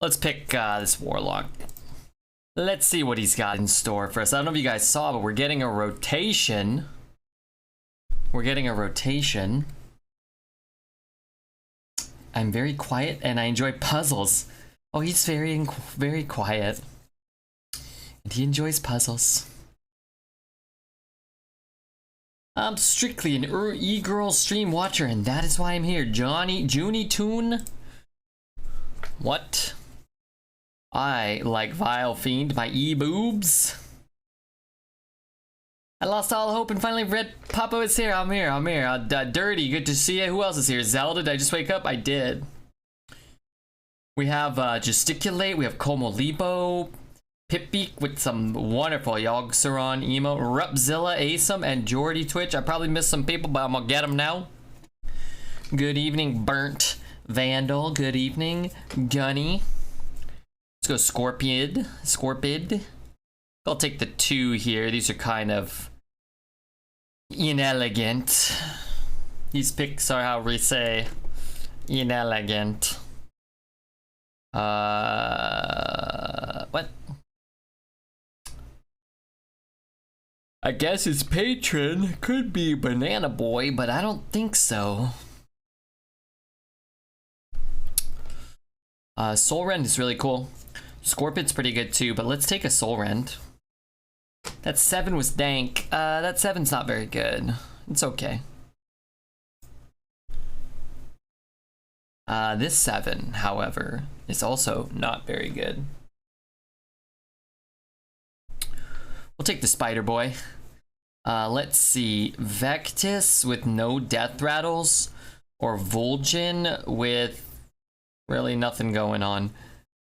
Let's pick this Warlock. Let's see what he's got in store for us. I don't know if you guys saw, but we're getting a rotation. I'm very quiet and I enjoy puzzles. Oh, he's very quiet. And he enjoys puzzles. I'm strictly an e-girl stream watcher, and that is why I'm here. Junie Toon. What? I like Vile Fiend, my e-boobs. I lost all hope and finally Red Papa is here. I'm here. Dirty, good to see you. Who else is here? Zelda, did I just wake up? I did. We have Gesticulate, we have Como Libo, Pipbeak with some wonderful Yogg-Saron emo, Rupzilla, Asum, and Jordy Twitch. I probably missed some people, but I'm gonna get them now. Good evening, Burnt Vandal. Good evening, Gunny. Let's go Scorpid. I'll take the 2 here. These are kind of inelegant. These picks are how we say inelegant. What? I guess his patron could be Banana Boy, but I don't think so. Soul Rend is really cool. Scorpid's pretty good too, but let's take a Soul Rend. That 7 was dank. That 7's not very good. It's okay. This 7, however, is also not very good. We'll take the Spider Boy. Let's see. Vectus with no death rattles, or Vol'jin with really nothing going on.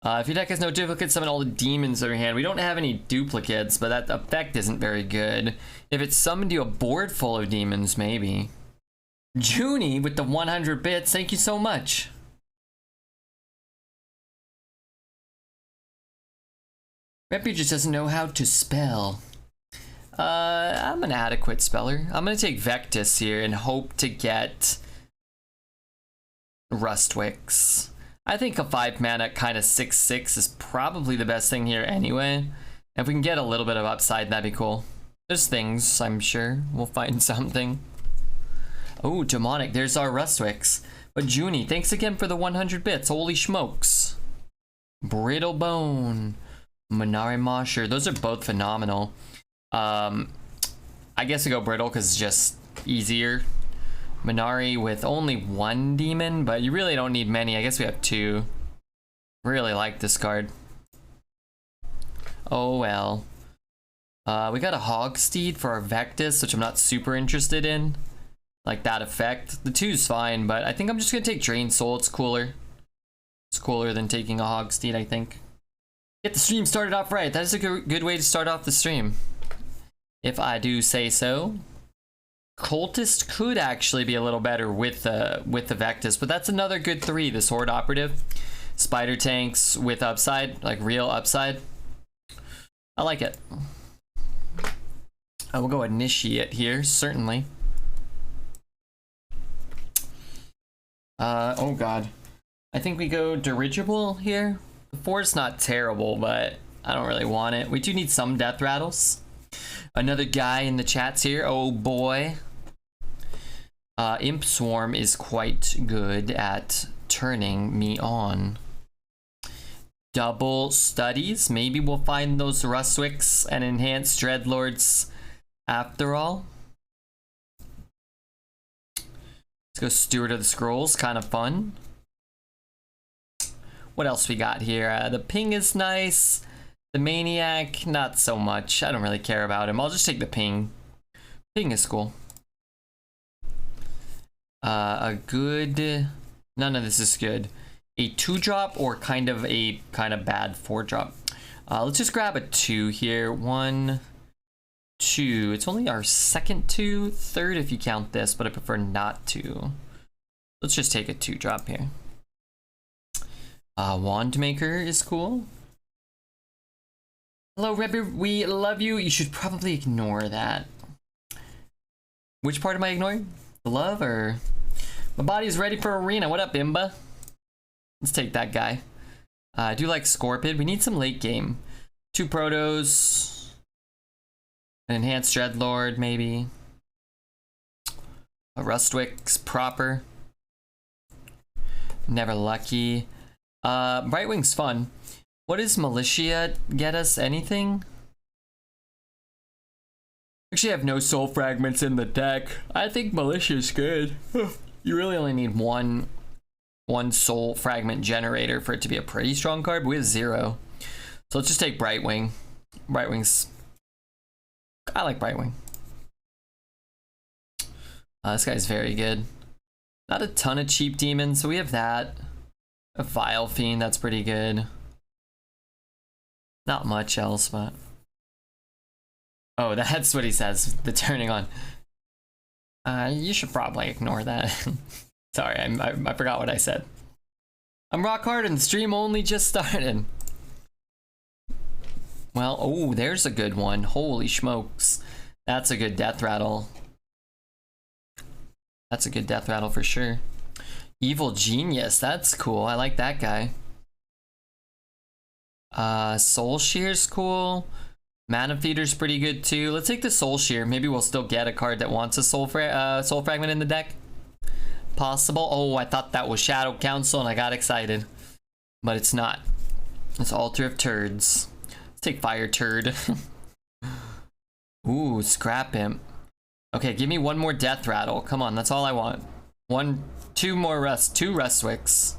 If your deck has no duplicates, summon all the demons in your hand. We don't have any duplicates, but that effect isn't very good. If it summoned you a board full of demons, maybe. Junie with the 100 bits, thank you so much. Repu just doesn't know how to spell. I'm an adequate speller. I'm gonna take Vectus here and hope to get Rustwix. I think a 5-mana kind of 6/6 is probably the best thing here anyway. If we can get a little bit of upside, that'd be cool. There's things, I'm sure. We'll find something. Oh, Demonic, there's our Rustwix. But Junie, thanks again for the 100 bits. Holy smokes. Brittle Bone. Minari Mosher, those are both phenomenal. I guess I go Brittle because it's just easier. Minari with only 1 demon, but you really don't need many. I guess we have 2. Really like this card. Oh well. We got a Hogsteed for our Vectus, which I'm not super interested in. Like that effect. The 2's fine, but I think I'm just gonna take Drain Soul. It's cooler. It's cooler than taking a Hogsteed, I think. Get the stream started off right. That is a good way to start off the stream, if I do say so. Cultist could actually be a little better with the Vectus, but that's another good 3. The Sword Operative, Spider Tanks with upside, like real upside. I like it. I will go Initiate here, certainly. Oh god. I think we go Dirigible here. The 4's not terrible, but I don't really want it. We do need some death rattles. Another guy in the chats here. Oh boy. Imp Swarm is quite good at turning me on. Double Studies. Maybe we'll find those Rustwix and enhanced Dreadlords after all. Let's go Steward of the Scrolls. Kind of fun. What else we got here? The Ping is nice. The Maniac, not so much. I don't really care about him. I'll just take the Ping. Ping is cool. A good... None of this is good. A 2-drop or kind of a bad 4-drop. Let's just grab a 2 here. 1, 2. It's only our second 2. Third if you count this, but I prefer not to. Let's just take a 2-drop here. Wandmaker is cool. Hello, Rebbe, we love you. You should probably ignore that. Which part am I ignoring? The love or... My body's ready for arena. What up, Imba? Let's take that guy. I do like Scorpid. We need some late game. 2 Protos. An Enhanced Dreadlord, maybe. A Rustwix proper. Never lucky. Brightwing's fun. What does Militia get us? Anything? Actually, I have no soul fragments in the deck. I think Militia's good. You really only need one soul fragment generator for it to be a pretty strong card, but we have 0. So let's just take Brightwing. Brightwing's... I like Brightwing. This guy's very good. Not a ton of cheap demons, so we have that. A Vile Fiend, that's pretty good. Not much else, but... Oh, that's what he says, the turning on. You should probably ignore that. Sorry, I forgot what I said. I'm rock hard and the stream only just started. Well, oh, there's a good one. Holy smokes. That's a good death rattle. That's a good death rattle for sure. Evil Genius, that's cool. I like that guy. Soul Shear's cool. Mana Feeder's pretty good too. Let's take the Soul Shear. Maybe we'll still get a card that wants a soul fragment in the deck. Possible. Oh, I thought that was Shadow Council and I got excited. But it's not. It's Altar of Turds. Let's take Fire Turd. Ooh, Scrap Imp. Okay, give me one more Death Rattle. Come on, that's all I want. Two Rustwicks.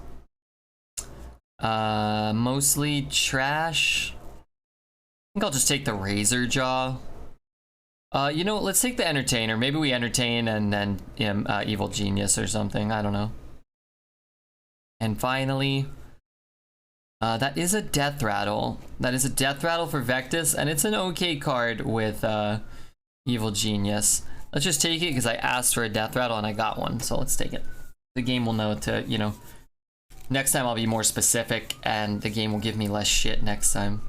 Mostly trash. I think I'll just take the Razor Jaw. You know what, let's take the Entertainer. Maybe we entertain and then Evil Genius or something. I don't know. And finally, that is a Death Rattle. That is a Death Rattle for Vectus, and it's an okay card with Evil Genius. Let's just take it because I asked for a Death Rattle and I got one, so let's take it. The game will know to, you know, next time I'll be more specific and the game will give me less shit next time.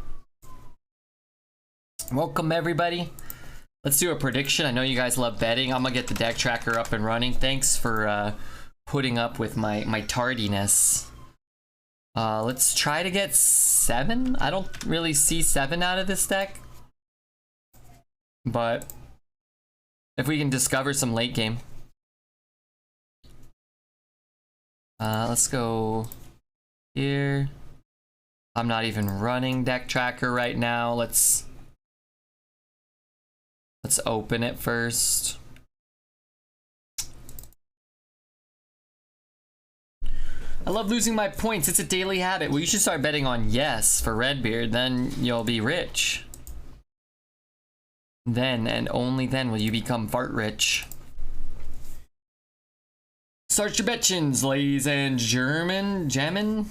Welcome everybody. Let's do a prediction. I know you guys love betting. I'm gonna get the deck tracker up and running. Thanks for putting up with my tardiness. Let's try to get 7. I don't really see 7 out of this deck, but if we can discover some late game. Let's go here. I'm not even running deck tracker right now. Let's open it first. I love losing my points. It's a daily habit. Well, you should start betting on yes for Redbeard. Then you'll be rich. Then and only then will you become fart rich. Start your betchins, ladies and German.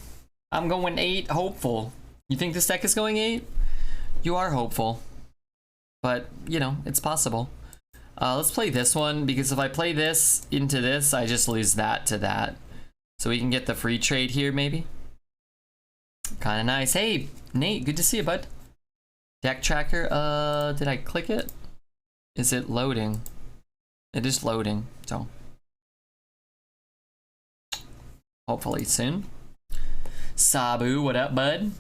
I'm going 8, hopeful. You think this deck is going 8? You are hopeful. But, you know, it's possible. Let's play this one, because if I play this into this, I just lose that to that. So we can get the free trade here, maybe. Kinda nice. Hey, Nate, good to see you, bud. Deck tracker, did I click it? Is it loading? It is loading, so. Hopefully soon. Sabu, what up, bud?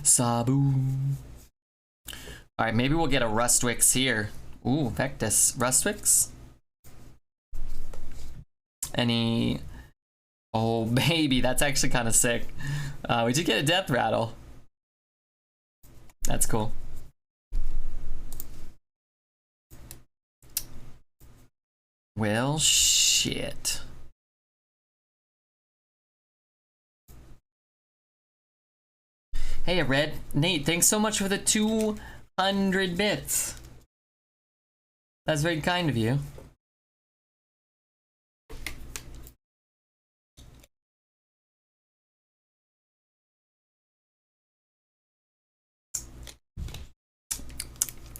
Sabu. Alright, maybe we'll get a Rustwix here. Ooh, Vectus. Rustwix? Any... Oh, baby, that's actually kind of sick. We did get a Death Rattle. That's cool. Well, shit. Hey, Red. Nate, thanks so much for the 200 bits. That's very kind of you.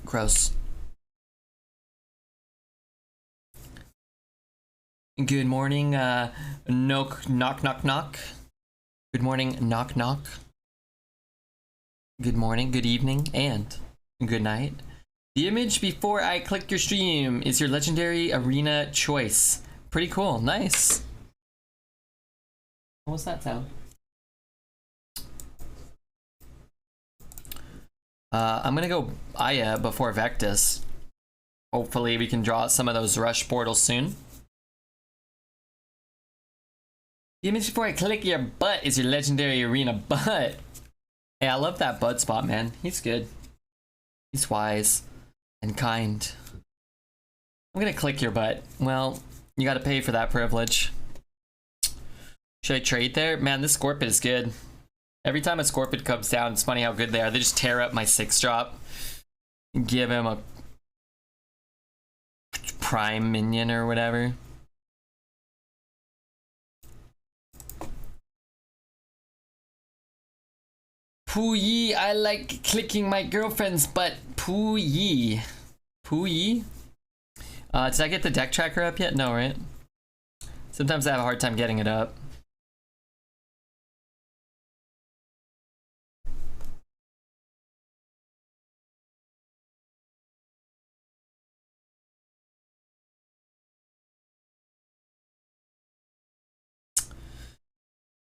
Gross. Good morning, knock, knock, knock, knock. Good morning, knock, knock. Good morning, good evening, and good night. The image before I click your stream is your legendary arena choice. Pretty cool, nice. What was that sound? I'm gonna go Aya before Vectus. Hopefully we can draw some of those rush portals soon. The image before I click your butt is your legendary arena butt. Hey, I love that butt spot, man. He's good. He's wise and kind. I'm gonna click your butt. Well, you gotta pay for that privilege. Should I trade there? Man, this Scorpid is good. Every time a Scorpid comes down, it's funny how good they are. They just tear up my 6-drop. Give him a prime minion or whatever. Pooyee, I like clicking my girlfriend's butt. Pooyee. Pooyee? Did I get the deck tracker up yet? No, right? Sometimes I have a hard time getting it up.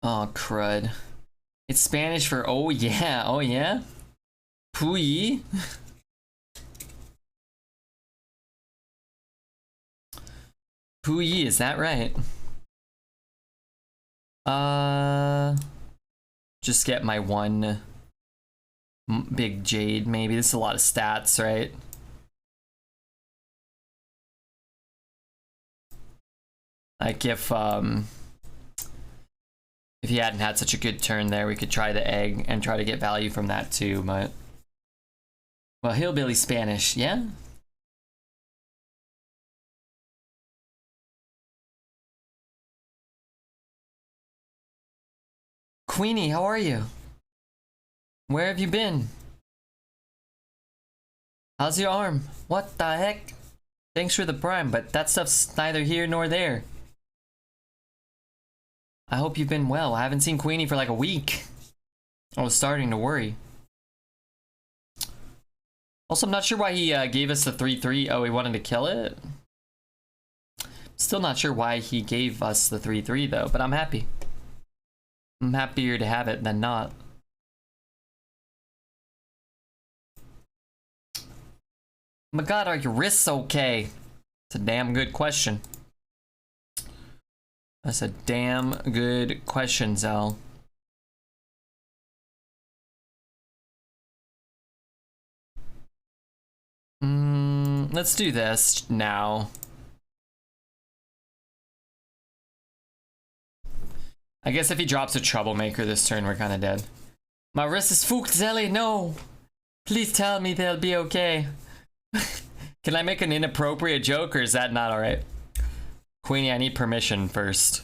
Oh, crud. It's Spanish for oh yeah, oh yeah? Puyi? Puyi, is that right? Just get my one big jade, maybe. This is a lot of stats, right? Like if he hadn't had such a good turn there, we could try the egg and try to get value from that too, but... Well, Hillbilly Spanish, yeah? Queenie, how are you? Where have you been? How's your arm? What the heck? Thanks for the prime, but that stuff's neither here nor there. I hope you've been well. I haven't seen Queenie for like a week. I was starting to worry. Also, I'm not sure why he gave us the 3-3. Oh, he wanted to kill it? Still not sure why he gave us the 3-3 though, but I'm happy. I'm happier to have it than not. Oh my god, are your wrists okay? It's a damn good question. That's a damn good question, Zell. Let's do this now. I guess if he drops a troublemaker this turn, we're kind of dead. My wrist is fucked, Zelly. No. Please tell me they'll be okay. Can I make an inappropriate joke, or is that not alright? Queenie, I need permission first.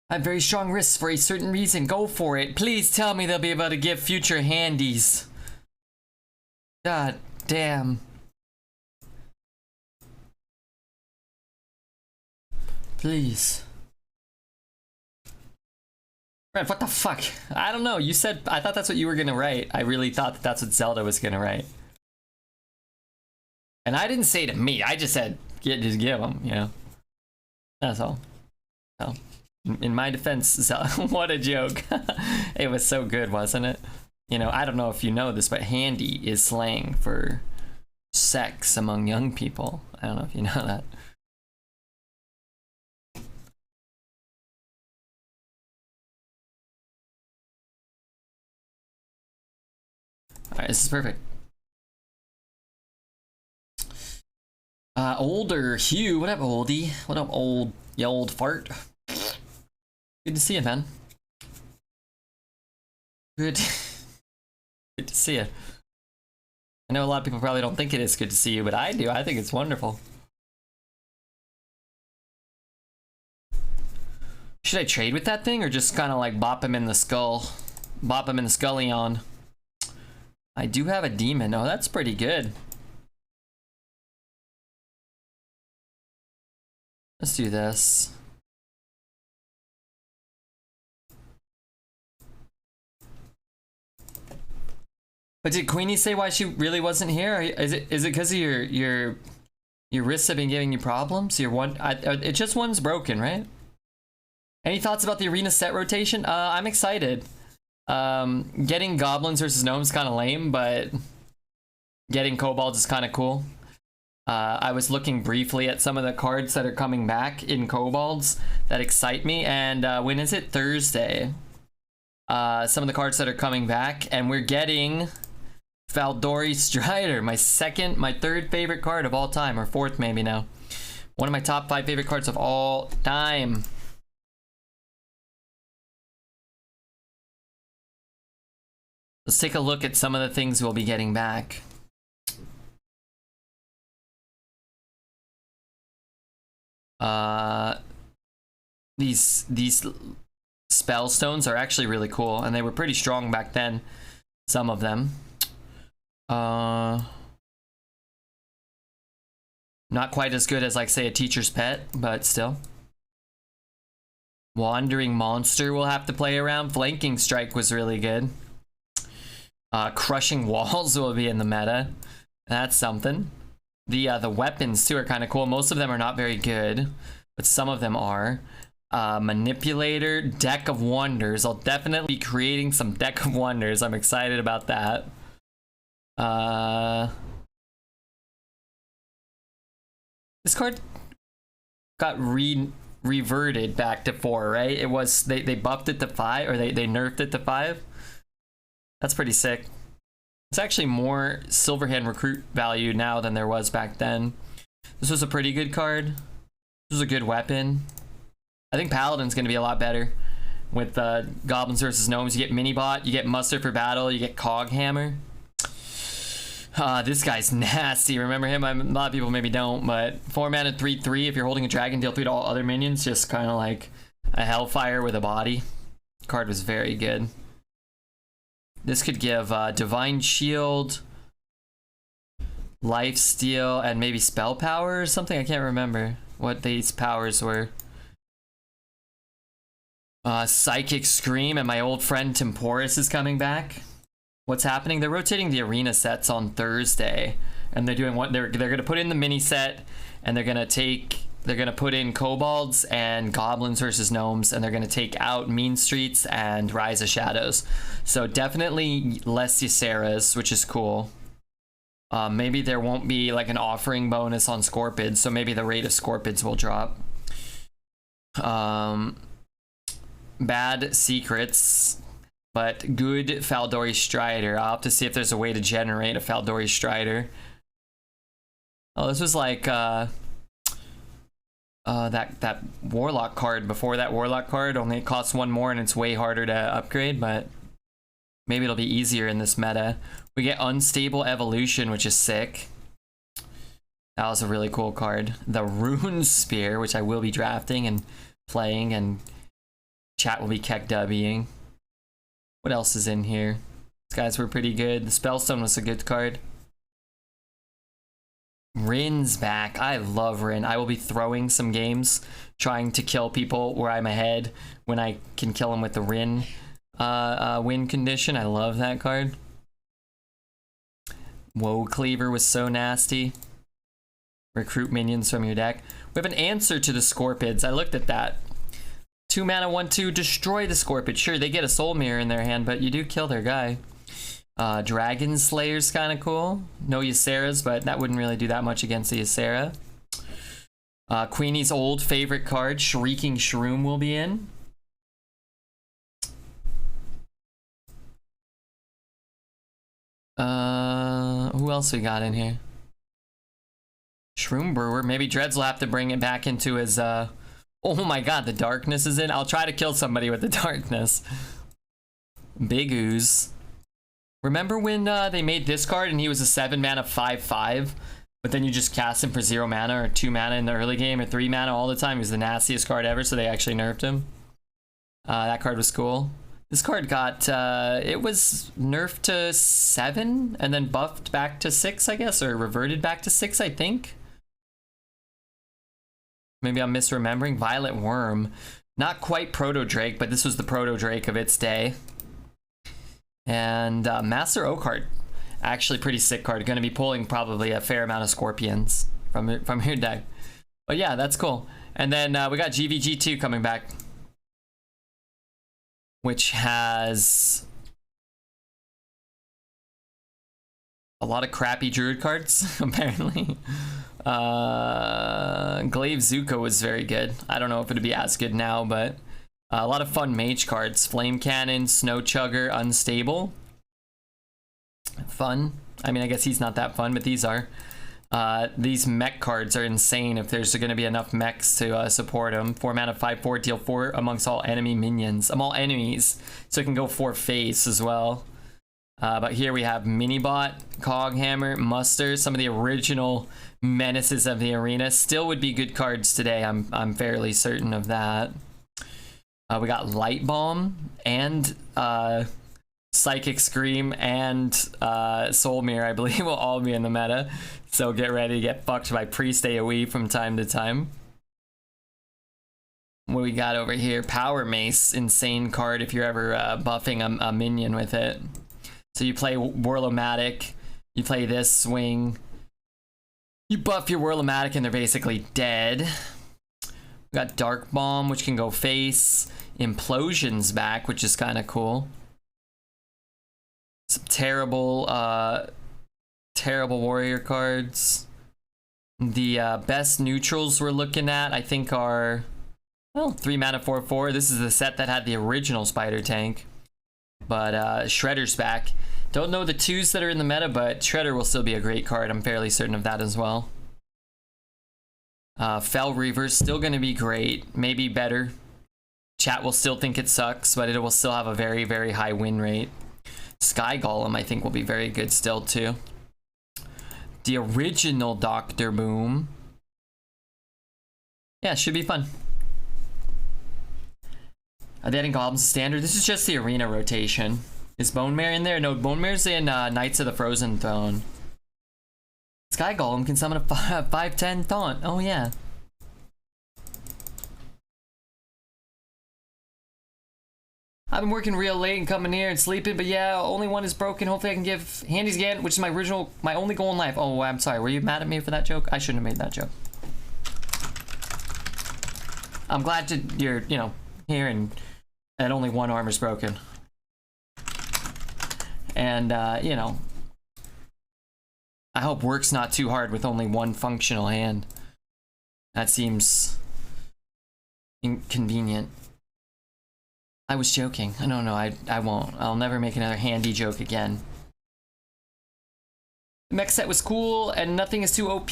I have very strong wrists for a certain reason. Go for it. Please tell me they'll be able to give future handies. God damn. Please. Red, what the fuck? I don't know. You said, I thought that's what you were gonna write. I really thought that that's what Zelda was gonna write. And I didn't say to me. I just said, just give them, you know. That's all. So. In my defense, what a joke. It was so good, wasn't it? You know, I don't know if you know this, but handy is slang for sex among young people. I don't know if you know that. Alright, this is perfect. Older Hugh, what up, oldie? What up, you old fart? Good to see you, man. Good. Good to see you. I know a lot of people probably don't think it is good to see you, but I do. I think it's wonderful. Should I trade with that thing or just kind of like bop him in the skull? Bop him in the scullion. I do have a demon. Oh, that's pretty good. Let's do this. But did Queenie say why she really wasn't here? Is it because of your wrists have been giving you problems? It just one's broken, right? Any thoughts about the arena set rotation? I'm excited. Getting goblins versus gnomes kind of lame, but getting kobolds is kind of cool. I was looking briefly at some of the cards that are coming back in kobolds that excite me, and when is it? Thursday. Some of the cards that are coming back, and we're getting Faldori Strider, my third favorite card of all time, or fourth maybe now. One of my top 5 favorite cards of all time. Let's take a look at some of the things we'll be getting back. These spell stones are actually really cool, and they were pretty strong back then, some of them. Not quite as good as, like, say, a teacher's pet, but still. Wandering Monster we'll have to play around. Flanking Strike was really good. Crushing Walls will be in the meta. That's something. The weapons too are kind of cool. Most of them are not very good, but some of them are. Manipulator, Deck of Wonders. I'll definitely be creating some Deck of Wonders. I'm excited about that. This card got reverted back to 4, right? It was they buffed it to 5, or they nerfed it to 5. That's pretty sick. It's actually more Silverhand recruit value now than there was back then. This was a pretty good card. This was a good weapon. I think Paladin's going to be a lot better with Goblins versus Gnomes. You get Minibot, you get Muster for Battle, you get Coghammer. This guy's nasty. Remember him? A lot of people maybe don't, but 4 mana 3/3. If you're holding a dragon, deal 3 to all other minions. Just kind of like a Hellfire with a body. Card was very good. This could give Divine Shield, Lifesteal, and maybe Spell Power or something. I can't remember what these powers were. Psychic Scream, and my old friend Temporis is coming back. What's happening? They're rotating the arena sets on Thursday, and they're doing what they're gonna put in the mini set, and they're gonna put in kobolds and goblins versus gnomes, and they're gonna take out Mean Streets and Rise of Shadows. So definitely less Yseras, which is cool. Maybe there won't be like an offering bonus on Scorpids, so maybe the rate of Scorpids will drop. Bad Secrets, but good Faldori Strider. I'll have to see if there's a way to generate a Faldori Strider. Oh, this was like that Warlock card before that Warlock card, only it costs 1 more and it's way harder to upgrade, but maybe it'll be easier in this meta. We get Unstable Evolution, which is sick. That was a really cool card. The Rune Spear, which I will be drafting and playing, and chat will be KekWing. What else is in here? These guys were pretty good. The Spellstone was a good card. Rin's back. I love Rin. I will be throwing some games trying to kill people where I'm ahead when I can kill them with the Rin win condition. I love that card. Woe Cleaver was so nasty. Recruit minions from your deck. We have an answer to the Scorpids. I looked at that. 2 mana 1/2, destroy the Scorpid. Sure, they get a Soul Mirror in their hand, but you do kill their guy. Dragon Slayer's kind of cool. No Yseras, but that wouldn't really do that much against the Ysera. Queenie's old favorite card, Shrieking Shroom, will be in. Who else we got in here? Shroom Brewer. Maybe Dreads will have to bring it back into his, oh my god, the Darkness is in. I'll try to kill somebody with the Darkness. Big Ooze. Remember when they made this card and he was a 7 mana 5/5, but then you just cast him for 0 mana or 2 mana in the early game or 3 mana all the time? He was the nastiest card ever, so they actually nerfed him. That card was cool. This card got, it was nerfed to 7 and then buffed back to 6, I guess, or reverted back to 6, I think. Maybe I'm misremembering. Violet Worm. Not quite Proto Drake, but this was the Proto Drake of its day. And Master Oakheart. Actually, pretty sick card. Going to be pulling probably a fair amount of Scorpions from your deck. But yeah, that's cool. And then we got GVG2 coming back, which has a lot of crappy Druid cards, apparently. Glaive Zuko was very good. I don't know if it'd be as good now, but a lot of fun mage cards. Flame Cannon, Snow Chugger, Unstable. Fun. I mean, I guess he's not that fun, but these are. These mech cards are insane if there's going to be enough mechs to support them. 4 mana, 5/4, deal 4 amongst all enemy minions. All enemies, so it can go 4 face as well. But here we have Minibot, Coghammer, Muster, some of the original menaces of the arena. Still would be good cards today. I'm fairly certain of that. We got Light Bomb and Psychic Scream and Soul Mirror, I believe, will all be in the meta. So get ready to get fucked by Priest AoE from time to time. What we got over here? Power Mace, insane card if you're ever buffing a minion with it. So you play Warlomatic, you play this swing, you buff your Warlomatic and they're basically dead. We got Dark Bomb, which can go face. Implosion's back, which is kind of cool. Some terrible warrior cards. The best neutrals we're looking at, I think, are, well, 3 mana, 4/4. This is the set that had the original Spider Tank. But Shredder's back. Don't know the 2s that are in the meta, but Shredder will still be a great card. I'm fairly certain of that as well. Fel Reaver's still going to be great. Maybe better. Chat will still think it sucks, but it will still have a very, very high win rate. Sky Golem, I think, will be very good still, too. The original Dr. Boom. Yeah, should be fun. Are they adding Goblins to Standard? This is just the arena rotation. Is Bone Mare in there? No, Bone Mare's in Knights of the Frozen Throne. Sky Golem can summon a 5/10 Taunt. Oh, yeah. I've been working real late and coming here and sleeping, but yeah, only one is broken. Hopefully I can give Handy's again, which is my only goal in life. Oh, I'm sorry. Were you mad at me for that joke? I shouldn't have made that joke. I'm glad you're, you know, here and only one armor's broken. And, you know, I hope work's not too hard with only one functional hand. That seems inconvenient. I was joking. I don't know. I won't. I'll never make another handy joke again. The mech set was cool and nothing is too OP.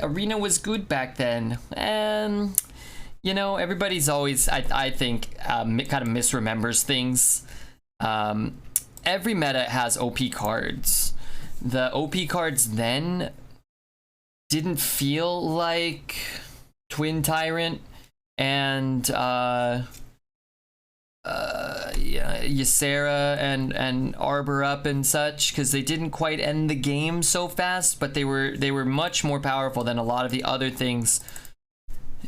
Arena was good back then. And, you know, everybody's always, I think, kind of misremembers things. Every meta has OP cards. The OP cards then didn't feel like Twin Tyrant and Ysera and Arbor Up and such, because they didn't quite end the game so fast, but they were much more powerful than a lot of the other things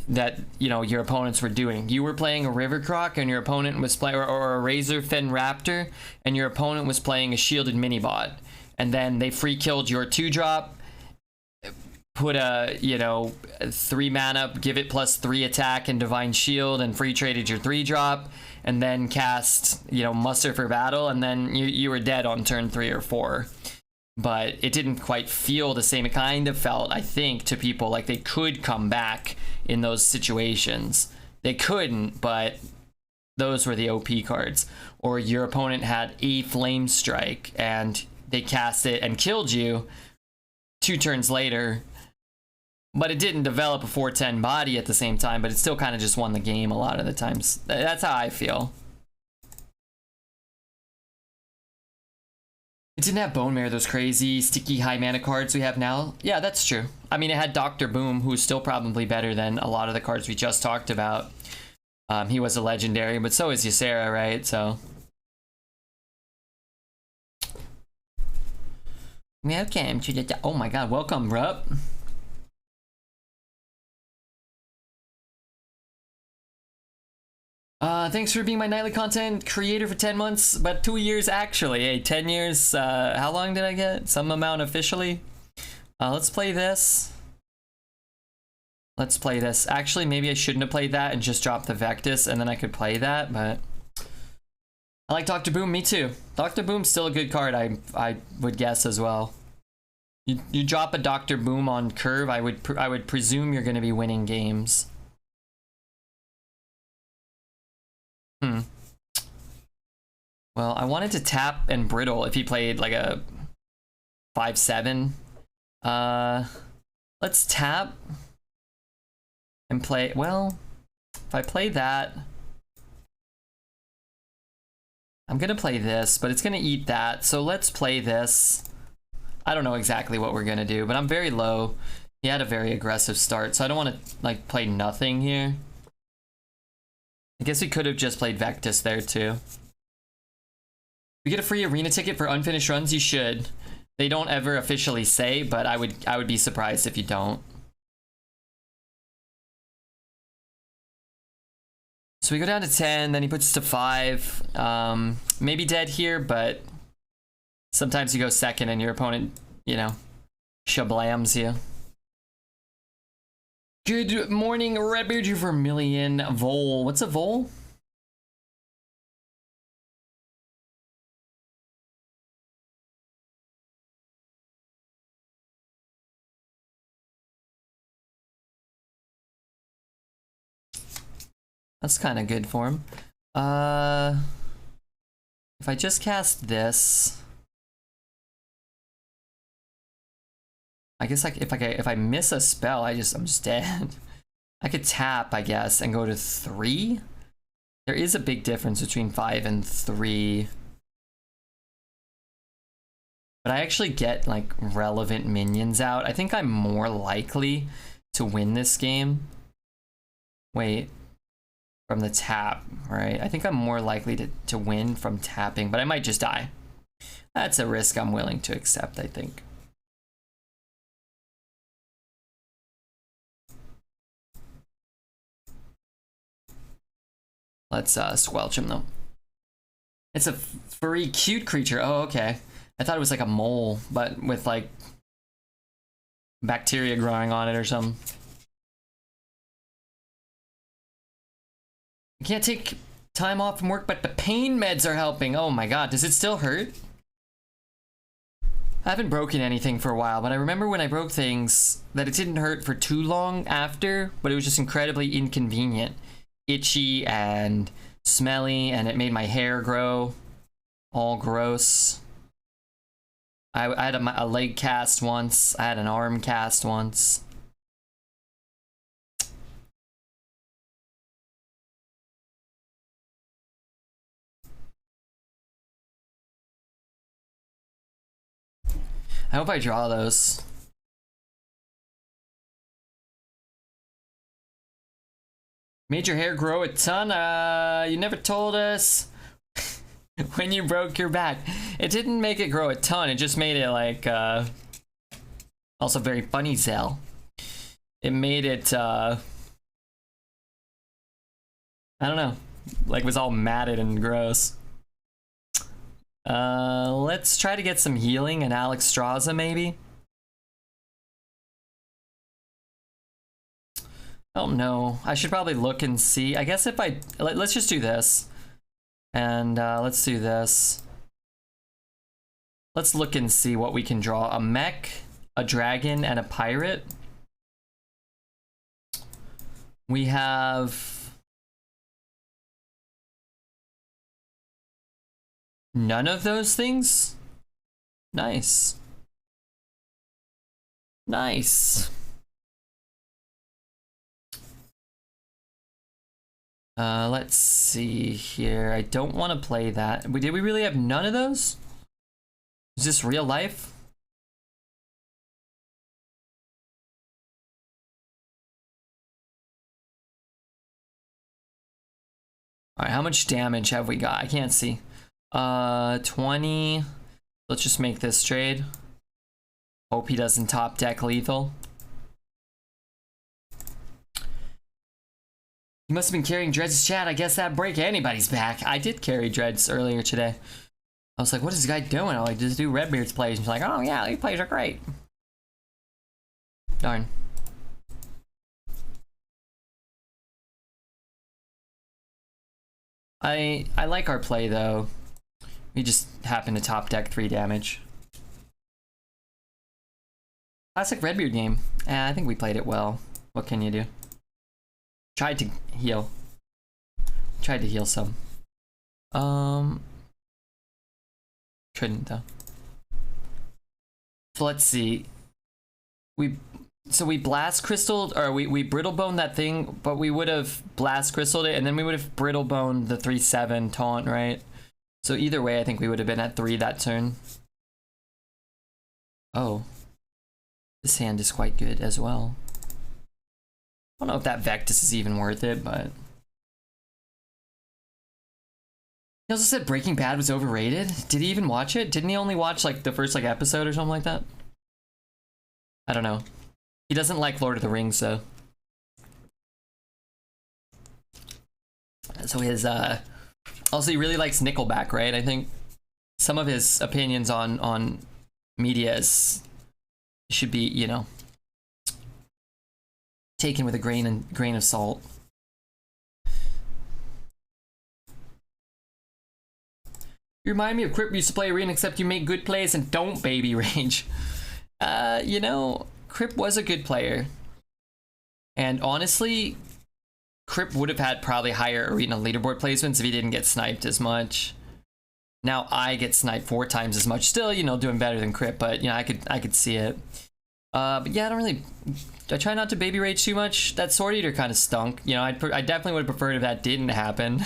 that, you know, your opponents were doing. You were playing a River Croc and your opponent was playing, or a Razor Fen Raptor, and your opponent was playing a Shielded Minibot, and then they free killed your 2-drop, put a, you know, 3 mana, give it +3 attack and Divine Shield, and free traded your 3-drop, and then cast, you know, Muster for Battle, and then you were dead on turn 3 or 4. But it didn't quite feel the same. It kind of felt, I think, to people like they could come back in those situations. They couldn't, but those were the OP cards. Or your opponent had a Flame Strike, and they cast it and killed you 2 turns later, but it didn't develop a 4/10 body at the same time, but it still kind of just won the game a lot of the times. That's how I feel. It didn't have Bone Mare, those crazy, sticky, high mana cards we have now. Yeah, that's true. I mean, it had Dr. Boom, who's still probably better than a lot of the cards we just talked about. He was a legendary, but so is Ysera, right? So. Welcome to the... Oh my god, welcome, Rup. Thanks for being my nightly content creator for 10 months, but 2 years actually. Hey, 10 years, how long did I get? Some amount officially. Let's play this. Let's play this. Actually, maybe I shouldn't have played that and just dropped the Vectus, and then I could play that, but... I like Dr. Boom, me too. Dr. Boom's still a good card, I would guess as well. You drop a Dr. Boom on curve, I would presume you're going to be winning games. Well, I wanted to tap and brittle if he played like a 5/7. Let's tap and play. Well, if I play that, I'm gonna play this, but it's gonna eat that. So let's play this. I don't know exactly what we're gonna do, but I'm very low. He had a very aggressive start, so I don't want to like play nothing here. I guess we could have just played Vectus there too. You get a free arena ticket for unfinished runs. You should. They don't ever officially say, but I would be surprised if you don't. So we go down to 10, then he puts us to 5. Maybe dead here, but sometimes you go second and your opponent, you know, shablams you. Good morning, Redbeard, you Vermilion Vol. What's a Vol? That's kind of good for him. If I just cast this, I guess like if I miss a spell, I'm just dead. I could tap, I guess, and go to 3. There is a big difference between 5 and 3. But I actually get like relevant minions out. I think I'm more likely to win this game. Wait. From the tap, right? I think I'm more likely to win from tapping, but I might just die. That's a risk I'm willing to accept, I think. Let's squelch him though. It's a furry, cute creature. Oh, okay. I thought it was like a mole, but with like bacteria growing on it or something. I can't take time off from work, but the pain meds are helping. Oh my god, does it still hurt? I haven't broken anything for a while, but I remember when I broke things that it didn't hurt for too long after, but it was just incredibly inconvenient. Itchy and smelly, and it made my hair grow all gross. I had a leg cast once. I had an arm cast once. I hope I draw those. Made your hair grow a ton? You never told us when you broke your back. It didn't make it grow a ton, it just made it like, also very funny, Zell. It made it, I don't know, like was all matted and gross. Let's try to get some healing and Alex Straza maybe. I don't know. I should probably look and see. I guess if let's just do this. And let's do this. Let's look and see what we can draw. A mech, a dragon, and a pirate. We have none of those things? Nice. Nice. Let's see here. I don't want to play that. Did we really have none of those? Is this real life? Alright, how much damage have we got? I can't see. 20. Let's just make this trade. Hope he doesn't top deck lethal. You must have been carrying Dread's chat. I guess that'd break anybody's back. I did carry Dread's earlier today. I was like, what is this guy doing? I'm like, just do Redbeard's plays. He's like, oh yeah, these plays are great. Darn. I like our play though. We just happen to top deck 3 damage. Classic Redbeard game. I think we played it well. What can you do? Tried to heal. Tried to heal some. Couldn't though. So let's see. We blast crystalled, or we brittle boned that thing, but we would have blast crystalled it, and then we would have brittle boned the 3/7 taunt, right? So either way, I think we would have been at 3 that turn. Oh, this hand is quite good as well. I don't know if that Vectus is even worth it, but he also said Breaking Bad was overrated. Did he even watch it? Didn't he only watch like the first like episode or something like that? I don't know. He doesn't like Lord of the Rings, so his also he really likes Nickelback, right? I think some of his opinions on media should be, you know, taken with a grain of salt. You remind me of Crip used to play Arena, except you make good plays and don't baby rage. You know, Crip was a good player. And honestly, Crip would have had probably higher Arena leaderboard placements if he didn't get sniped as much. Now I get sniped 4 times as much. Still, you know, doing better than Crip, but you know, I could see it. But yeah, I try not to baby rage too much. That Sword Eater kind of stunk. You know, I definitely would have preferred if that didn't happen.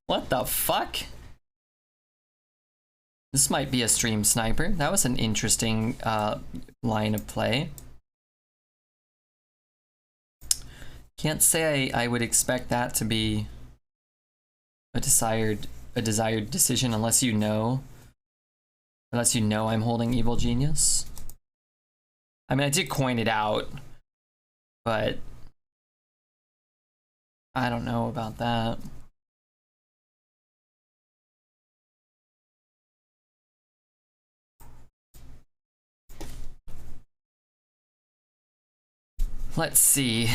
What the fuck? This might be a stream sniper. That was an interesting line of play. Can't say I would expect that to be a desired decision unless you know I'm holding Evil Genius. I mean, I did coin it out, but I don't know about that. Let's see.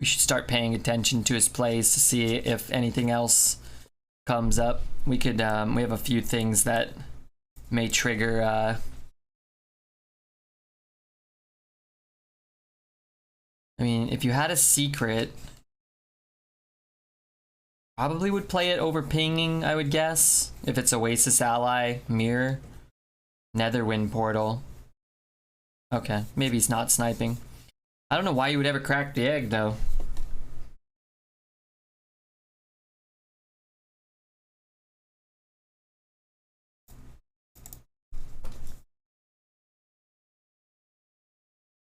We should start paying attention to his plays to see if anything else comes up. We could, we have a few things that may trigger, I mean, if you had a secret, probably would play it over pinging, I would guess. If it's Oasis Ally, Mirror, Netherwind Portal. Okay, maybe he's not sniping. I don't know why you would ever crack the egg, though.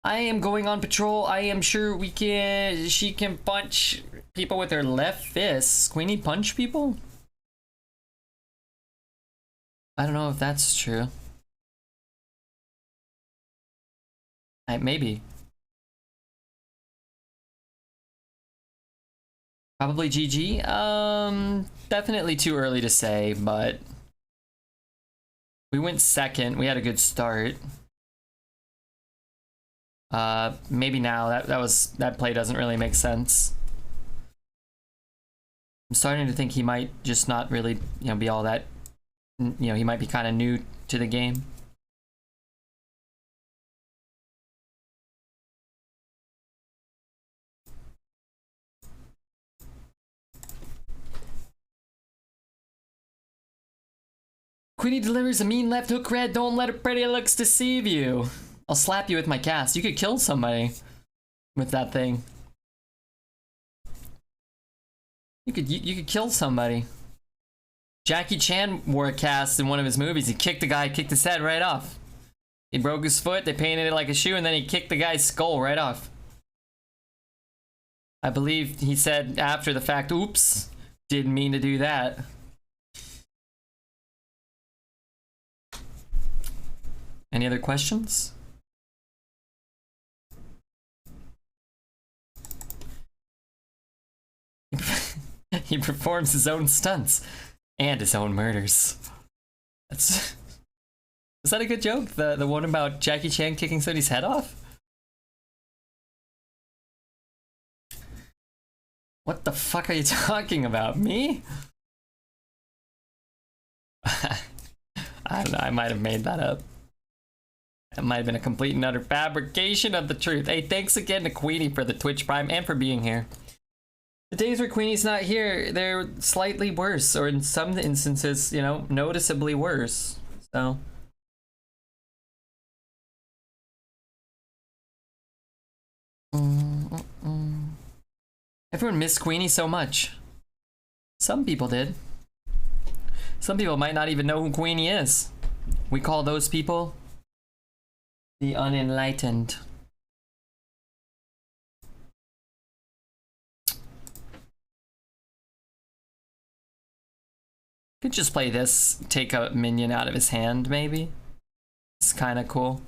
I am going on patrol. I am sure she can punch people with her left fist. Queenie punch people? I don't know if that's true. Maybe. Probably GG. Definitely too early to say, but we went second. We had a good start. Maybe now that play doesn't really make sense. I'm starting to think he might just not really, you know, be all that, you know, he might be kind of new to the game. Queenie delivers a mean left hook red. Don't let her pretty looks deceive you. I'll slap you with my cast. You could kill somebody with that thing. You could kill somebody. Jackie Chan wore a cast in one of his movies. He kicked his head right off. He broke his foot, they painted it like a shoe, and then he kicked the guy's skull right off. I believe he said after the fact, oops, didn't mean to do that. Any other questions? He performs his own stunts and his own murders. That's is that a good joke? The one about Jackie Chan kicking somebody's head off? What the fuck are you talking about? Me? I don't know, I might have made that up. It might have been a complete and utter fabrication of the truth. Hey, thanks again to Queenie for the Twitch Prime and for being here. The days where Queenie's not here, they're slightly worse, or in some instances, you know, noticeably worse. So. Everyone missed Queenie so much. Some people did. Some people might not even know who Queenie is. We call those people the unenlightened. Could just play this, take a minion out of his hand, maybe. It's kind of cool.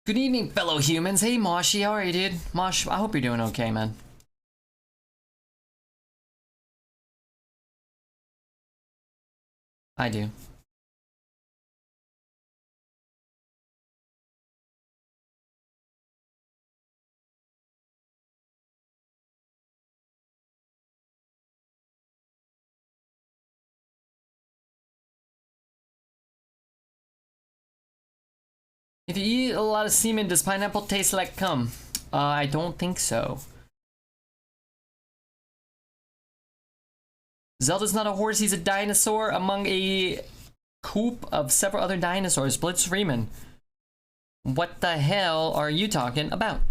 Good evening, fellow humans. Hey, Moshi, how are you, dude? Mosh, I hope you're doing okay, man. I do. If you eat a lot of semen, does pineapple taste like cum? I don't think so. Zelda's not a horse, he's a dinosaur among a coop of several other dinosaurs. Blitz Freeman. What the hell are you talking about?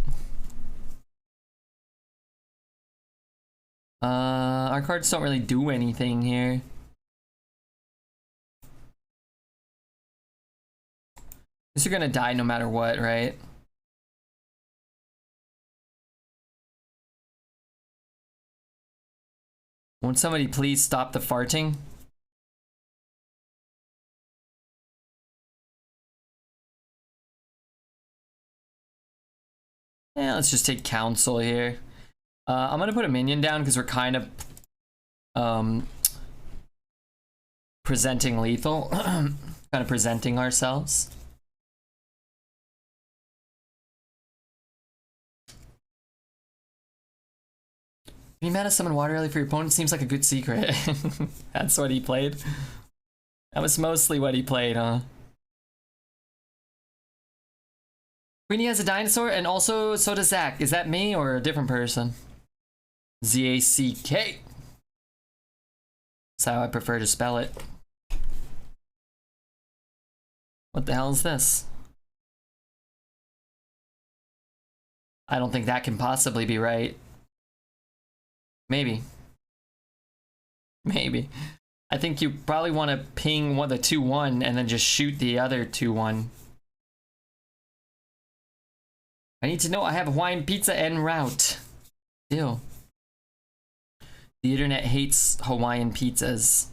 Our cards don't really do anything here. You're gonna die no matter what, right? Won't somebody please stop the farting? Yeah, let's just take counsel here. I'm gonna put a minion down because we're kind of presenting lethal. Kind of presenting ourselves. You mana summon water early for your opponent seems like a good secret. That's what he played. That was mostly what he played, huh? Queenie has a dinosaur, and also so does Zach. Is that me or a different person? Z-A-C-K. That's how I prefer to spell it. What the hell is this? I don't think that can possibly be right. Maybe. Maybe. I think you probably want to ping the 2-1 and then just shoot the other 2-1. I need to know I have Hawaiian pizza en route. Ew. The internet hates Hawaiian pizzas.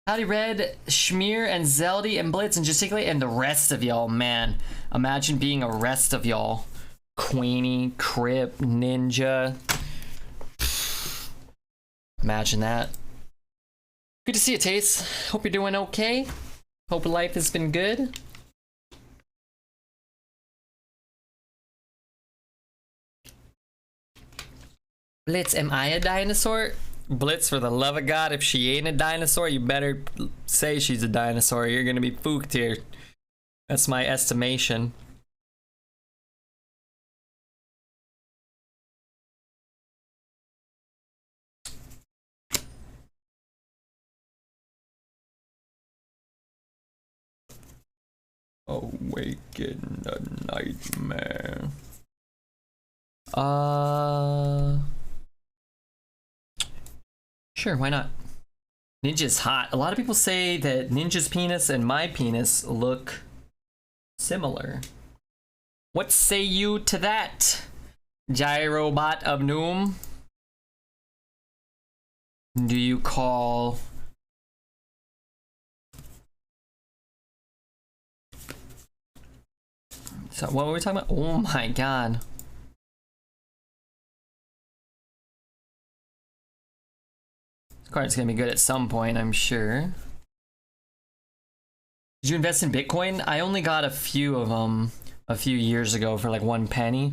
Howdy Red, Schmear, and Zeldy, and Blitz, and Gesticulate, and the rest of y'all, man. Imagine being a rest of y'all. Queenie, Crip, Ninja. Imagine that. Good to see you, Tace. Hope you're doing okay. Hope life has been good. Blitz, am I a dinosaur? Blitz, for the love of God, if she ain't a dinosaur, you better say she's a dinosaur. You're gonna be fooked here. That's my estimation. Awaken the nightmare. Sure, why not? Ninja's hot. A lot of people say that Ninja's penis and my penis look Similar. What say you to that, Gyrobot of Noom? Do you call... So what were we talking about? Oh my god. This card's gonna be good at some point, I'm sure. Did you invest in Bitcoin? I only got a few of them a few years ago for like 1 penny.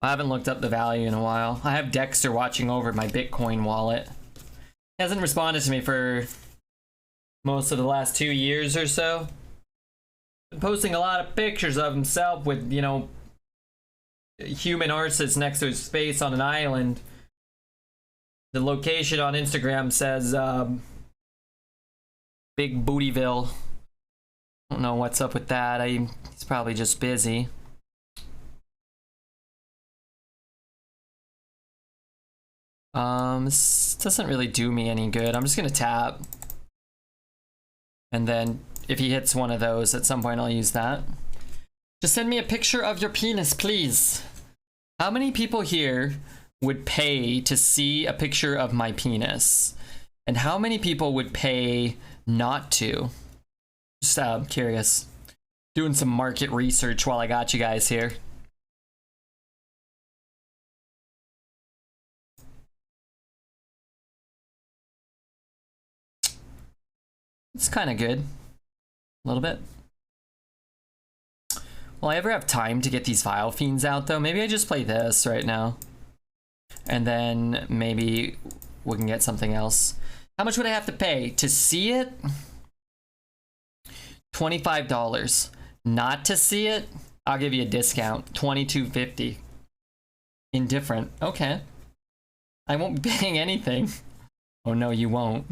I haven't looked up the value in a while. I have Dexter watching over my Bitcoin wallet. He hasn't responded to me for most of the last 2 years or so. Been posting a lot of pictures of himself with, you know, human arses next to his face on an island. The location on Instagram says Big Bootyville. Don't know what's up with that. He's probably just busy. This doesn't really do me any good. I'm just gonna tap. And then if he hits one of those, at some point I'll use that. Just send me a picture of your penis, please. How many people here would pay to see a picture of my penis? And how many people would pay not to? Just curious. Doing some market research while I got you guys here. It's kind of good. A little bit. Will I ever have time to get these Vile Fiends out, though? Maybe I just play this right now. And then maybe we can get something else. How much would I have to pay to see it? $25. Not to see it, I'll give you a discount. $22.50. Indifferent. Okay. I won't be paying anything. Oh no, you won't.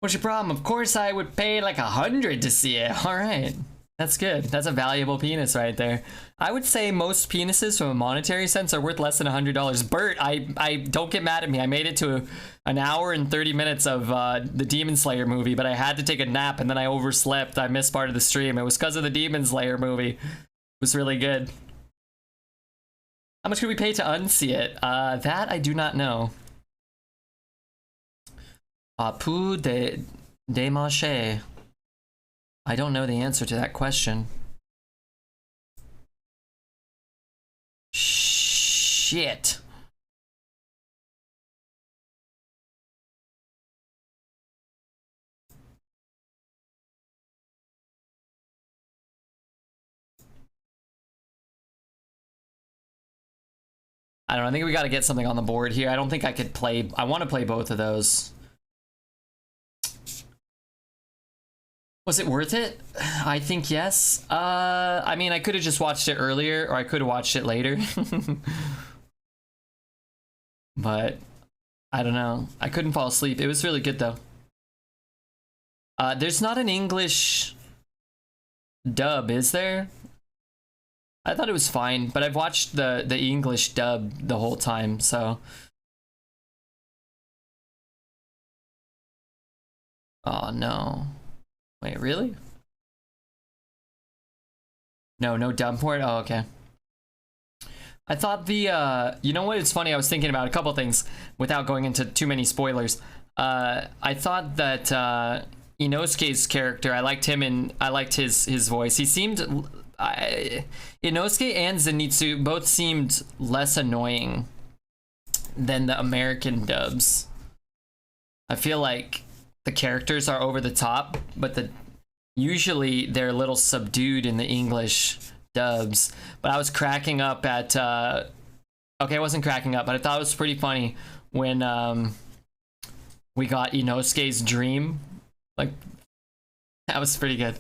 What's your problem? Of course I would pay like 100 to see it. All right. That's good. That's a valuable penis right there. I would say most penises from a monetary sense are worth less than $100. Bert, I don't get mad at me. I made it to an hour and 30 minutes of the Demon Slayer movie, but I had to take a nap and then I overslept. I missed part of the stream. It was because of the Demon Slayer movie. It was really good. How much could we pay to unsee it? That I do not know. Pou de marché. I don't know the answer to that question. Shit. I don't know. I think we got to get something on the board here. I don't think I could play. I want to play both of those. Was it worth it? I think yes. I mean, I could have just watched it earlier, or I could have watched it later. But I don't know. I couldn't fall asleep. It was really good though. There's not an English dub, is there? I thought it was fine, but I've watched the English dub the whole time, so. Oh no. Wait, really? No dub port? Oh, okay. I thought the, you know what, it's funny, I was thinking about a couple things without going into too many spoilers. I thought that Inosuke's character, I liked him and I liked his voice. He seemed, Inosuke and Zenitsu both seemed less annoying than the American dubs. I feel like the characters are over the top, but usually they're a little subdued in the English dubs. But I was cracking up at okay, I wasn't cracking up, but I thought it was pretty funny when we got Inosuke's dream. Like, that was pretty good.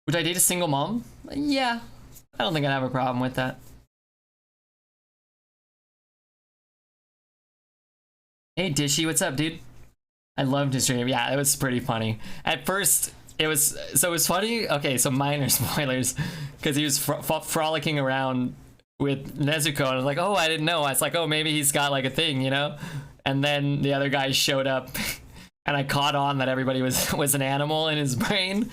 Would I date a single mom? Yeah, I don't think I'd have a problem with that. Hey Dishy, what's up, dude? I loved his stream. Yeah, it was pretty funny. At first, it was funny. Okay, so minor spoilers, because he was frolicking around with Nezuko, and I was like, oh, I didn't know. I was like, oh, maybe he's got like a thing, you know? And then the other guy showed up, And I caught on that everybody was an animal in his brain.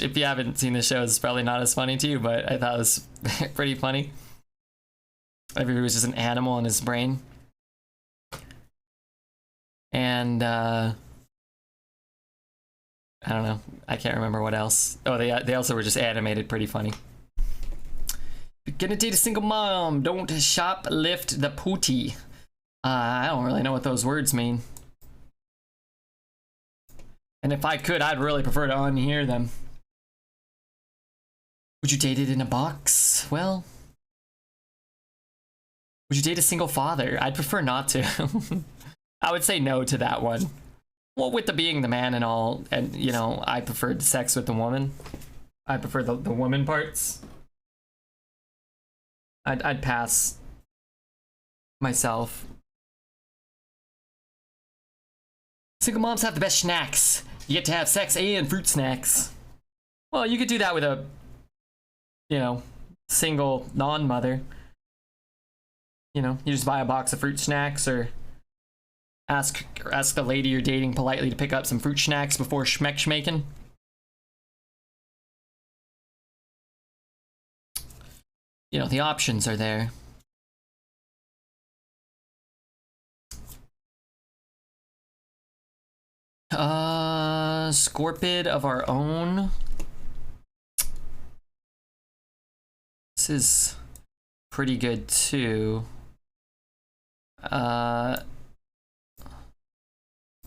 If you haven't seen the show, it's probably not as funny to you, but I thought it was pretty funny. Everybody was just an animal in his brain. And I don't know. I can't remember what else. Oh, they also were just animated pretty funny. Gonna date a single mom. Don't shoplift the pootie. I don't really know what those words mean. And if I could, I'd really prefer to unhear them. Would you date it in a box? Well, would you date a single father? I'd prefer not to. I would say no to that one. Well, with the being the man and all, and you know, I preferred sex with the woman. I prefer the woman parts. I'd pass myself. Single moms have the best snacks. You get to have sex and fruit snacks. Well, you could do that with a, you know, single non-mother. You know, you just buy a box of fruit snacks, or ask the lady you're dating politely to pick up some fruit snacks before schmeck-schmaking. You know, the options are there. Scorpid of our own. This is pretty good too. Alright,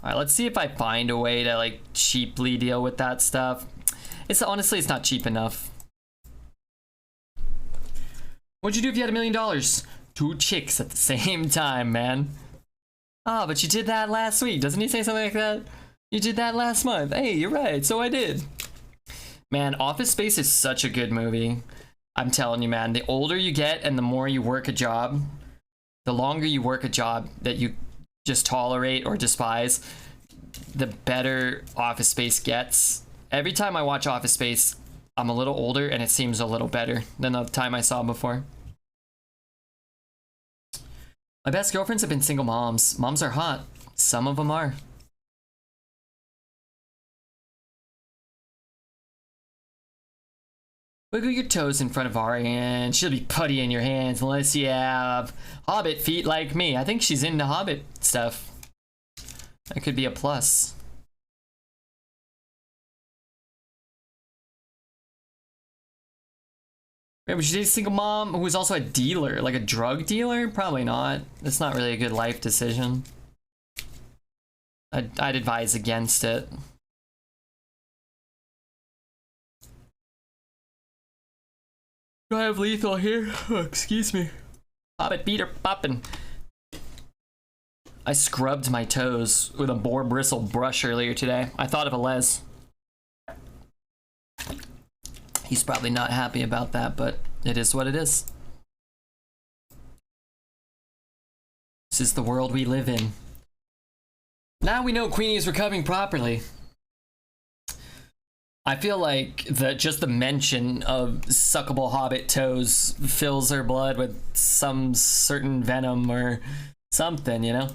let's see if I find a way to like cheaply deal with that stuff. Honestly, it's not cheap enough. What'd you do if you had $1 million? 2 chicks at the same time, man. Ah, but you did that last week. Doesn't he say something like that? You did that last month. Hey, you're right. So I did. Man, Office Space is such a good movie. I'm telling you, man. The older you get and the more you work a job, the longer you work a job that you just tolerate or despise, the better Office Space gets. Every time I watch Office Space, I'm a little older and it seems a little better than the time I saw before. My best girlfriends have been single moms. Moms are hot. Some of them are. Wiggle your toes in front of Ari and she'll be putty in your hands unless you have hobbit feet like me. I think she's into hobbit stuff. That could be a plus. Maybe she date a single mom who is also a dealer, like a drug dealer? Probably not. That's not really a good life decision. I'd advise against it. Do I have lethal here? Oh, excuse me. Hobbit beater poppin'. I scrubbed my toes with a boar bristle brush earlier today. I thought of a Les. He's probably not happy about that, but it is what it is. This is the world we live in. Now we know Queenie is recovering properly. I feel like just the mention of suckable hobbit toes fills her blood with some certain venom or something, you know?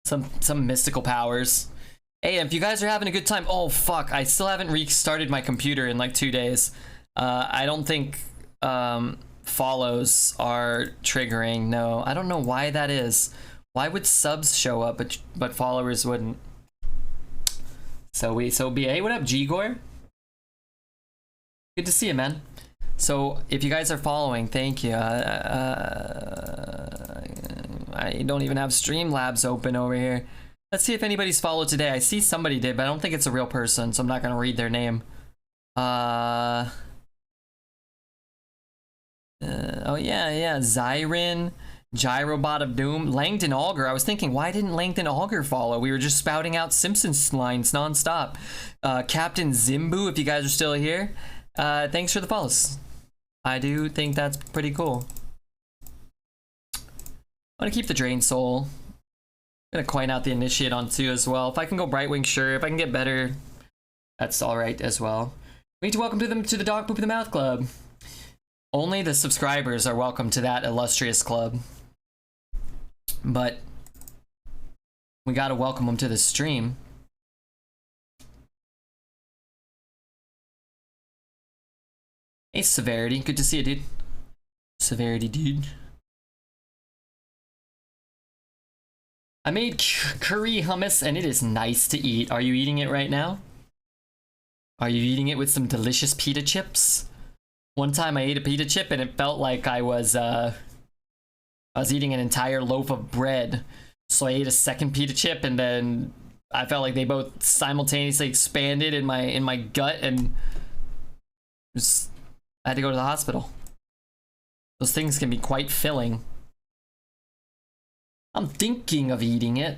Some mystical powers. Hey, if you guys are having a good time, oh fuck, I still haven't restarted my computer in like 2 days. I don't think follows are triggering. No, I don't know why that is. Why would subs show up but followers wouldn't? So be, hey, what up, G-Gore? Good to see you, man. So if you guys are following, thank you. I don't even have Streamlabs open over here. Let's see if anybody's followed today. I see somebody did, but I don't think it's a real person, so I'm not gonna read their name. Oh yeah, Zyrin, Gyrobot of Doom, Langdon Auger. I was thinking, why didn't Langdon Auger follow? We were just spouting out Simpsons lines nonstop. Captain Zimbu, if you guys are still here, thanks for the follows. I do think that's pretty cool. I'm gonna keep the Drain Soul. I'm gonna coin out the Initiate on 2 as well. If I can go Brightwing, sure. If I can get better, that's alright as well. We need to welcome them to the Dog Poop in the Mouth Club. Only the subscribers are welcome to that illustrious club. But We gotta welcome him to the stream. Hey, Severity. Good to see you, dude. Severity, dude. I made curry hummus and it is nice to eat. Are you eating it right now? Are you eating it with some delicious pita chips? One time I ate a pita chip and it felt like I was eating an entire loaf of bread. So I ate a second pita chip and then I felt like they both simultaneously expanded in my gut and just I had to go to the hospital. Those things can be quite filling. I'm thinking of eating it.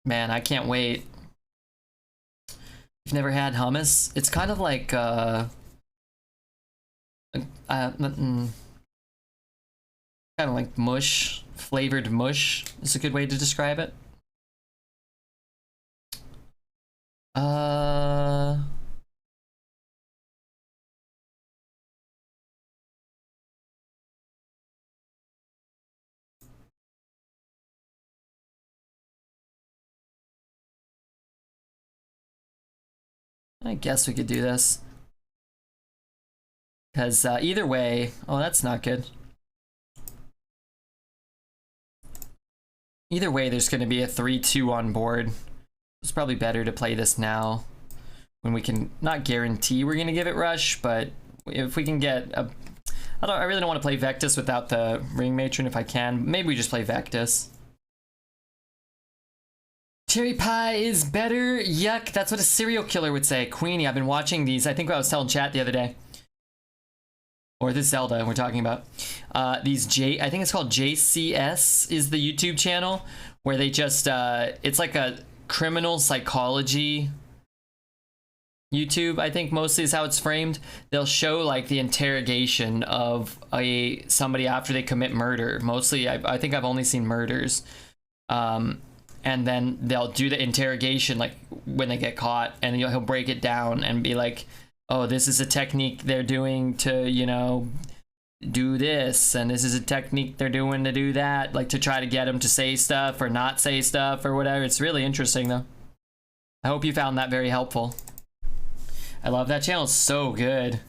Man, I can't wait. You've never had hummus? It's kind of like kind of like mush, flavored mush is a good way to describe it. I guess we could do this. Because either way... Oh, that's not good. Either way, there's going to be a 3-2 on board. It's probably better to play this now. When we can not guarantee we're going to give it rush, but if we can get a... I really don't want to play Vectus without the Ring Matron if I can. Maybe we just play Vectus. Cherry pie is better. Yuck, that's what a serial killer would say. Queenie, I've been watching these. I think I was telling chat the other day. Or this Zelda we're talking about. I think it's called JCS is the YouTube channel. Where they just, it's like a criminal psychology YouTube, I think mostly is how it's framed. They'll show like the interrogation of somebody after they commit murder. Mostly, I think I've only seen murders. And then they'll do the interrogation like when they get caught, and he'll break it down and be like, oh, this is a technique they're doing to, you know, do this, and this is a technique they're doing to do that, like to try to get him to say stuff or not say stuff or whatever. It's really interesting though. I hope you found that very helpful. I love that channel. It's so good.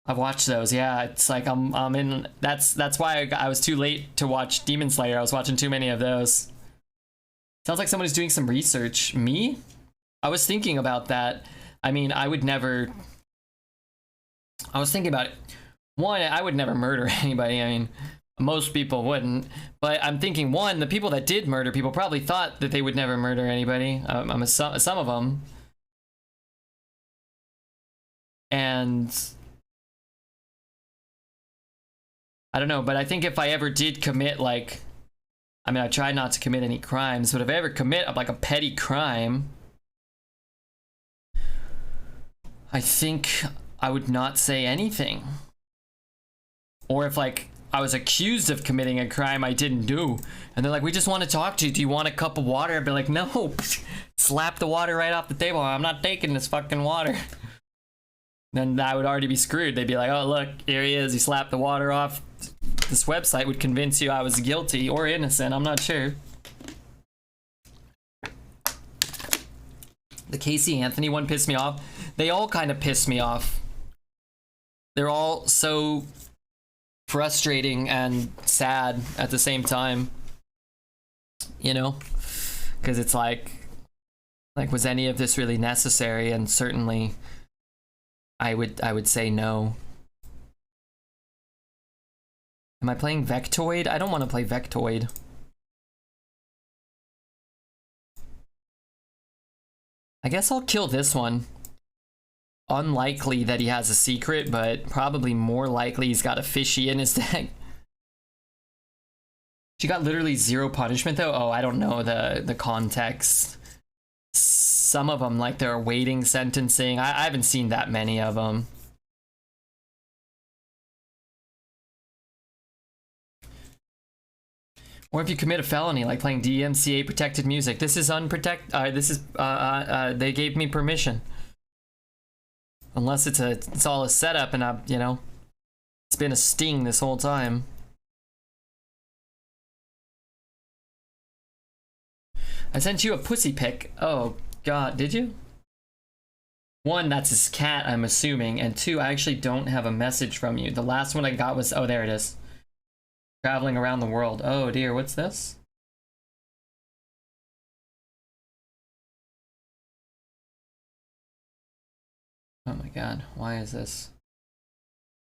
I've watched those. Yeah, it's like I'm in. That's why I was too late to watch Demon Slayer. I was watching too many of those. Sounds like somebody's doing some research. Me? I was thinking about that. I mean, I would never... I was thinking about it. One, I would never murder anybody. I mean, most people wouldn't. But I'm thinking, one, the people that did murder people probably thought that they would never murder anybody. Some of them. And... I don't know, but I think if I ever did commit, like... I mean, I try not to commit any crimes, but if I ever commit, like, a petty crime... I think I would not say anything. Or if, like, I was accused of committing a crime I didn't do, and they're like, we just want to talk to you, do you want a cup of water? I'd be like, no! Slap the water right off the table, I'm not taking this fucking water. Then I would already be screwed. They'd be like, oh, look, here he is, he slapped the water off. This website would convince you I was guilty or innocent, I'm not sure. The Casey Anthony one pissed me off. They all kind of piss me off. They're all so frustrating and sad at the same time. You know? Because it's like, was any of this really necessary? And certainly, I would say no. Am I playing Vectoid? I don't want to play Vectoid. I guess I'll kill this one. Unlikely that he has a secret, but probably more likely he's got a fishy in his deck. She got literally 0 punishment though? Oh, I don't know the context. Some of them, like, they're awaiting sentencing. I haven't seen that many of them. Or if you commit a felony, like playing DMCA protected music. This is unprotected. They gave me permission. Unless it's all a setup and you know, it's been a sting this whole time. I sent you a pussy pic. Oh god, did you? One, that's his cat, I'm assuming, and two, I actually don't have a message from you. The last one I got was, oh, there it is. Traveling around the world. Oh dear, what's this? Oh my god, why is this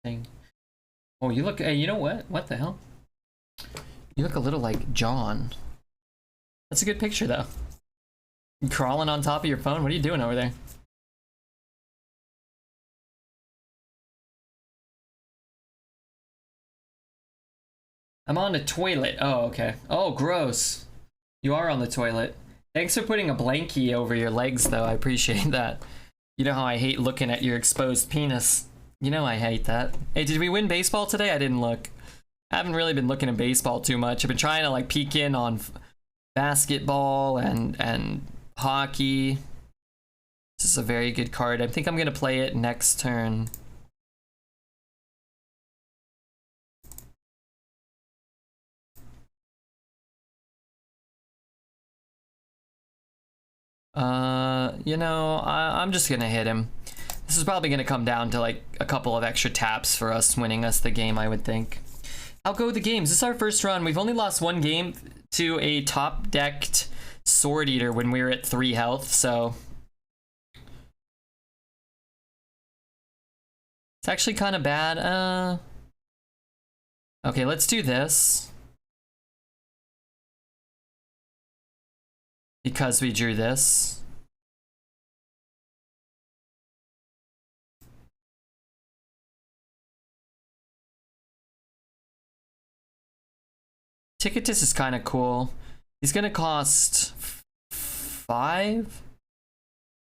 thing? Oh, you look, hey, you know what? What the hell? You look a little like John. That's a good picture though. You crawling on top of your phone? What are you doing over there? I'm on the toilet. Oh, okay. Oh, gross. You are on the toilet. Thanks for putting a blankie over your legs though, I appreciate that. You know how I hate looking at your exposed penis. You know I hate that. Hey, did we win baseball today? I didn't look. I haven't really been looking at baseball too much. I've been trying to like peek in on basketball and hockey. This is a very good card. I think I'm gonna play it next turn. You know, I'm just gonna hit him. This is probably gonna come down to like a couple of extra taps for us winning us the game, I would think. How go the games? This is our first run. We've only lost one game to a top decked Sword Eater when we were at 3 health, so it's actually kind of bad. Okay, let's do this. Because we drew this. Ticketus is kind of cool. He's gonna cost 5?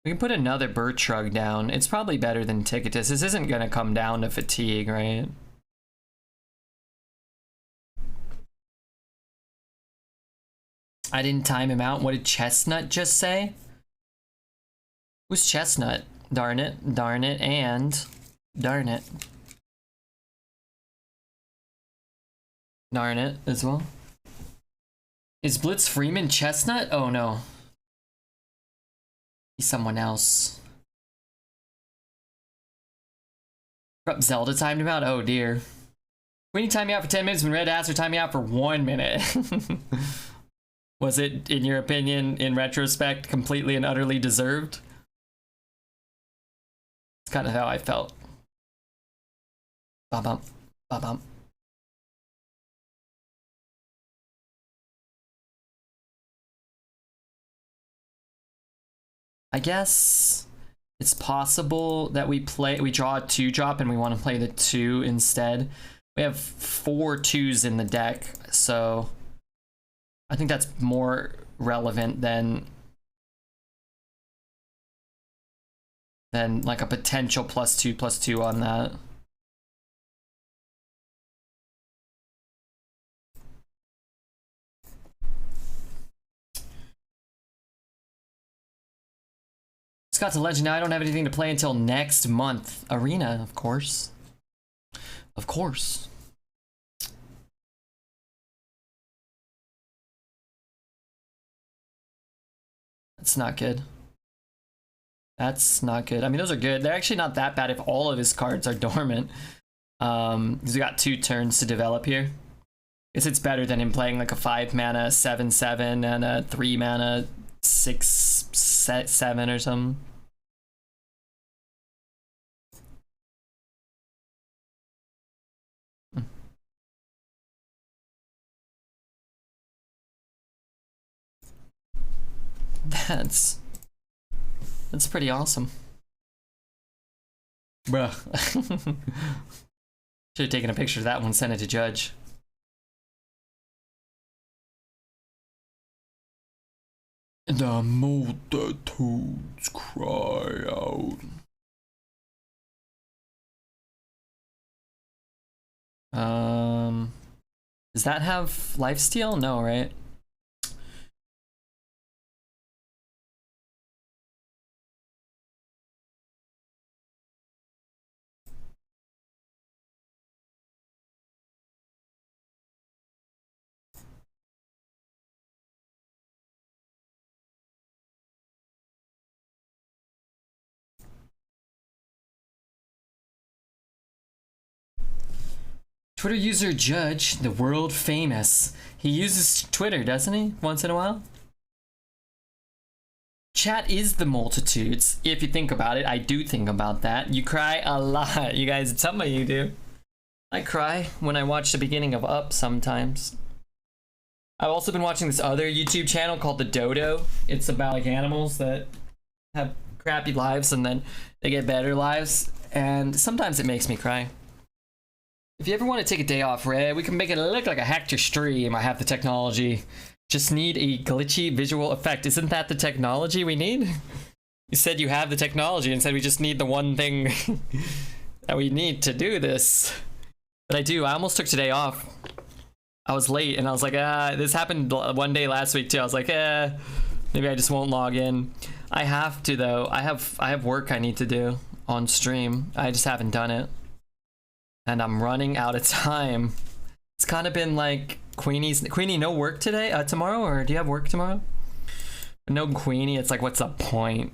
We can put another Bertrug down. It's probably better than Ticketus. This isn't gonna come down to fatigue, right? I didn't time him out. What did Chestnut just say? Who's Chestnut? Darn it, and darn it. Darn it as well. Is Blitz Freeman Chestnut? Oh no. He's someone else. Zelda timed him out? Oh dear. When you time me out for 10 minutes, when Red Aster timed me out for 1 minute. Was it, in your opinion, in retrospect, completely and utterly deserved? It's kind of how I felt. Ba-bump, ba-bump. I guess it's possible that we draw a 2-drop and we want to play the 2 instead. We have 4 2s in the deck, so I think that's more relevant than like a potential +2/+2 on that. Scott's a legend now. I don't have anything to play until next month. Arena, of course. Of course. That's not good. That's not good. I mean, those are good. They're actually not that bad if all of his cards are dormant. Because we got 2 turns to develop here. Guess it's better than him playing like a 5-mana 7/7 and a 3-mana 6/7 or something. That's pretty awesome. Bruh. Should have taken a picture of that one, sent it to Judge. The multitudes cry out. Does that have lifesteal? No, right? Twitter user Judge, the world famous. He uses Twitter, doesn't he? Once in a while? Chat is the multitudes. If you think about it, I do think about that. You cry a lot. You guys, some of you do. I cry when I watch the beginning of Up sometimes. I've also been watching this other YouTube channel called The Dodo. It's about like animals that have crappy lives and then they get better lives. And sometimes it makes me cry. If you ever want to take a day off, Red, we can make it look like a hacked stream. I have the technology. Just need a glitchy visual effect. Isn't that the technology we need? You said you have the technology and said we just need the one thing that we need to do this. But I do. I almost took today off. I was late and I was like, this happened one day last week too. I was like, maybe I just won't log in. I have to though. I have work I need to do on stream. I just haven't done it. And I'm running out of time. It's kind of been like Queenie, no work today, tomorrow, or do you have work tomorrow? No Queenie, it's like, what's the point?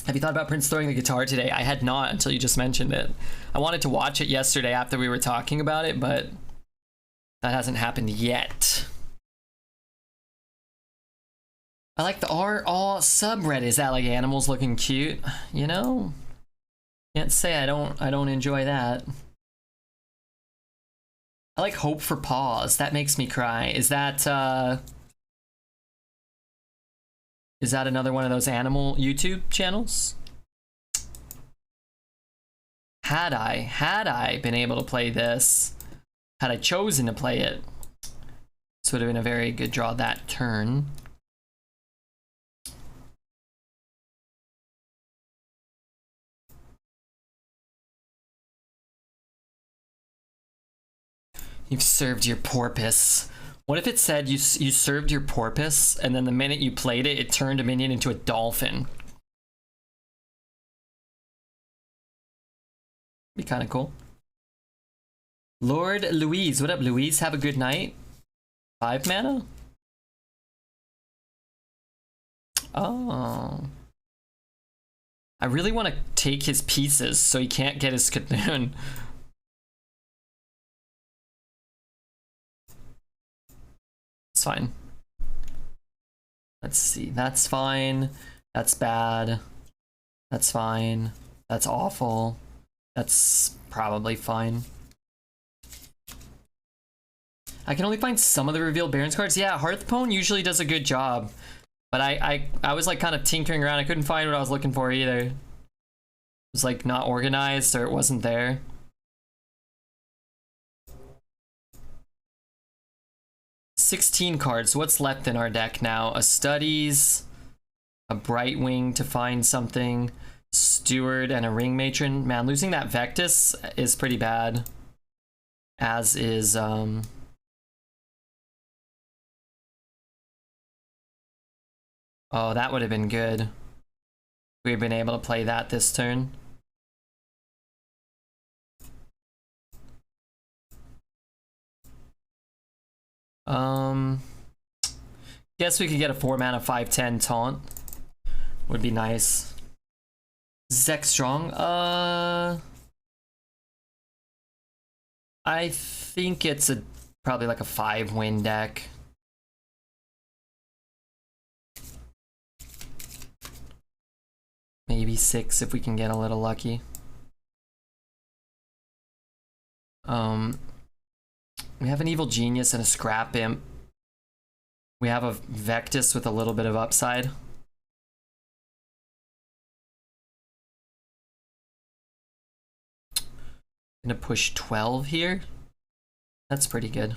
Have you thought about Prince throwing the guitar today? I had not until you just mentioned it. I wanted to watch it yesterday after we were talking about it, but that hasn't happened yet. I like the all subreddit. Is that like animals looking cute? You know? Can't say I don't enjoy that. I like Hope for Paws. That makes me cry. Is that another one of those animal YouTube channels? Had I been able to play this, had I chosen to play it, this would have been a very good draw that turn. You've served your porpoise. What if it said you served your porpoise, and then the minute you played it, it turned a minion into a dolphin? Be kind of cool. Lord Louise, what up, Louise? Have a good night. 5 mana? Oh. I really want to take his pieces so he can't get his Cthulhu. It's fine. Let's see. That's fine. That's bad. That's fine. That's awful. That's probably fine. I can only find some of the revealed Barrens cards. Yeah, Hearthstone usually does a good job. But I was like kind of tinkering around. I couldn't find what I was looking for either. It was like not organized or it wasn't there. $16 cards. What's left in our deck now? A Studies, a Brightwing to find something, Steward, and a Ring Matron. Man, losing that Vectus is pretty bad. As is oh, that would have been good. We've been able to play that this turn. Guess we could get a 4-mana 5/10 taunt. Would be nice. Zek strong. I think it's probably like a 5-win deck. Maybe 6 if we can get a little lucky. We have an Evil Genius and a Scrap Imp. We have a Vectus with a little bit of upside. Gonna push 12 here. That's pretty good.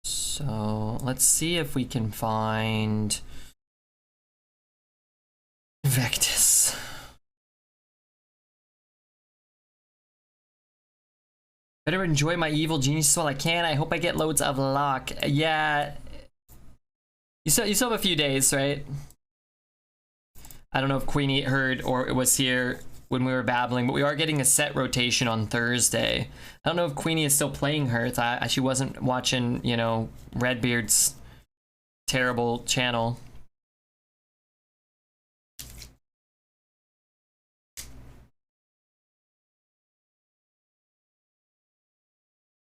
So let's see if we can find Vectus. Better enjoy my Evil Genius while I can. I hope I get loads of luck. Yeah. You still have a few days, right? I don't know if Queenie heard or was here when we were babbling, but we are getting a set rotation on Thursday. I don't know if Queenie is still playing Hearth. She wasn't watching, you know, Redbeard's terrible channel.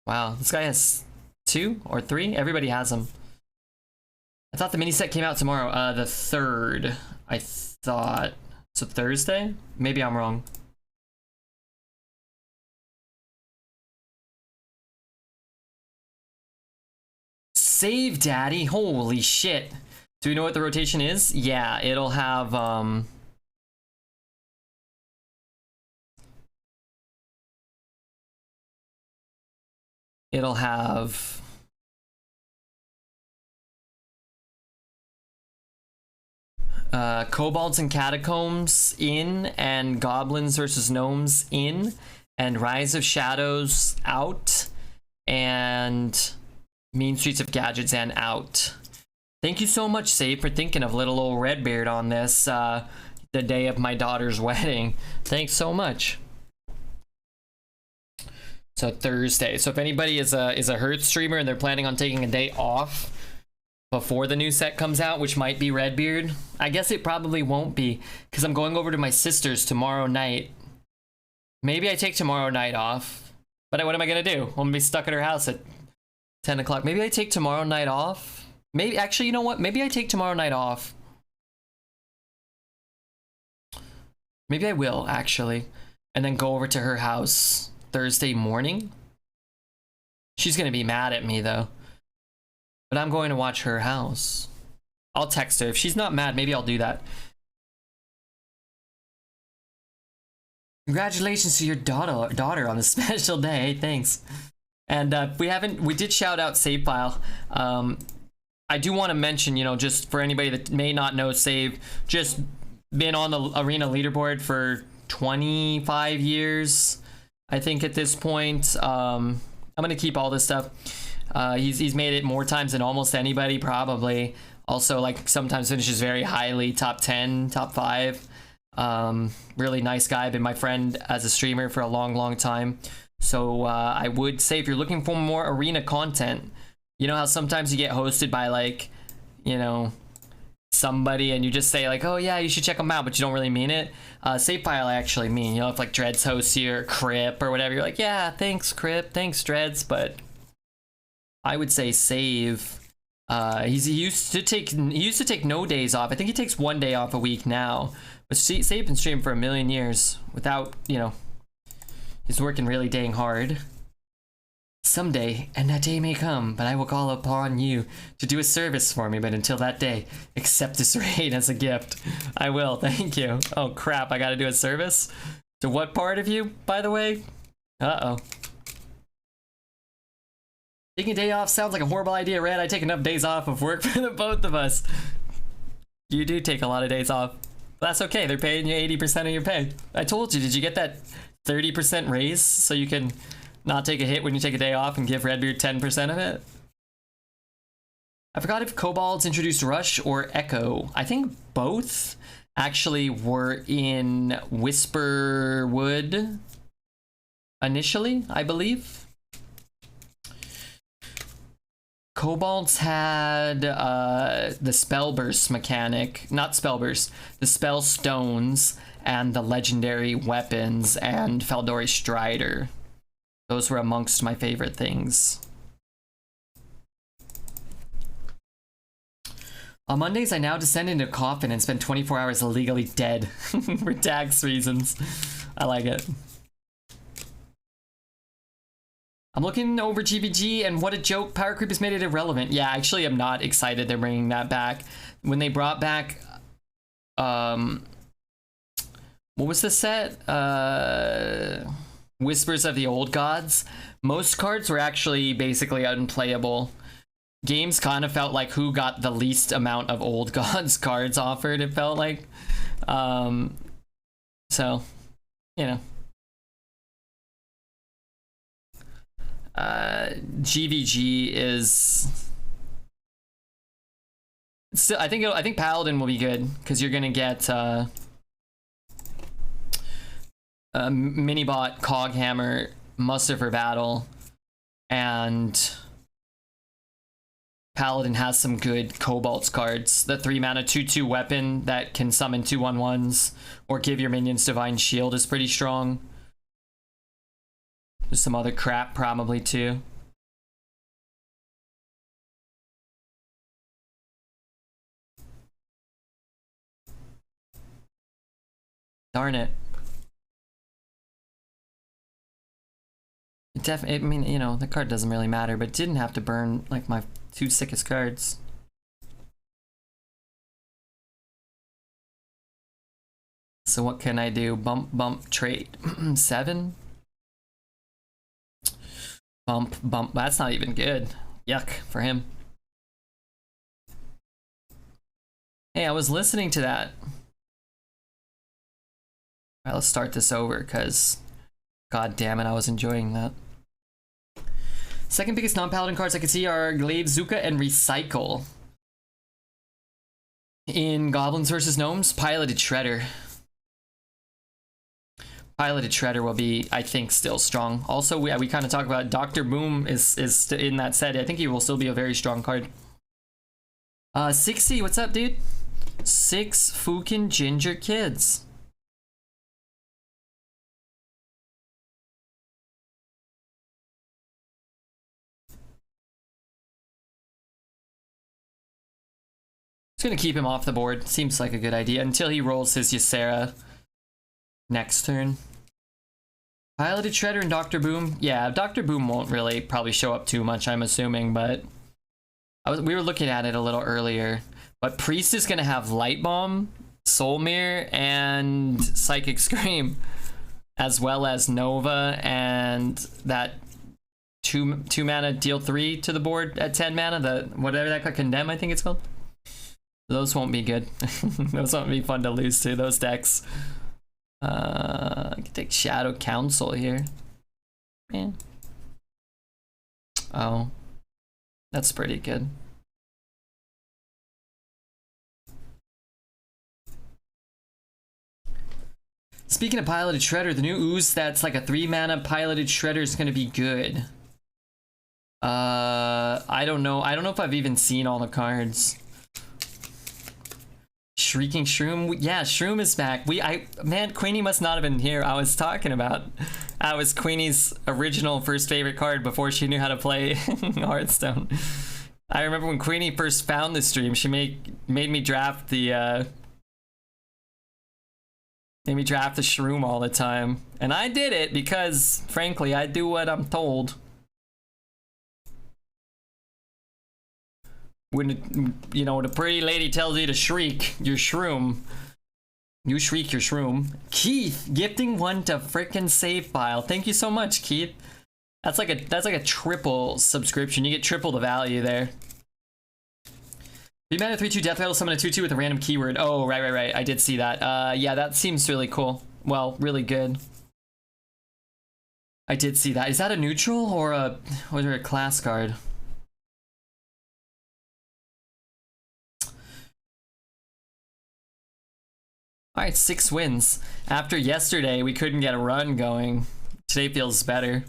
Wow, this guy has 2 or 3? Everybody has them. I thought the mini set came out tomorrow. The 3rd, I thought. So Thursday? Maybe I'm wrong. Save, daddy. Holy shit. Do we know what the rotation is? Yeah, it'll have, it'll have kobolds and catacombs in, and goblins versus gnomes in, and rise of shadows out, and mean streets of gadgets and out. Thank you so much, Save, for thinking of little old Redbeard on this the day of my daughter's wedding. Thanks so much. So Thursday. So if anybody is a Hearth streamer and they're planning on taking a day off before the new set comes out, which might be Redbeard, I guess it probably won't be, because I'm going over to my sister's tomorrow night. Maybe I take tomorrow night off, but what am I gonna do? I'm gonna be stuck at her house at 10 o'clock. Maybe I take tomorrow night off. Maybe, actually, you know what? Maybe I take tomorrow night off. Maybe I will, actually. And then go over to her house Thursday morning. She's gonna be mad at me, though. But I'm going to watch her house. I'll text her. If she's not mad, maybe I'll do that. Congratulations to your daughter on a special day. Hey, thanks. And we did shout out Save File. I do want to mention, you know, just for anybody that may not know Save, just been on the arena leaderboard for 25 years, I think at this point. I'm gonna keep all this stuff. He's made it more times than almost anybody, probably. Also, like, sometimes finishes very highly, top 10, top 5. Really nice guy, been my friend as a streamer for a long time. So I would say, if you're looking for more arena content, you know how sometimes you get hosted by, like, you know, somebody and you just say, like, oh yeah, you should check them out, but you don't really mean it. Save File I actually mean, you know, if like Dreads hosts you or Crip or whatever, you're like, yeah, thanks Crip, thanks Dreads, but I would say Save. He used to take no days off. I think he takes 1 day off a week now. But Save been streaming for a million years without, you know, he's working really dang hard. Someday, and that day may come, but I will call upon you to do a service for me. But until that day, accept this raid as a gift. I will, thank you. Oh crap, I gotta do a service? To what part of you, by the way? Uh-oh. Taking a day off sounds like a horrible idea, Red. I take enough days off of work for the both of us. You do take a lot of days off. That's okay, they're paying you 80% of your pay. I told you, did you get that 30% raise so you can not take a hit when you take a day off and give Redbeard 10% of it? I forgot if Kobolds introduced Rush or Echo. I think both actually were in Whisperwood initially, I believe. Kobolds had the Spell Burst mechanic, not Spell Burst, the Spell Stones and the legendary weapons and Faldori Strider. Those were amongst my favorite things. On Mondays, I now descend into a coffin and spend 24 hours illegally dead for tax reasons. I like it. I'm looking over GVG, and what a joke. Power Creep has made it irrelevant. Yeah, actually, I'm not excited they're bringing that back. When they brought back, what was the set? Whispers of the Old Gods. Most cards were actually basically unplayable. Games kind of felt like who got the least amount of Old Gods cards offered, it felt like. So, you know. GVG is still, I think Paladin will be good because you're gonna get Minibot, Coghammer, Muster for Battle, and Paladin has some good Kobolds cards. The 3-mana 2/2 weapon that can summon 2/1/1s or give your minions Divine Shield is pretty strong. There's some other crap probably too. Darn it. I mean, you know, the card doesn't really matter, but it didn't have to burn like my 2 sickest cards. So what can I do? Bump, bump, trade. 7? Bump, bump. That's not even good. Yuck for him. Hey, I was listening to that. Alright, let's start this over, because god damn it, I was enjoying that. Second biggest non-paladin cards I can see are Glaive, Zuka, and Recycle. In Goblins versus Gnomes, Piloted Shredder. Piloted Shredder will be, I think, still strong. Also, we kind of talk about Dr. Boom is in that set. I think he will still be a very strong card. 60, what's up, dude? 6 Fukin Ginger Kids. Just gonna keep him off the board. Seems like a good idea until he rolls his Ysera next turn. Piloted Shredder and Dr. Boom. Yeah, Dr. Boom won't really probably show up too much, I'm assuming, but we were looking at it a little earlier. But Priest is gonna have Light Bomb, Soul Mirror, and Psychic Scream, as well as Nova and that two mana deal 3 to the board at 10 mana. The whatever that Condemn, I think it's called. Those won't be good. Those won't be fun to lose to, those decks. I can take Shadow Council here. Man. Oh. That's pretty good. Speaking of Piloted Shredder, the new ooze that's like a 3 mana Piloted Shredder is gonna be good. I don't know. I don't know if I've even seen all the cards. Shrieking Shroom, yeah, Shroom is back. Man, Queenie must not have been here. I was talking about that was Queenie's original first favorite card before she knew how to play Hearthstone. I remember when Queenie first found the stream, she made me draft the Shroom all the time, and I did it because, frankly, I do what I'm told. When, you know, the pretty lady tells you to shriek your shroom, you shriek your shroom. Keith gifting 1 to frickin' save pile. Thank you so much, Keith. That's like a triple subscription. You get triple the value there. 3 mana 3/2 death rattle, summon a 2/2 with a random keyword. Oh, right. I did see that. Yeah, that seems really cool. Well, really good. I did see that. Is that a neutral or a class card? Alright, 6 wins. After yesterday, we couldn't get a run going. Today feels better.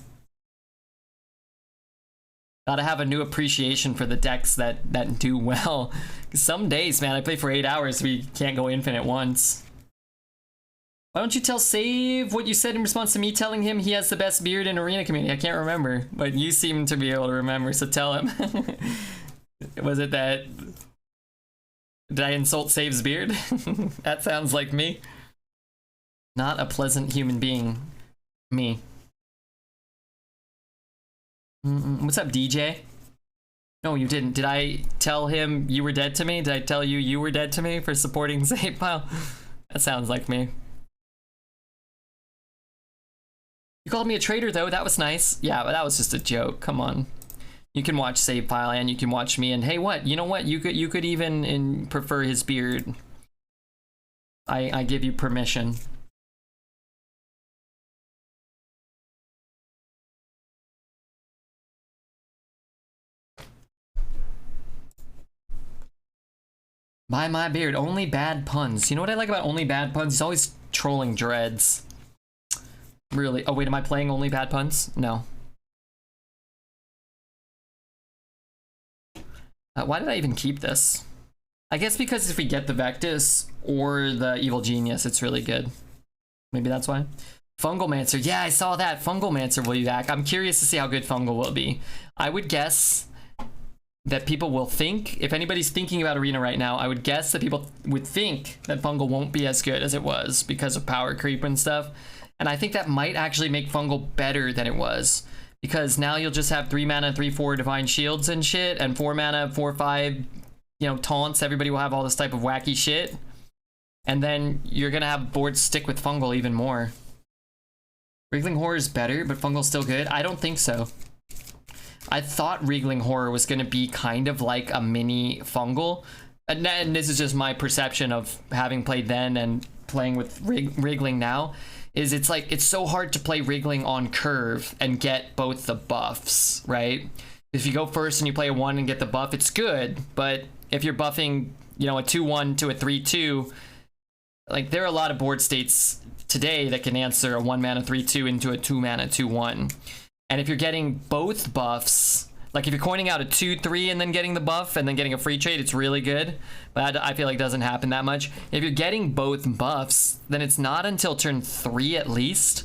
Gotta have a new appreciation for the decks that do well. Some days, man, I play for 8 hours, we can't go infinite once. Why don't you tell Save what you said in response to me telling him he has the best beard in Arena community? I can't remember, but you seem to be able to remember, so tell him. Was it that... Did I insult Save's beard? That sounds like me. Not a pleasant human being. Me. What's up, DJ? No, you didn't. Did I tell him you were dead to me? Did I tell you you were dead to me for supporting Save Pile? That sounds like me. You called me a traitor, though. That was nice. Yeah, but that was just a joke. Come on. You can watch Save Pile and you can watch me, and hey, what? You know what? You could even prefer his beard. I give you permission. Buy my beard. Only bad puns. You know what I like about Only Bad Puns? He's always trolling Dreads. Really? Oh wait, am I playing Only Bad Puns? No. Why did I even keep this? I guess because if we get the Vectus or the Evil Genius, it's really good. Maybe that's why. Fungalmancer. Yeah, I saw that. Fungalmancer will be back. I'm curious to see how good Fungal will be. I would guess that people will think, if anybody's thinking about Arena right now, I would guess that people would think that Fungal won't be as good as it was because of power creep and stuff. And I think that might actually make Fungal better than it was, because now you'll just have 3 mana, 3/4 Divine Shields and shit, and 4 mana, 4/5, you know, taunts. Everybody will have all this type of wacky shit. And then you're gonna have boards stick with Fungal even more. Wriggling Horror is better, but Fungal's still good? I don't think so. I thought Wriggling Horror was gonna be kind of like a mini Fungal. And this is just my perception of having played then and playing with Wriggling now. Is it's like, it's so hard to play Wriggling on curve and get both the buffs, right? If you go first and you play a 1 and get the buff, it's good. But if you're buffing, you know, a 2/1 to a 3/2, like there are a lot of board states today that can answer a 1 mana 3/2 into a 2 mana 2/1. And if you're getting both buffs, like if you're coining out a 2/3 and then getting the buff and then getting a free trade, it's really good. But I feel like it doesn't happen that much. If you're getting both buffs, then it's not until turn 3 at least.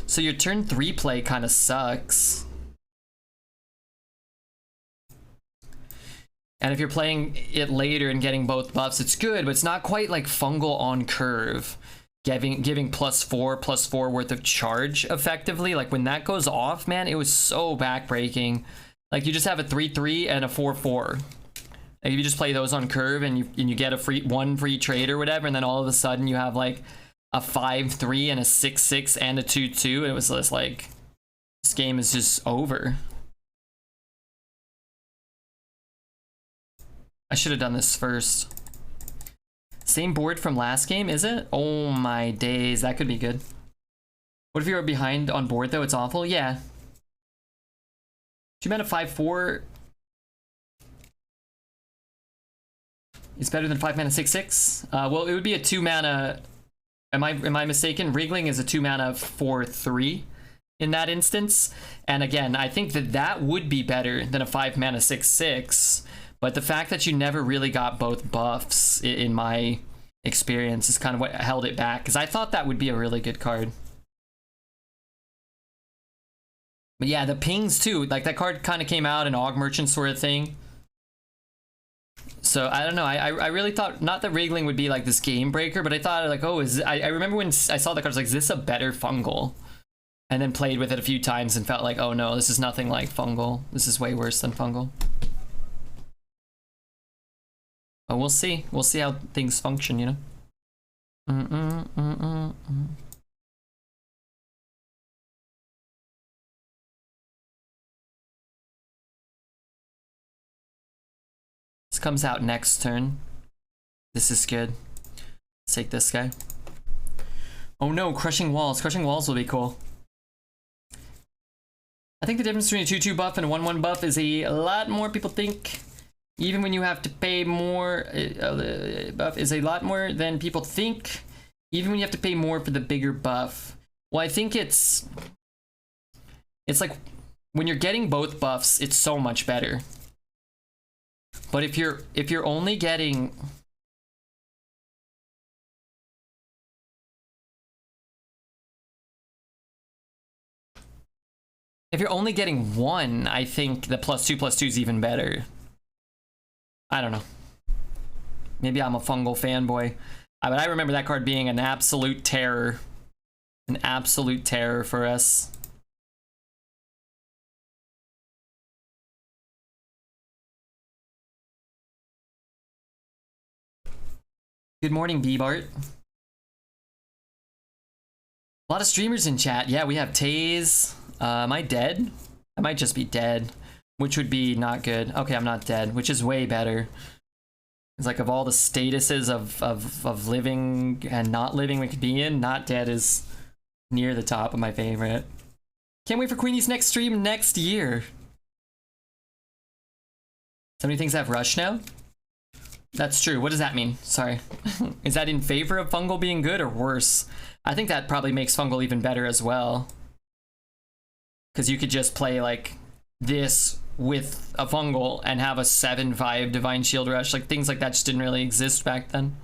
So your turn 3 play kind of sucks. And if you're playing it later and getting both buffs, it's good, but it's not quite like Fungal on curve. Giving +4/+4 worth of charge effectively. Like when that goes off, man, it was so backbreaking. Like you just have a 3/3 and a 4/4. Like if you just play those on curve and you get a one free trade or whatever, and then all of a sudden you have like a 5/3 and a 6/6 and a 2/2, and it was just like, this game is just over. I should have done this first. Same board from last game, is it? Oh my days, that could be good. What if you were behind on board though? It's awful. Yeah. 2 mana 5/4 is better than 5 mana 6/6. Well, it would be a 2 mana. Am I mistaken? Wriggling is a 2 mana 4/3 in that instance. And again, I think that would be better than a 5 mana 6/6. But the fact that you never really got both buffs, in my experience, is kind of what held it back, because I thought that would be a really good card. But yeah, the pings too, like that card kind of came out, an Og Merchant sort of thing. So I don't know, I really thought, not that Wriggling would be like this game breaker, but I thought like, oh, I remember when I saw the card, I was like, is this a better Fungal? And then played with it a few times and felt like, oh no, this is nothing like Fungal. This is way worse than Fungal. But we'll see. We'll see how things function, you know? This comes out next turn. This is good. Let's take this guy. Oh no, Crushing Walls. Crushing Walls will be cool. I think the difference between a 2/2 buff and a 1/1 buff is a lot more people think. Even when you have to pay more, buff is a lot more than people think. Even when you have to pay more for the bigger buff. Well, I think it's like when you're getting both buffs, it's so much better. But if you're only getting, if you're only getting one, I think the +2/+2 is even better. I don't know. Maybe I'm a Fungal fanboy. But I remember that card being an absolute terror. An absolute terror for us. Good morning, B-Bart. A lot of streamers in chat. Yeah, we have Taze. Am I dead? I might just be dead. Which would be not good. Okay, I'm not dead, which is way better. It's like of all the statuses of living and not living we could be in, not dead is near the top of my favorite. Can't wait for Queenie's next stream next year. So many things have Rush now? That's true. What does that mean? Sorry. Is that in favor of Fungal being good or worse? I think that probably makes Fungal even better as well. Because you could just play like this with a Fungal and have a 7/5 Divine Shield Rush. Like things like that just didn't really exist back then.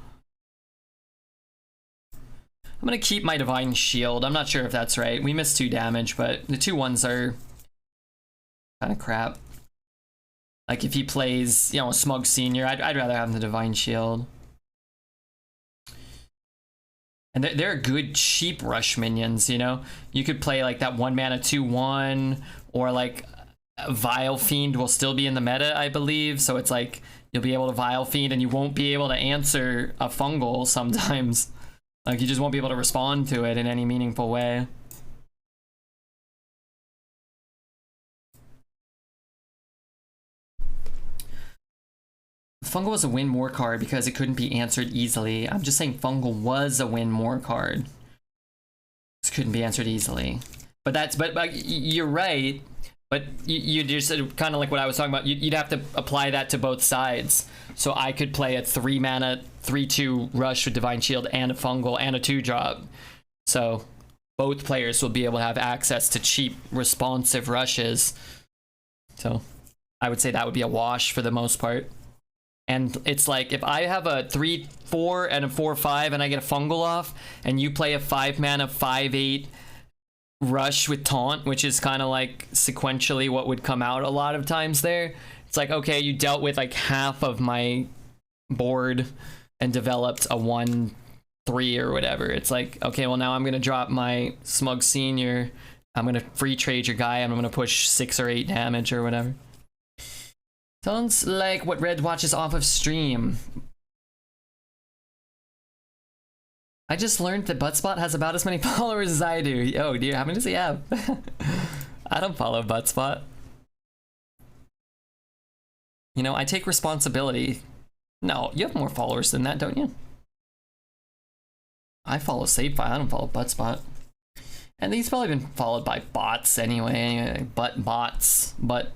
I'm gonna keep my Divine Shield. I'm not sure if that's right. We missed 2 damage, but the 2/1s are kind of crap. Like if he plays, you know, a Smug Senior, I'd rather have the Divine Shield. And they're good cheap rush minions, you know? You could play like that 1 mana 2/1, or like Vile Fiend will still be in the meta, I believe. So it's like you'll be able to Vile Fiend and you won't be able to answer a fungal sometimes. Like you just won't be able to respond to it in any meaningful way. Fungal was a win more card because it couldn't be answered easily. I'm just saying Fungal was a win more card. This couldn't be answered easily. But you're right. But you just kind of like what I was talking about. You'd have to apply that to both sides. So I could play a 3 mana 3/2 rush with Divine Shield and a Fungal and a 2-drop. So both players will be able to have access to cheap responsive rushes. So I would say that would be a wash for the most part. And it's like if I have a 3/4 and a 4/5 and I get a Fungal off, and you play a 5 mana 5/8 rush with Taunt, which is kind of like sequentially what would come out a lot of times there. It's like, okay, you dealt with like half of my board and developed a 1/3 or whatever. It's like, okay, well now I'm gonna drop my Smug Senior, I'm gonna free trade your guy, and I'm gonna push 6 or 8 damage or whatever. Sounds like what Red watches off of stream. I just learned that Buttspot has about as many followers as I do. Oh dear, how many does he have? I don't follow Buttspot. You know, I take responsibility. No, you have more followers than that, don't you? I follow Savefile, I don't follow Buttspot. And he's probably been followed by bots anyway. Butt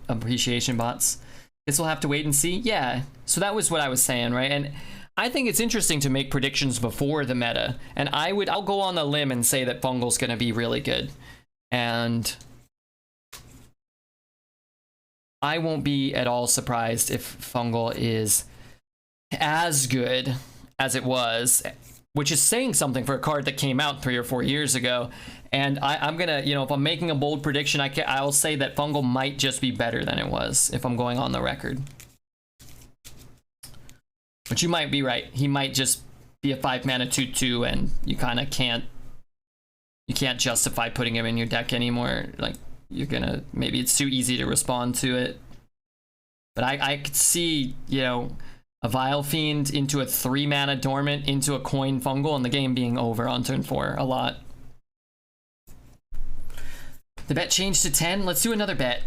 appreciation bots. Guess we'll have to wait and see. Yeah, so that was what I was saying, right? And I think it's interesting to make predictions before the meta. And I'll go on the limb and say that Fungal's gonna be really good. And I won't be at all surprised if Fungal is as good as it was, which is saying something for a card that came out 3 or 4 years ago. And I'm gonna, you know, if I'm making a bold prediction, I'll say that Fungal might just be better than it was, if I'm going on the record. But you might be right. He might just be a 5 mana 2/2, and you kind of can't justify putting him in your deck anymore. Like, you're gonna, maybe it's too easy to respond to it. But I could see, you know, a Vile Fiend into a 3 mana Dormant into a coin Fungal and the game being over on turn 4 a lot. The bet changed to 10. Let's do another bet.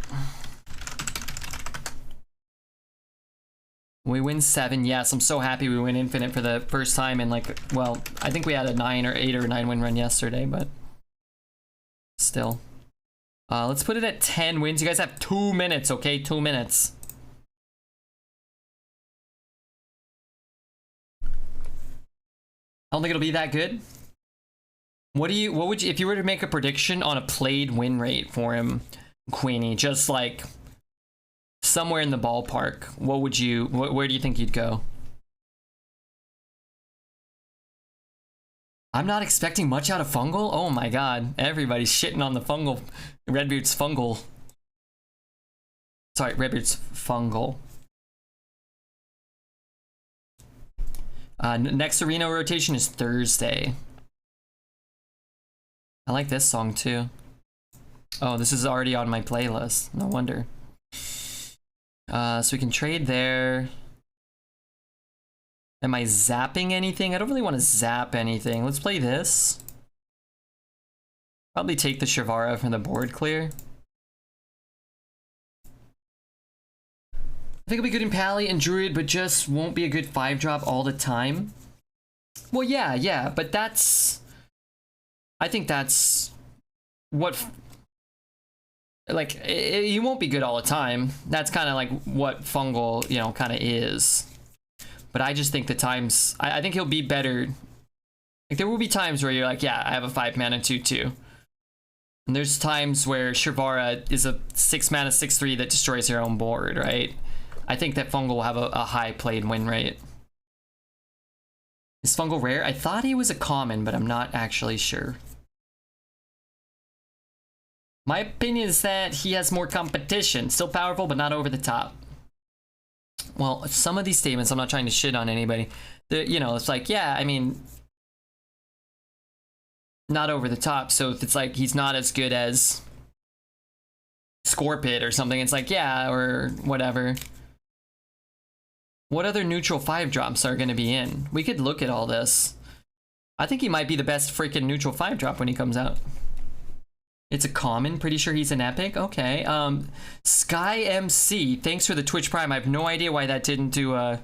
We win 7. Yes, I'm so happy we win infinite for the first time in like, well, I think we had a 9 or 8 or 9 win run yesterday, but still. Let's put it at 10 wins. You guys have 2 minutes, okay? 2 minutes. I don't think it'll be that good. What would you, if you were to make a prediction on a played win rate for him, Queenie, just like somewhere in the ballpark, where do you think you'd go? I'm not expecting much out of Fungal. Oh my god, everybody's shitting on the Fungal, Redbeard's Fungal. Sorry, Redbeard's Fungal. Next arena rotation is Thursday. I like this song too. Oh, this is already on my playlist. No wonder. So we can trade there. Am I zapping anything? I don't really want to zap anything. Let's play this. Probably take the Shavara from the board clear. I think it'll be good in Pally and Druid, but just won't be a good 5-drop all the time. Well, yeah, but that's... I think that's what, like, he won't be good all the time. That's kind of like what Fungal, you know, kind of is. But I just think the times, I think he'll be better. Like, there will be times where you're like, yeah, I have a 5 mana 2/2. And there's times where Shavara is a 6 mana 6/3 that destroys your own board, right? I think that Fungal will have a high played win rate. Is Fungal rare? I thought he was a common, but I'm not actually sure. My opinion is that he has more competition. Still powerful, but not over the top. Well, some of these statements, I'm not trying to shit on anybody. You know, it's like, yeah, I mean, not over the top. So if it's like he's not as good as Scorpit or something, it's like, yeah, or whatever. What other neutral 5-drops are going to be in? We could look at all this. I think he might be the best freaking neutral 5-drop when he comes out. It's a common. Pretty sure he's an epic. Okay. Sky MC, thanks for the Twitch Prime. I have no idea why that didn't do a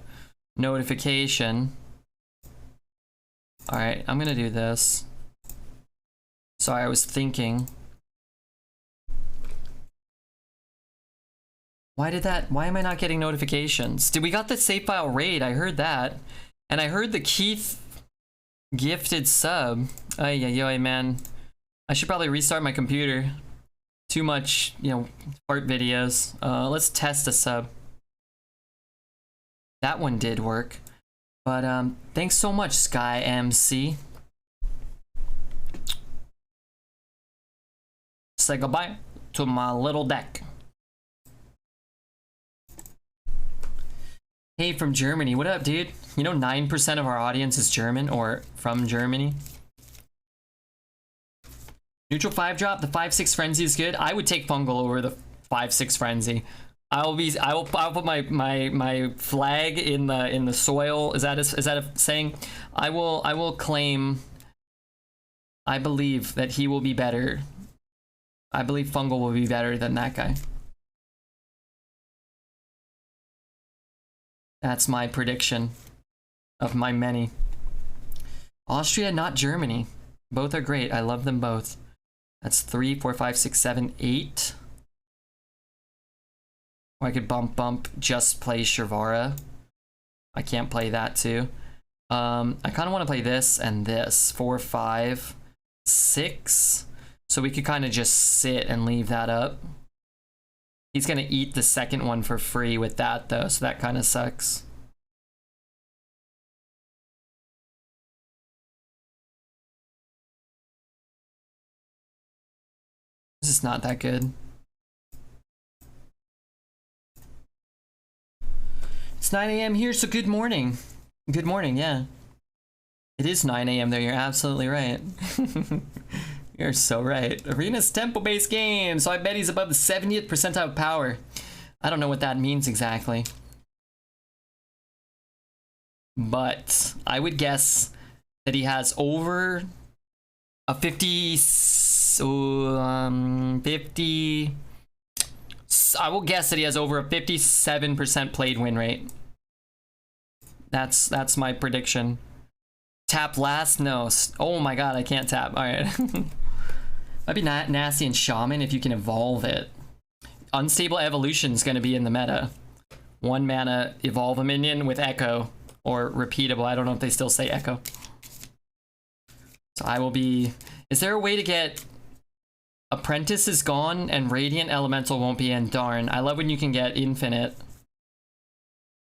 notification. All right, I'm gonna do this. Sorry, I was thinking. Why am I not getting notifications? Did we got the save file raid? I heard that. And I heard the Keith gifted sub. Ay, ay, ay, man. I should probably restart my computer. Too much, you know, fart videos. Let's test a sub. That one did work. But thanks so much, Sky MC. Say goodbye to my little deck. Hey, from Germany. What up, dude? You know 9% of our audience is German or from Germany. Neutral 5-drop, the 5/6 frenzy is good. I would take fungal over the 5/6 frenzy. I'll put my flag in the soil. Is that a saying? I will claim. I believe that he will be better. I believe fungal will be better than that guy. That's my prediction of my many. Austria, not Germany. Both are great. I love them both. That's 3, 4, 5, 6, 7, 8. Or I could bump, just play Shervara. I can't play that too. I kind of want to play this and this. 4, 5, 6. So we could kind of just sit and leave that up. He's going to eat the second one for free with that though, so that kind of sucks. This is not that good. It's 9 a.m. here, so good morning. Good morning, yeah. It is 9 a.m. there, you're absolutely right. You're so right. Arena's tempo-based game, so I bet he's above the 70th percentile power. I don't know what that means exactly. But I would guess that he has over a 50... I will guess that he has over a 57% played win rate. That's my prediction. Tap last? No. Oh my god, I can't tap. Alright. Might be nasty in Shaman if you can evolve it. Unstable Evolution is going to be in the meta. 1 mana, evolve a minion with Echo. Or repeatable. I don't know if they still say Echo. So I will be... Is there a way to get... Apprentice is gone and Radiant Elemental won't be in. Darn. I love when you can get infinite.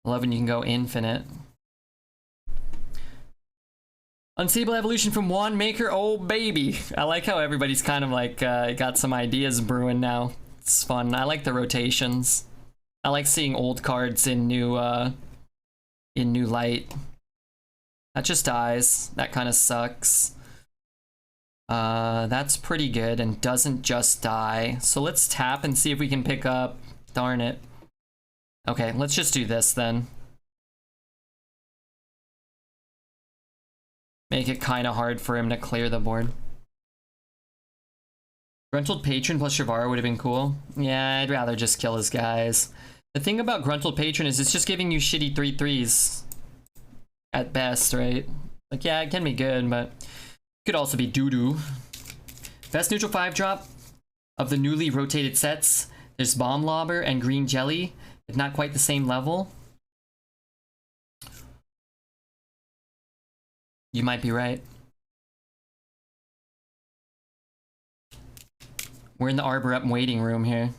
I love when you can go infinite. Unstable Evolution from Wand Maker. Oh, baby. I like how everybody's kind of like got some ideas brewing now. It's fun. I like the rotations. I like seeing old cards in new light. That just dies. That kind of sucks. That's pretty good and doesn't just die. So let's tap and see if we can pick up. Darn it. Okay, let's just do this then. Make it kind of hard for him to clear the board. Gruntled Patron plus Shavara would have been cool. Yeah, I'd rather just kill his guys. The thing about Gruntled Patron is it's just giving you shitty 3/3s. At best, right? Like, yeah, it can be good, but... Could also be doo-doo. Best neutral 5-drop of the newly rotated sets. There's Bomb Lobber and Green Jelly. If not quite the same level. You might be right. We're in the Arbor Up waiting room here.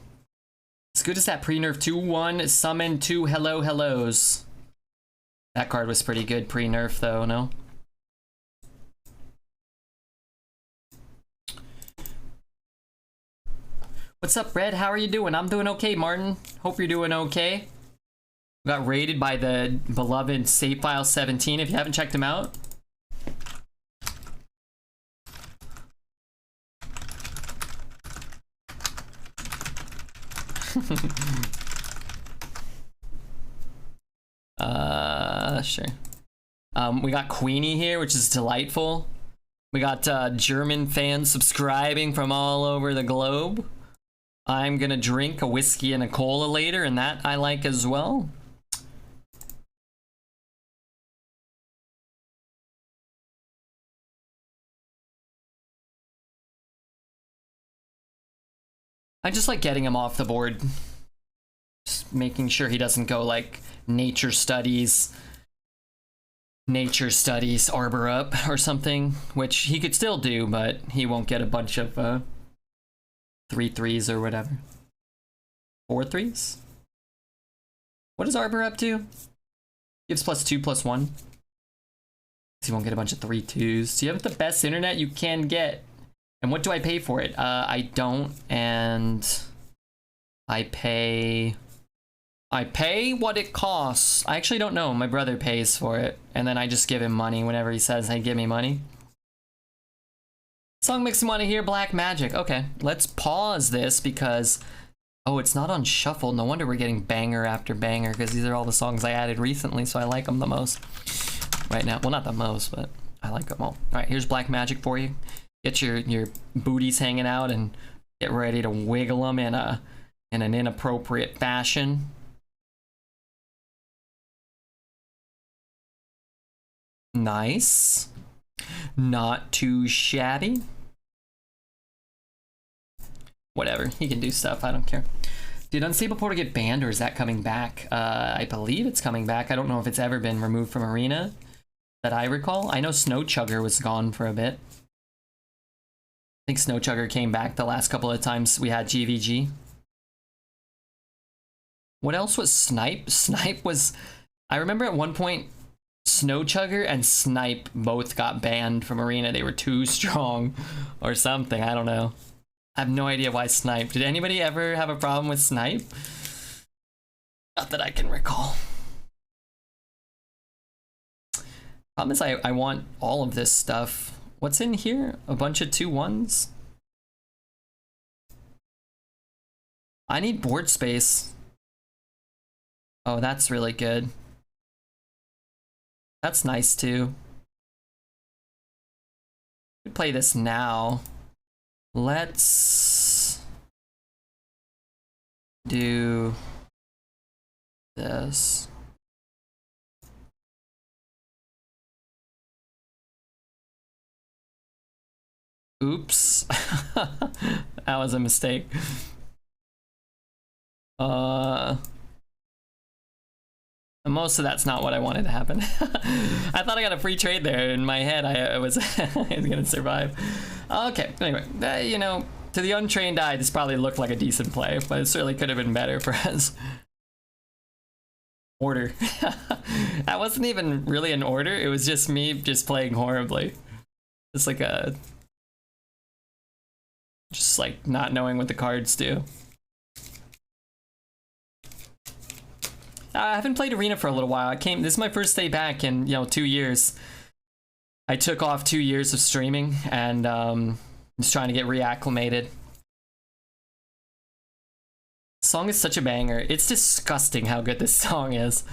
As good as that pre-nerf 2-1 summon 2 hello hellos. That card was pretty good pre-nerf though, no? What's up, Red? How are you doing? I'm doing okay, Martin. Hope you're doing okay. Got raided by the beloved Save File 17. If you haven't checked him out, sure. We got Queenie here, which is delightful. We got German fans subscribing from all over the globe. I'm gonna drink a whiskey and a cola later, and that I like as well. I just like getting him off the board. Just making sure he doesn't go like nature studies arbor up or something, which he could still do, but he won't get a bunch of 3/3s or whatever. 4/3s? What does arbor up to? Gives +2/+1. He won't get a bunch of 3/2s. You have the best internet you can get. And what do I pay for it? I don't, and I pay what it costs. I actually don't know. My brother pays for it, and then I just give him money whenever he says, hey, give me money. Song makes me want to hear Black Magic. Okay, let's pause this because, oh, it's not on shuffle. No wonder we're getting banger after banger, because these are all the songs I added recently, so I like them the most right now. Well, not the most, but I like them all. All right, here's Black Magic for you. Get your booties hanging out and get ready to wiggle them in an inappropriate fashion. Nice. Not too shabby. Whatever, he can do stuff, I don't care. Did Unstable Portal get banned, or is that coming back? I believe it's coming back. I don't know if it's ever been removed from Arena that I recall. I know Snow Chugger was gone for a bit. I think Snow Chugger came back the last couple of times we had GVG. What else was Snipe? Snipe was... I remember at one point, Snow Chugger and Snipe both got banned from Arena. They were too strong or something. I don't know. I have no idea why Snipe. Did anybody ever have a problem with Snipe? Not that I can recall. Problem is I want all of this stuff. What's in here? A bunch of 2/1s? I need board space. Oh, that's really good. That's nice too. Could play this now. Let's do this. Oops. That was a mistake. Most of that's not what I wanted to happen. I thought I got a free trade there. In my head, I was, I was gonna survive. Okay, anyway, you know, to the untrained eye, this probably looked like a decent play, but it certainly could have been better for us. Order. That wasn't even really an order. It was just me just playing horribly. It's like a... just like not knowing what the cards do. I haven't played Arena for a little while. This is my first day back in, 2 years. I took off 2 years of streaming and just trying to get reacclimated. The song is such a banger. It's disgusting how good this song is.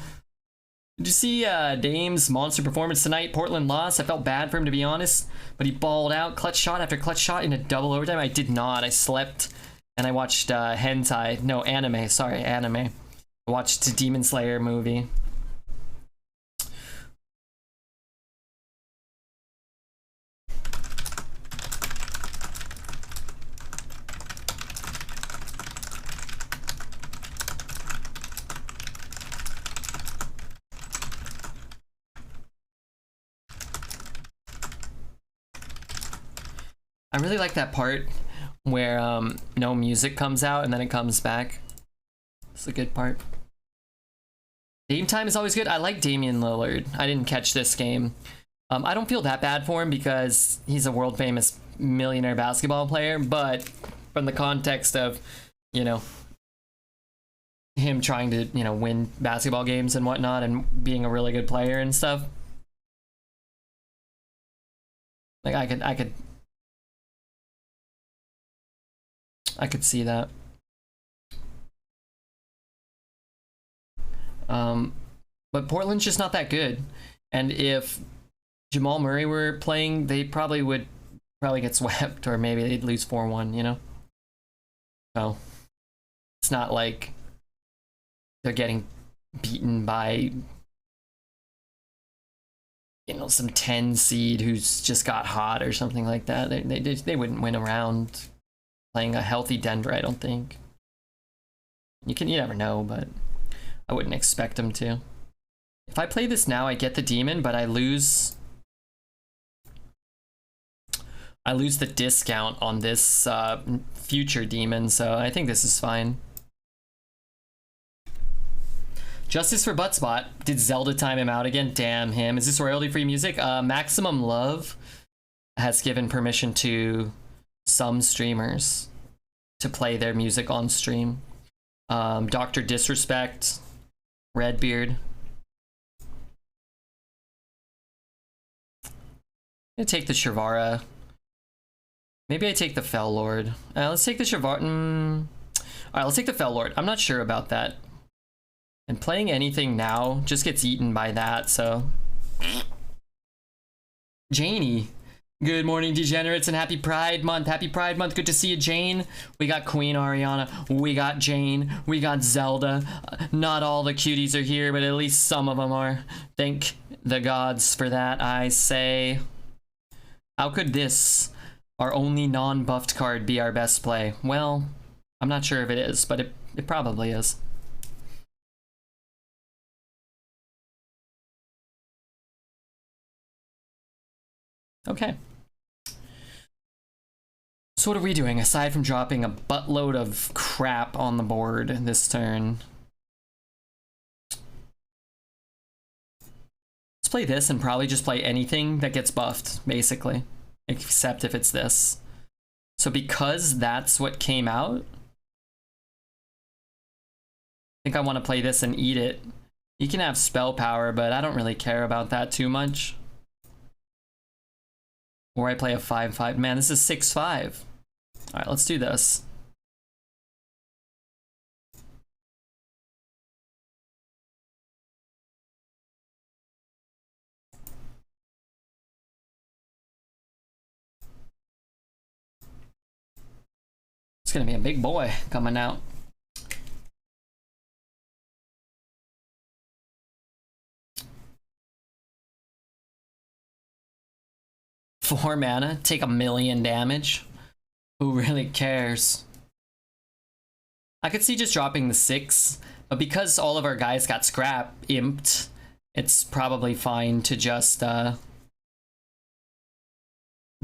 Did you see Dame's monster performance tonight? Portland lost. I felt bad for him, to be honest, but he balled out clutch shot after clutch shot in a double overtime. I did not. I slept and I watched hentai. No, anime. Sorry, anime. I watched the Demon Slayer movie. I really like that part where no music comes out and then it comes back. It's a good part. Game time is always good. I like Damian Lillard. I didn't catch this game. I don't feel that bad for him because he's a world famous millionaire basketball player, but from the context of, him trying to, you know, win basketball games and whatnot and being a really good player and stuff. Like I could see that. But Portland's just not that good. And if Jamal Murray were playing, they probably would get swept, or maybe they'd lose 4-1, you know? So it's not like they're getting beaten by, you know, some 10 seed who's just got hot or something like that. They wouldn't win a round playing a healthy Denver, I don't think. You never know, but I wouldn't expect them to. If I play this now, I get the demon, but I lose the discount on this future demon, so I think this is fine. Justice for Buttspot. Did Zelda time him out again? Damn him. Is this royalty-free music? Maximum Love has given permission to some streamers to play their music on stream. Dr. Disrespect, Redbeard. I'm gonna take the Shavara. Maybe I take the Fell Lord. Let's take the Shavara. Alright, let's take the Fell Lord. I'm not sure about that. And playing anything now just gets eaten by that, so. Janie. Good morning, degenerates, and happy Pride Month. Happy Pride Month. Good to see you, Jane. We got Queen Ariana. We got Jane. We got Zelda. Not all the cuties are here, but at least some of them are. Thank the gods for that, I say. How could this, our only non-buffed card, be our best play? Well, I'm not sure if it is, but it probably is. Okay. So what are we doing aside from dropping a buttload of crap on the board this turn? Let's play this and probably just play anything that gets buffed, basically. Except if it's this. So because that's what came out, I think I want to play this and eat it. You can have spell power, but I don't really care about that too much. Or I play a 5/5. Man, this is 6/5. Alright, let's do this. It's gonna be a big boy coming out. Four mana, take 1,000,000 damage. Who really cares? I could see just dropping the 6, but because all of our guys got scrap imped, it's probably fine to just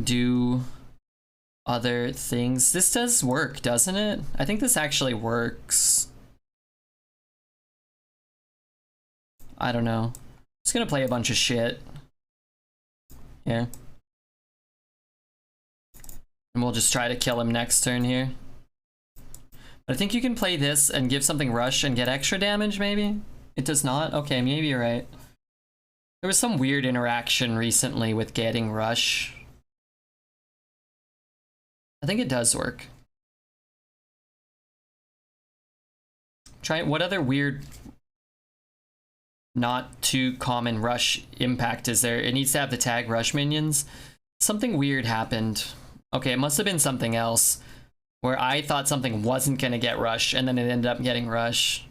do other things. This does work, doesn't it? I think this actually works. I don't know. Just gonna play a bunch of shit. Yeah. And we'll just try to kill him next turn here. But I think you can play this and give something rush and get extra damage, maybe? It does not? Okay, maybe you're right. There was some weird interaction recently with getting rush. I think it does work. Try what other weird, not too common rush impact is there? It needs to have the tag rush minions. Something weird happened. Okay, it must have been something else where I thought something wasn't gonna get rush and then it ended up getting rush.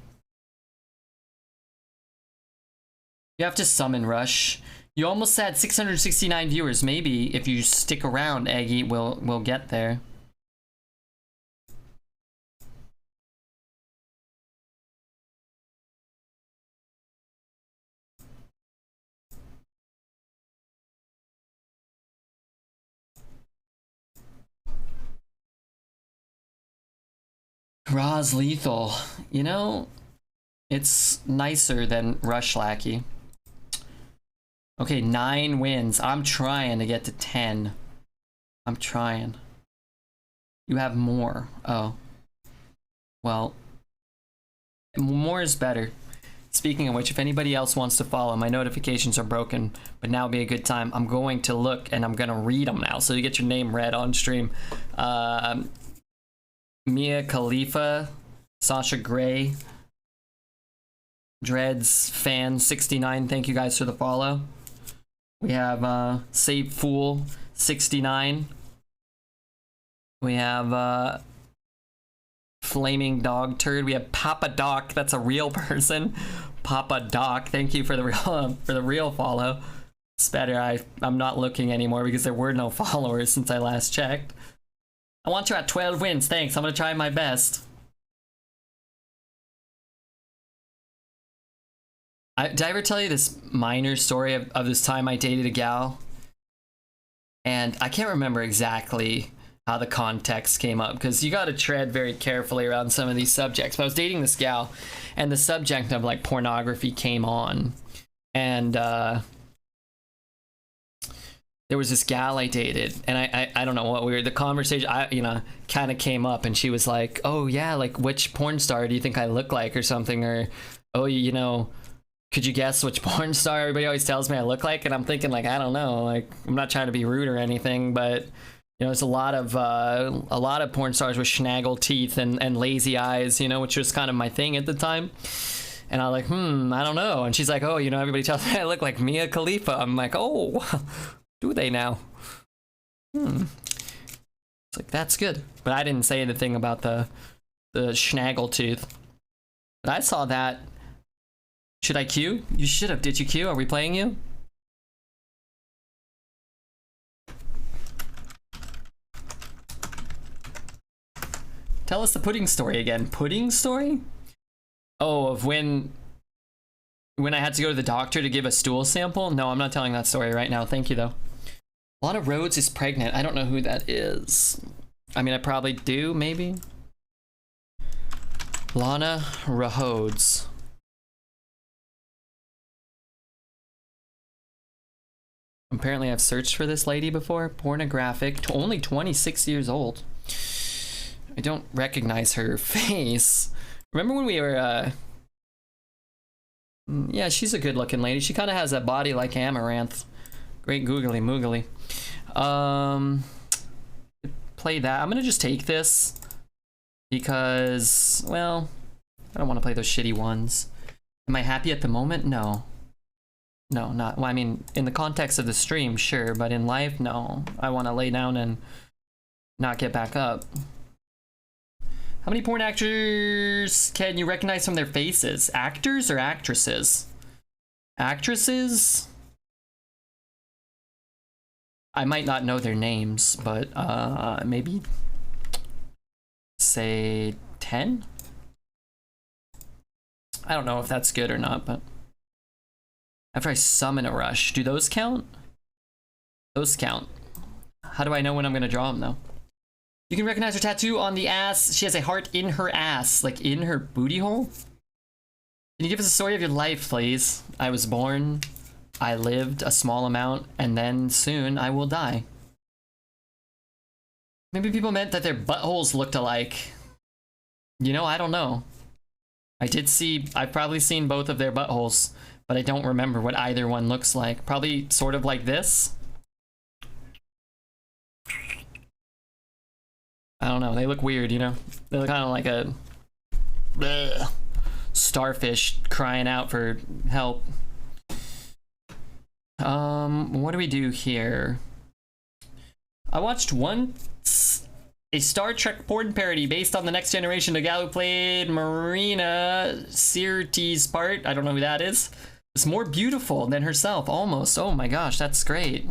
You have to summon rush. You almost had 669 viewers. Maybe if you stick around, Eggy, we'll get there. Raw's lethal. You know, it's nicer than Rush Lackey. Okay, 9 wins. I'm trying to get to 10. I'm trying. You have more. Oh. Well. More is better. Speaking of which, if anybody else wants to follow, my notifications are broken, but now would be a good time. I'm going to look and I'm gonna read them now, so you get your name read on stream. Mia Khalifa, Sasha Gray, Dreads Fan 69. Thank you guys for the follow. We have Save Fool 69. We have Flaming Dog Turd. We have Papa Doc. That's a real person. Papa Doc. Thank you for the real follow. It's better. I'm not looking anymore because there were no followers since I last checked. I want you at 12 wins. Thanks. I'm gonna try my best. Did I ever tell you this minor story of this time I dated a gal? And I can't remember exactly how the context came up, because you got to tread very carefully around some of these subjects. But I was dating this gal, and the subject of like pornography came on, and there was this gal I dated, and I don't know what the conversation kind of came up, and she was like, oh yeah, like which porn star do you think I look like or something, or oh could you guess which porn star everybody always tells me I look like? And I'm thinking like, I don't know, like I'm not trying to be rude or anything, but there's a lot of porn stars with schnaggle teeth and lazy eyes, which was kind of my thing at the time. And I'm like, I don't know. And she's like, oh, everybody tells me I look like Mia Khalifa. I'm like, oh, do they now? It's like, that's good. But I didn't say anything about the schnaggle tooth. But I saw that. Should I queue? You should have. Did you queue? Are we playing you? Tell us the pudding story again. Pudding story? Oh, of when I had to go to the doctor to give a stool sample? No, I'm not telling that story right now. Thank you, though. Lana Rhodes is pregnant. I don't know who that is. I mean, I probably do, maybe. Lana Rhodes. Apparently, I've searched for this lady before. Pornographic. Only 26 years old. I don't recognize her face. Remember when we were, yeah, she's a good-looking lady. She kind of has that body like Amaranth. Great googly moogly. Play that. I'm gonna just take this because, well, I don't want to play those shitty ones. Am I happy at the moment? No. No, not. Well, I mean, in the context of the stream, sure, but in life, no. I want to lay down and not get back up. How many porn actors can you recognize from their faces? Actors or actresses? Actresses? I might not know their names, but maybe say 10? I don't know if that's good or not, but after I summon a rush, do those count? Those count. How do I know when I'm gonna draw them though? You can recognize her tattoo on the ass. She has a heart in her ass, like in her booty hole. Can you give us a story of your life, please? I was born, I lived a small amount, and then soon I will die. Maybe people meant that their buttholes looked alike. I don't know. I've probably seen both of their buttholes, but I don't remember what either one looks like. Probably sort of like this. I don't know, they look weird, They look kind of like a starfish crying out for help. What do we do here? I watched once a Star Trek porn parody based on the Next Generation. The gal who played Marina Sirtis's part, I don't know who that is, is more beautiful than herself, almost. Oh my gosh, that's great.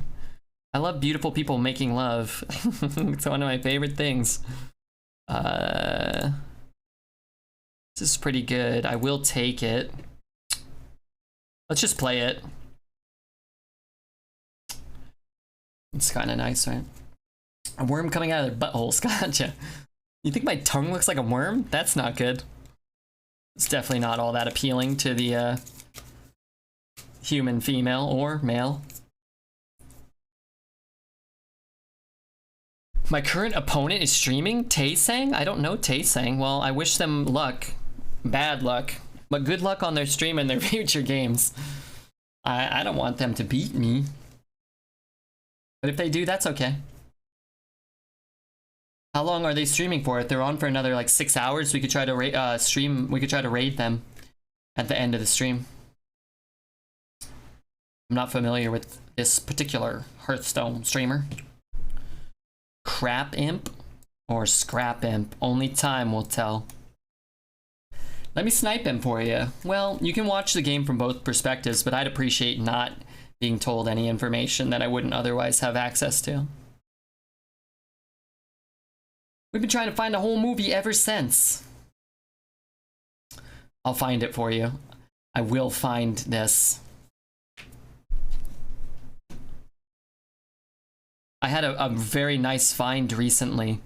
I love beautiful people making love. It's one of my favorite things. This is pretty good. I will take it. Let's just play it. It's kind of nice, right? A worm coming out of their buttholes. Gotcha. You think my tongue looks like a worm? That's not good. It's definitely not all that appealing to the human female or male. My current opponent is streaming? Taesang? I don't know Taesang. Well, I wish them luck. bad luck, but good luck on their stream and their future games. I don't want them to beat me. But if they do, that's okay. How long are they streaming for? If they're on for another like 6 hours, we could try to we could try to raid them at the end of the stream. I'm not familiar with this particular Hearthstone streamer. Crap Imp or Scrap Imp? Only time will tell. Let me snipe him for you. Well, you can watch the game from both perspectives, but I'd appreciate not being told any information that I wouldn't otherwise have access to. We've been trying to find a whole movie ever since. I'll find it for you. I will find this. I had a very nice find recently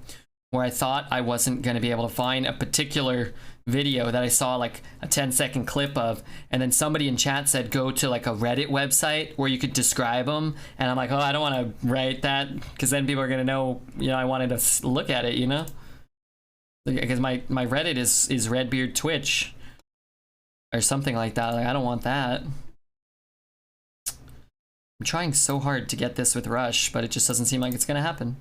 where I thought I wasn't going to be able to find a particular video that I saw like a 10-second clip of, and then somebody in chat said go to like a Reddit website where you could describe them, and I'm like, oh, I don't want to write that because then people are going to know, you know, I wanted to look at it, you know, because my Reddit is Redbeard Twitch or something like that. Like, I don't want that. I'm trying so hard to get this with Rush, but it just doesn't seem like it's gonna happen.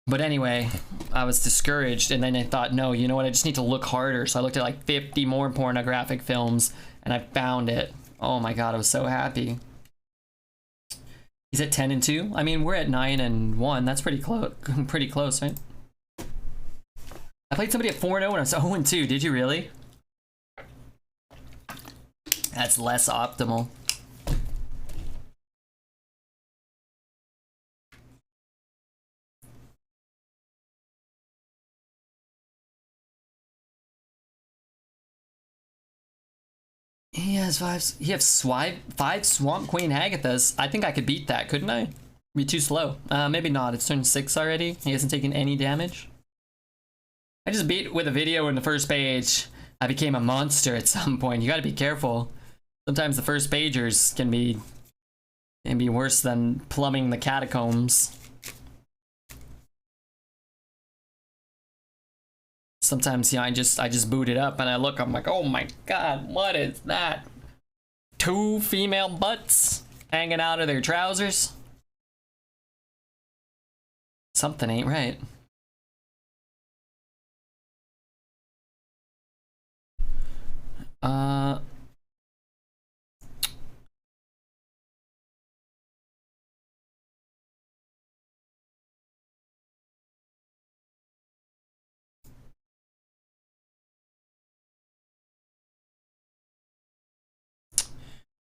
But anyway, I was discouraged, and then I thought, no, you know what, I just need to look harder. So I looked at like 50 more pornographic films, and I found it. Oh my god, I was so happy. He's at 10 and 2? I mean, we're at 9 and 1. That's pretty close, right? I played somebody at 4 and 0 and I was 0 and 2. Did you really? That's less optimal. He has five Swamp Queen Hagathas. I think I could beat that, couldn't I? Be too slow. Maybe not. It's turn 6 already. He hasn't taken any damage. I just beat with a video in the first page. I became a monster at some point. You gotta be careful. Sometimes the first pagers can be worse than plumbing the catacombs. Sometimes, you know, I just boot it up and I look, I'm like, oh my god, what is that? 2 female butts hanging out of their trousers? Something ain't right.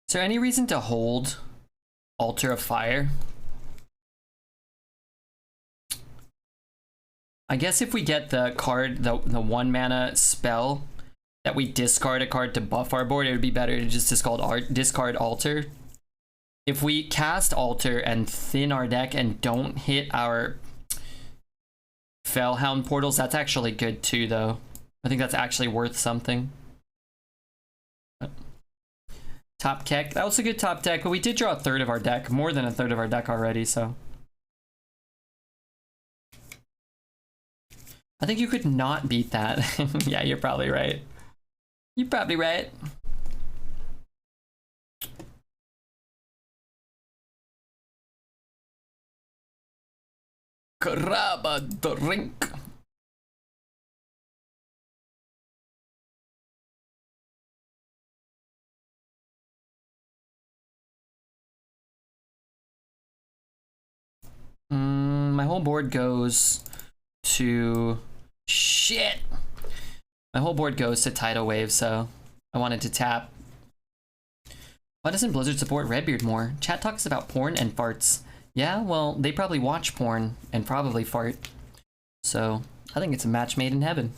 Is there any reason to hold Altar of Fire? I guess if we get the card, the 1 mana spell, that we discard a card to buff our board, it would be better to just discard Altar. If we cast Altar and thin our deck and don't hit our Fellhound portals, that's actually good too, though. I think that's actually worth something. Top deck, that was a good top deck, but we did draw a third of our deck, more than a third of our deck already, so. I think you could not beat that. Yeah, you're probably right. You're probably right. Grab the rink. My whole board goes to shit. My whole board goes to Tidal Wave, so I wanted to tap. Why doesn't Blizzard support Redbeard more? Chat talks about porn and farts. Yeah, well, they probably watch porn and probably fart. So I think it's a match made in heaven.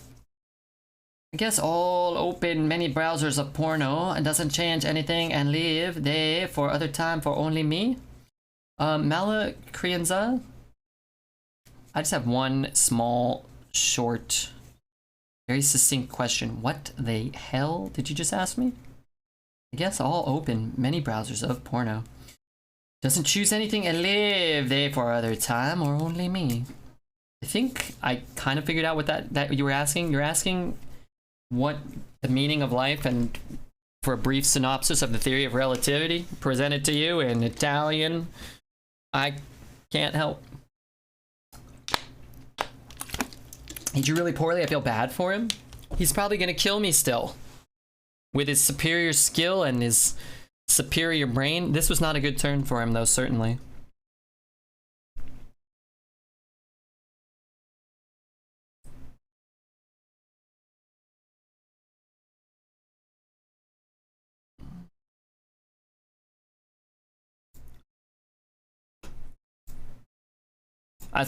I guess all open many browsers of porno and doesn't change anything and leave they for other time for only me. Mala Krianza, I just have one small, short, very succinct question. What the hell did you just ask me? I guess all open many browsers of porno. Doesn't choose anything and live there for other time or only me. I think I kind of figured out what that you were asking. You're asking what the meaning of life, and for a brief synopsis of the theory of relativity presented to you in Italian. I can't help. He drew really poorly. I feel bad for him. He's probably gonna kill me still. With his superior skill and his superior brain. This was not a good turn for him though, certainly.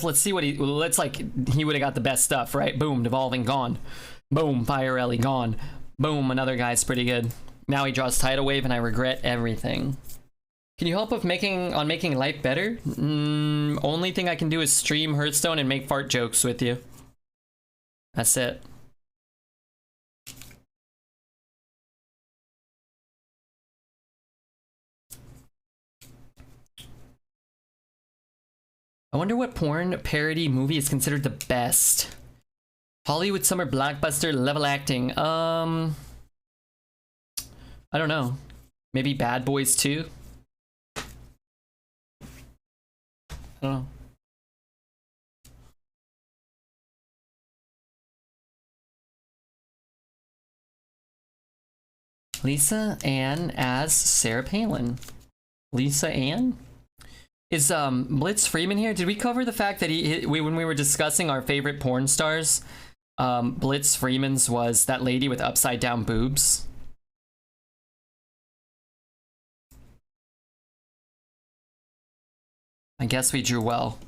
Let's see what he. Let's like he would have got the best stuff, right? Boom, devolving gone. Boom, Fire Ellie gone. Boom, another guy's pretty good. Now he draws Tidal Wave, and I regret everything. Can you help with making life better? Only thing I can do is stream Hearthstone and make fart jokes with you. That's it. I wonder what porn parody movie is considered the best. Hollywood summer blockbuster level acting. I don't know. Maybe Bad Boys 2? I don't know. Lisa Ann as Sarah Palin. Lisa Ann? Is Blitz Freeman here? Did we cover the fact that when we were discussing our favorite porn stars, Blitz Freeman's was that lady with upside down boobs? I guess we drew well.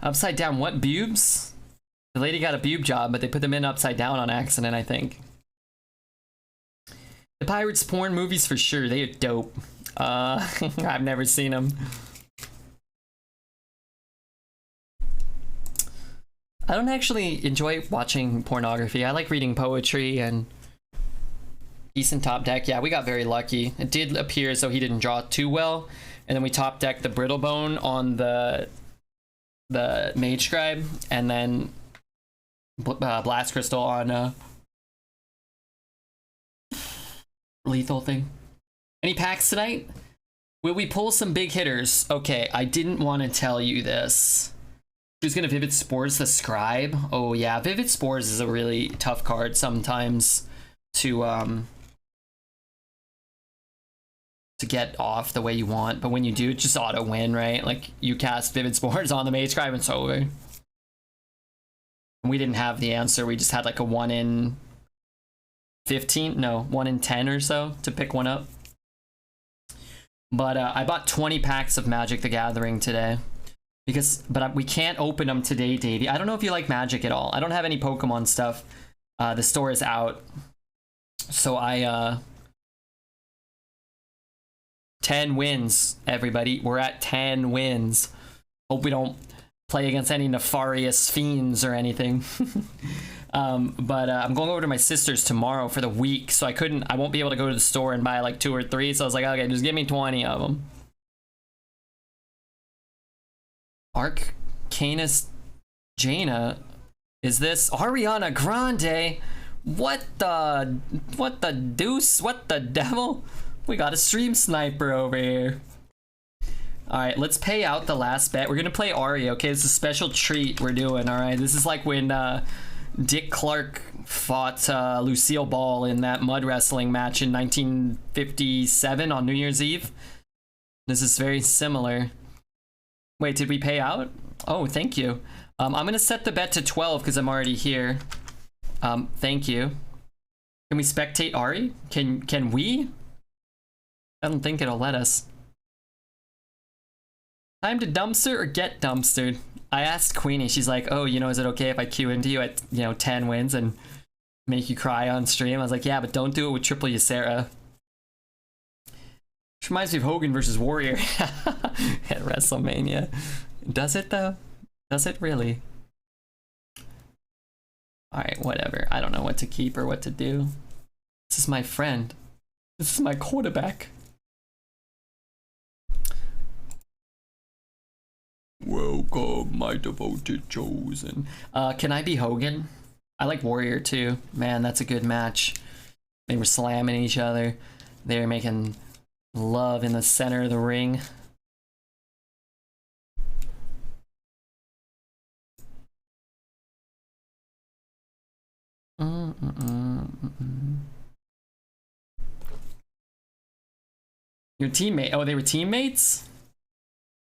Upside down what boobs? The lady got a boob job, but they put them in upside down on accident, I think. The Pirates porn movies for sure, they are dope. I've never seen them. I don't actually enjoy watching pornography. I like reading poetry and decent top deck. Yeah, we got very lucky. It did appear as though he didn't draw too well. And then we top decked the Brittlebone on the Mage Scribe, and then Blast Crystal on Lethal thing. Any packs tonight? Will we pull some big hitters? Okay, I didn't want to tell you this. Who's gonna Vivid Spores the Scribe? Oh yeah, Vivid Spores is a really tough card sometimes to get off the way you want, but when you do, it's just auto win, right? Like you cast Vivid Spores on the Mage Scribe and it's over. And we didn't have the answer. We just had like a 1 in 15, no, 1 in 10 or so to pick one up. But I bought 20 packs of Magic the Gathering today. But we can't open them today, Davey. I don't know if you like Magic at all. I don't have any Pokemon stuff. The store is out. So 10 wins, everybody. We're at 10 wins. Hope we don't play against any nefarious fiends or anything. But I'm going over to my sister's tomorrow for the week, so I won't be able to go to the store and buy like 2 or 3. So I was like, okay, just give me 20 of them. Arcanus Jaina, is this Ariana Grande? What the deuce? What the devil? We got a stream sniper over here. Alright, let's pay out the last bet. We're gonna play Ari, okay? It's a special treat we're doing, alright? This is like when Dick Clark fought Lucille Ball in that mud wrestling match in 1957 on New Year's Eve. This is very similar. Wait, did we pay out? Oh, thank you. I'm gonna set the bet to 12 because I'm already here. Thank you. Can we spectate Ari? Can we? I don't think it'll let us. Time to dumpster or get dumpstered? I asked Queenie, she's like, oh, you know, is it okay if I queue into you at, 10 wins and make you cry on stream? I was like, yeah, but don't do it with Triple Ysera. Which reminds me of Hogan versus Warrior at WrestleMania. Does it though? Does it really? Alright, whatever. I don't know what to keep or what to do. This is my friend. This is my quarterback. Welcome, my devoted chosen. Can I be Hogan? I like Warrior too. Man, that's a good match. They were slamming each other. They were making love in the center of the ring. Your teammate. Oh, they were teammates?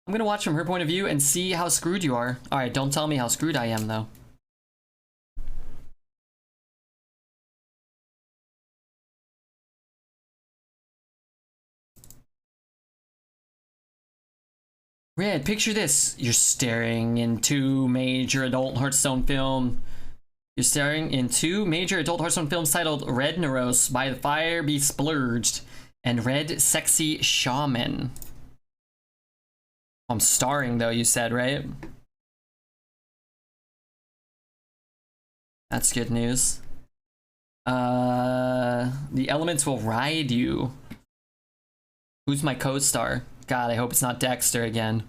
I'm gonna watch from her point of view and see how screwed you are. Alright, don't tell me how screwed I am, though. Red, picture this. You're staring into major adult Hearthstone film. You're staring in two major adult Hearthstone films titled Red Neuros, By the Fire Be Splurged, and Red Sexy Shaman. I'm starring though, you said, right? That's good news. The elements will ride you. Who's my co-star? God, I hope it's not Dexter again.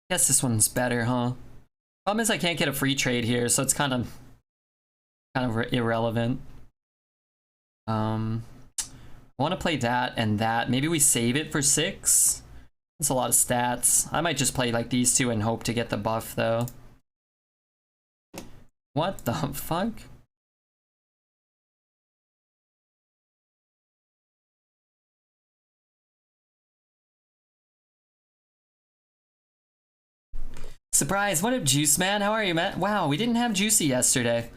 Guess this one's better, huh? Problem is I can't get a free trade here, so it's kind of irrelevant. I want to play that and that. Maybe we save it for 6. That's a lot of stats. I might just play like these two and hope to get the buff though. What the fuck? Surprise, what up, Juice Man? How are you, man? Wow, we didn't have Juicy yesterday.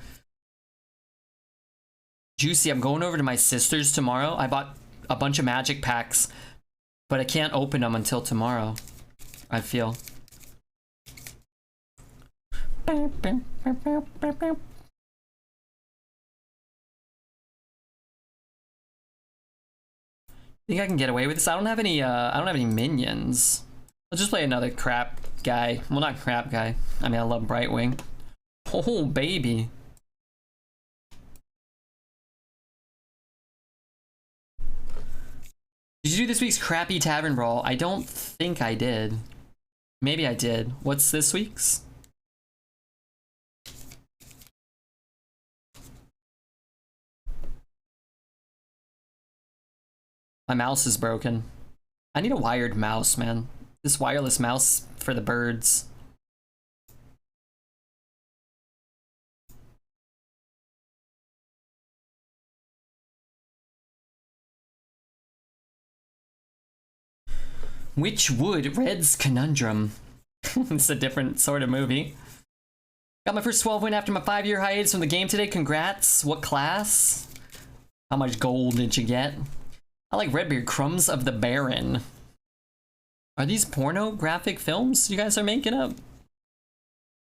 Juicy, I'm going over to my sister's tomorrow. I bought a bunch of magic packs, but I can't open them until tomorrow, I feel. Think I can get away with this? I don't have any minions. I'll just play another crap guy. Well, not crap guy. I mean, I love Brightwing. Oh, baby. Did you do this week's crappy tavern brawl? I don't think I did. Maybe I did. What's this week's? My mouse is broken. I need a wired mouse, man. This wireless mouse for the birds. Which would? Red's Conundrum. It's a different sort of movie. Got my first 12 win after my 5-year hiatus from the game today. Congrats. What class? How much gold did you get? I like Redbeard. Crumbs of the Baron. Are these pornographic films you guys are making up?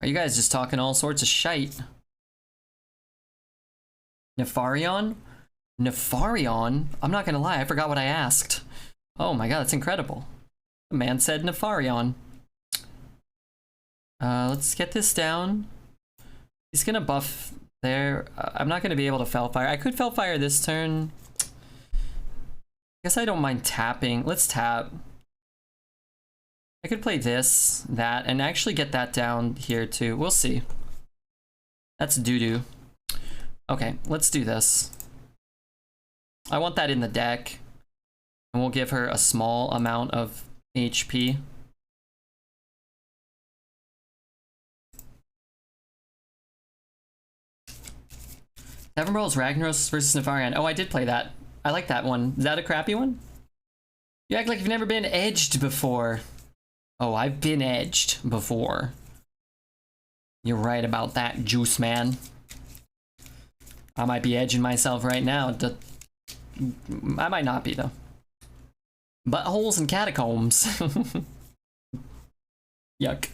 Are you guys just talking all sorts of shite? Nefarion? Nefarion? I'm not gonna lie, I forgot what I asked. Oh my god, that's incredible. The man said Nefarion. Let's get this down. He's gonna buff there. I'm not gonna be able to Felfire. I could Felfire this turn. Guess I don't mind tapping. Let's tap. I could play this, that, and actually get that down here too. We'll see. That's doo-doo. Okay, let's do this. I want that in the deck. And we'll give her a small amount of HP. Tavern Brawl's Ragnaros versus Nefarion. Oh, I did play that. I like that one. Is that a crappy one? You act like you've never been edged before. Oh, I've been edged before. You're right about that, Juice Man. I might be edging myself right now. I might not be, though. Buttholes and catacombs. Yuck.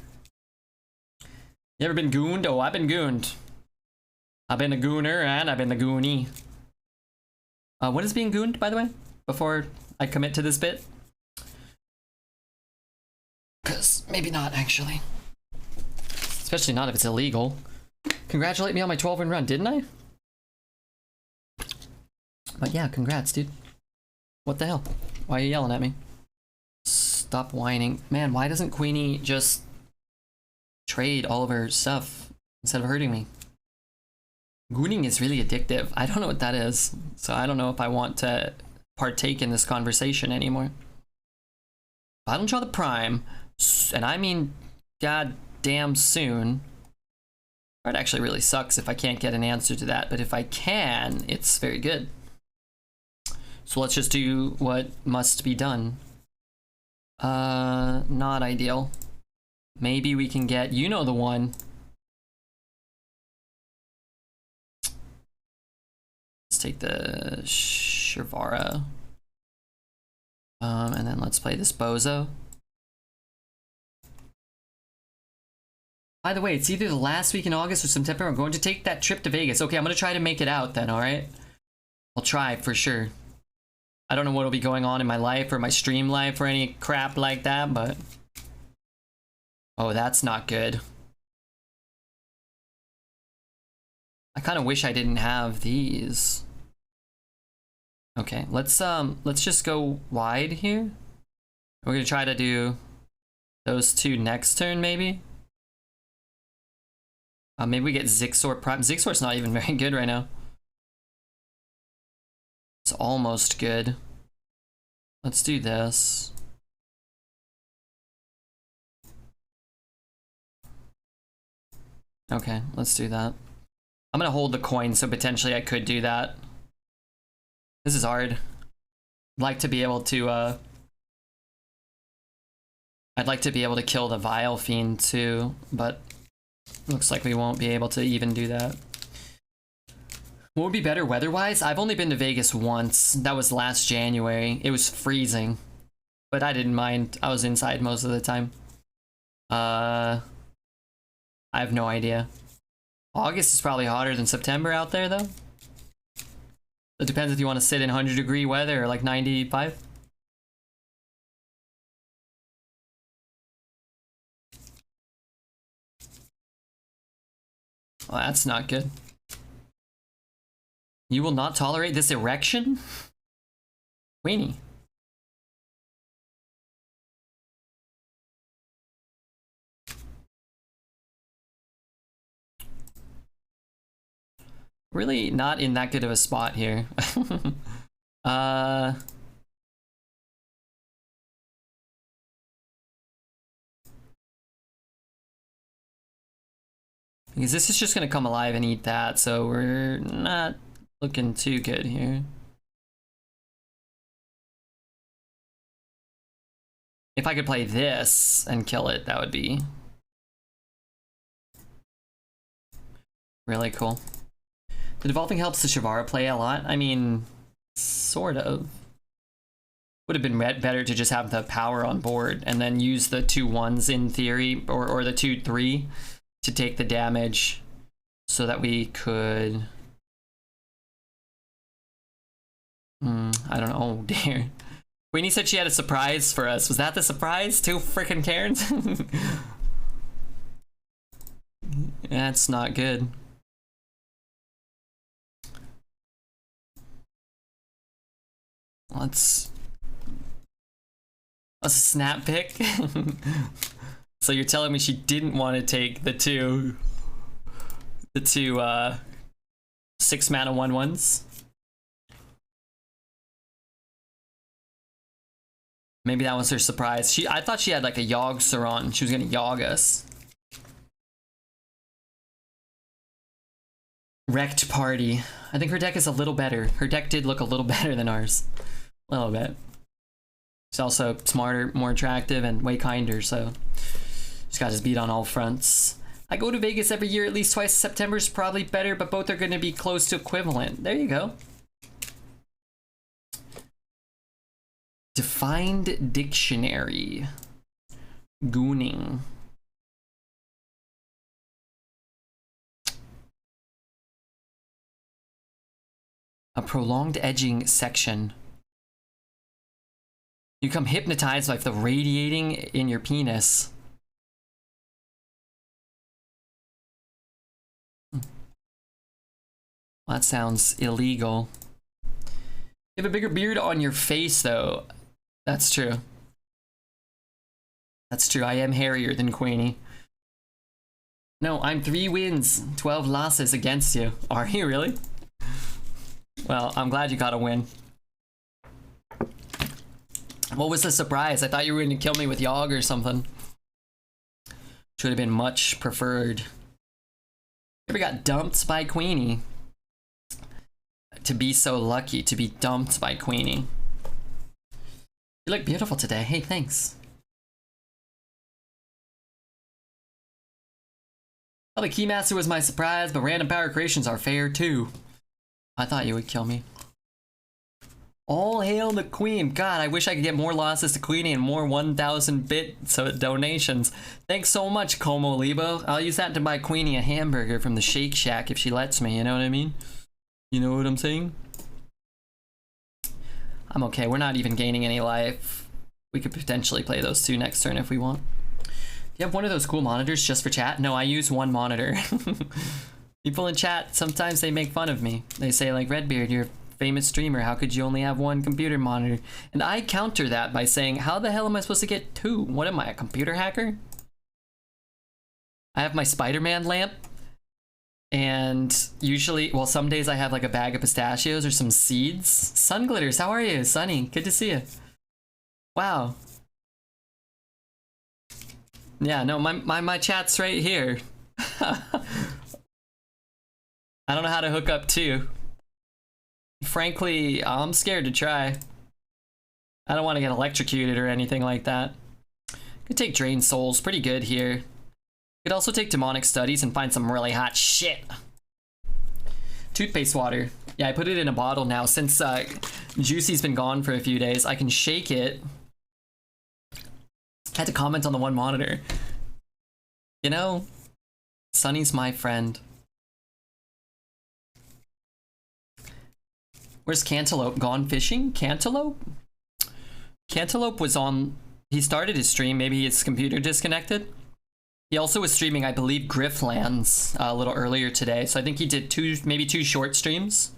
You ever been gooned? Oh, I've been gooned. I've been a gooner and I've been the goonie. What is being gooned, by the way? Before I commit to this bit? Because maybe not, actually. Especially not if it's illegal. Congratulate me on my 12-win run, didn't I? But yeah, congrats, dude. What the hell? Why are you yelling at me? Stop whining. Man, why doesn't Queenie just trade all of her stuff instead of hurting me? Gooning is really addictive. I don't know what that is, so I don't know if I want to partake in this conversation anymore. I don't draw the prime, and I mean goddamn soon. It actually really sucks if I can't get an answer to that, but if I can, it's very good. So let's just do what must be done. Not ideal. Maybe we can get, you know the one. Let's take the Shavara. And then let's play this Bozo. By the way, it's either the last week in August or September. I'm going to take that trip to Vegas. Okay, I'm going to try to make it out then, alright? I'll try for sure. I don't know what'll be going on in my life or my stream life or any crap like that, but... Oh, that's not good. I kind of wish I didn't have these. Okay, let's just go wide here. We're gonna try to do those two next turn, maybe. Maybe we get Zigzor Prime. Zigzor's not even very good right now. It's almost good. Let's do this. Okay, let's do that. I'm gonna hold the coin, so potentially I could do that. This is hard. I'd like to be able to, I'd like to be able to kill the Vile Fiend too, but looks like we won't be able to even do that. What would be better weather-wise? I've only been to Vegas once. That was last January. It was freezing, but I didn't mind. I was inside most of the time. I have no idea. August is probably hotter than September out there, though. It depends if you want to sit in 100-degree weather or like 95. Well, that's not good. You will not tolerate this erection? Weenie. Really not in that good of a spot here. Because this is just gonna come alive and eat that, so we're not looking too good here. If I could play this and kill it, that would be really cool. The devolving helps the Shavara play a lot. I mean, sort of. Would have been better to just have the power on board and then use the 2/1s in theory, or the 2/3 to take the damage so that we could... I don't know. Oh, dear. Queenie said she had a surprise for us. Was that the surprise? 2 freaking Karens? That's not good. Let's snap pick. So you're telling me she didn't want to take the two 6-mana 1/1s? Maybe that was her surprise. I thought she had like a Yogg Saron. She was gonna Yogg us. Wrecked party. I think her deck is a little better. Her deck did look a little better than ours. A little bit. She's also smarter, more attractive, and way kinder, so she's got us beat on all fronts. I go to Vegas every year at least twice. September's probably better, but both are going to be close to equivalent. There you go. Defined dictionary. Gooning. A prolonged edging section. You become hypnotized by the radiating in your penis. Well, that sounds illegal. You have a bigger beard on your face, though. That's true. That's true. I am hairier than Queenie. No, I'm 3 wins, 12 losses against you. Are you really? Well, I'm glad you got a win. What was the surprise? I thought you were going to kill me with Yogg or something. Should have been much preferred. Ever got dumped by Queenie? To be so lucky to be dumped by Queenie. You look beautiful today. Hey, thanks. Well, the Keymaster was my surprise, but random power creations are fair too. I thought you would kill me. All hail the Queen. God, I wish I could get more losses to Queenie and more 1,000 bit donations. Thanks so much, Como Lebo. I'll use that to buy Queenie a hamburger from the Shake Shack if she lets me, you know what I mean? You know what I'm saying? I'm okay, we're not even gaining any life. We could potentially play those 2 next turn if we want. You have one of those cool monitors just for chat? No, I use 1 monitor. People in chat, sometimes they make fun of me. They say like, Redbeard, you're a famous streamer, how could you only have 1 computer monitor? And I counter that by saying, how the hell am I supposed to get 2? What am I, a computer hacker? I have my Spider-Man lamp. And usually, well, some days I have like a bag of pistachios or some seeds. Sun Glitters, how are you? Sunny, good to see you. Wow. Yeah, no, my chat's right here. I don't know how to hook up too. Frankly, I'm scared to try. I don't want to get electrocuted or anything like that. Could take Drain Souls, pretty good here. Could also take Demonic Studies and find some really hot shit. Toothpaste water. Yeah, I put it in a bottle now. Since Juicy's been gone for a few days, I can shake it. Had to comment on the 1 monitor. You know, Sunny's my friend. Where's Cantaloupe? Gone fishing? Cantaloupe? Cantaloupe was on... He started his stream. Maybe his computer disconnected. He also was streaming, I believe, Grifflands a little earlier today. So I think he did maybe two short streams.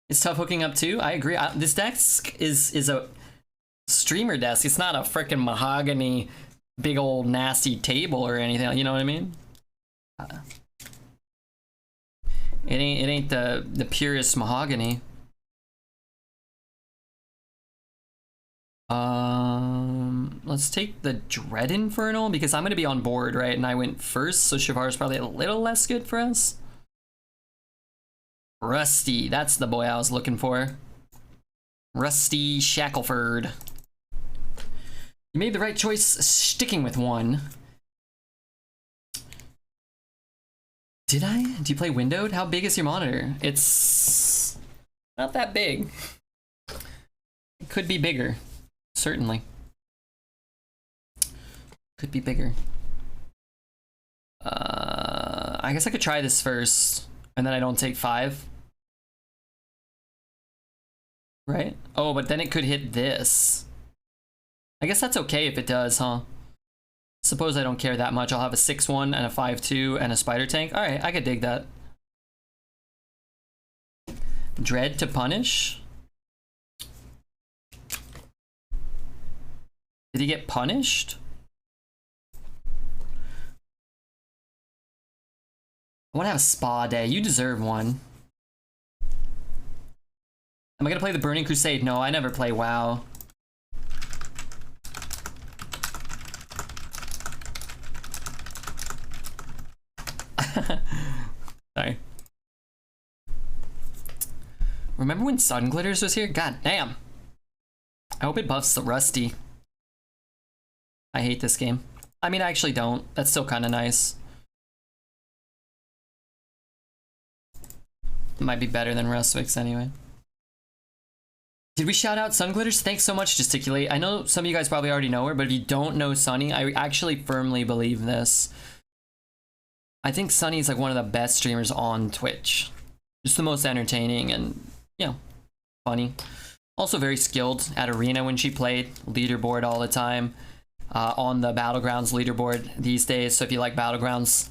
It's tough hooking up too. I agree. This desk is a streamer desk. It's not a freaking mahogany, big old nasty table or anything. You know what I mean? It ain't the purest mahogany. Let's take the Dread Infernal because I'm gonna be on board, right? And I went first, so Shavar's probably a little less good for us. Rusty, that's the boy I was looking for. Rusty Shackleford. You made the right choice sticking with 1. Did I? Do you play windowed? How big is your monitor? It's not that big. It could be bigger. Certainly. Could be bigger. I guess I could try this first, and then I don't take 5. Right? Oh, but then it could hit this. I guess that's okay if it does, huh? Suppose I don't care that much. I'll have a 6-1 and a 5-2 and a spider tank. Alright, I could dig that. Dread to punish? Did he get punished? I want to have a spa day. You deserve one. Am I gonna play the Burning Crusade? No, I never play WoW. Sorry. Remember when Sun Glitters was here? God damn. I hope it buffs the Rusty. I hate this game. I mean, I actually don't. That's still kind of nice. It might be better than Rustwix anyway. Did we shout out Sun Glitters? Thanks so much, Gesticulate. I know some of you guys probably already know her, but if you don't know Sunny, I actually firmly believe this. I think Sunny's like one of the best streamers on Twitch. Just the most entertaining and, you know, funny. Also very skilled at arena when she played. Leaderboard all the time. On the Battlegrounds leaderboard these days. So if you like Battlegrounds,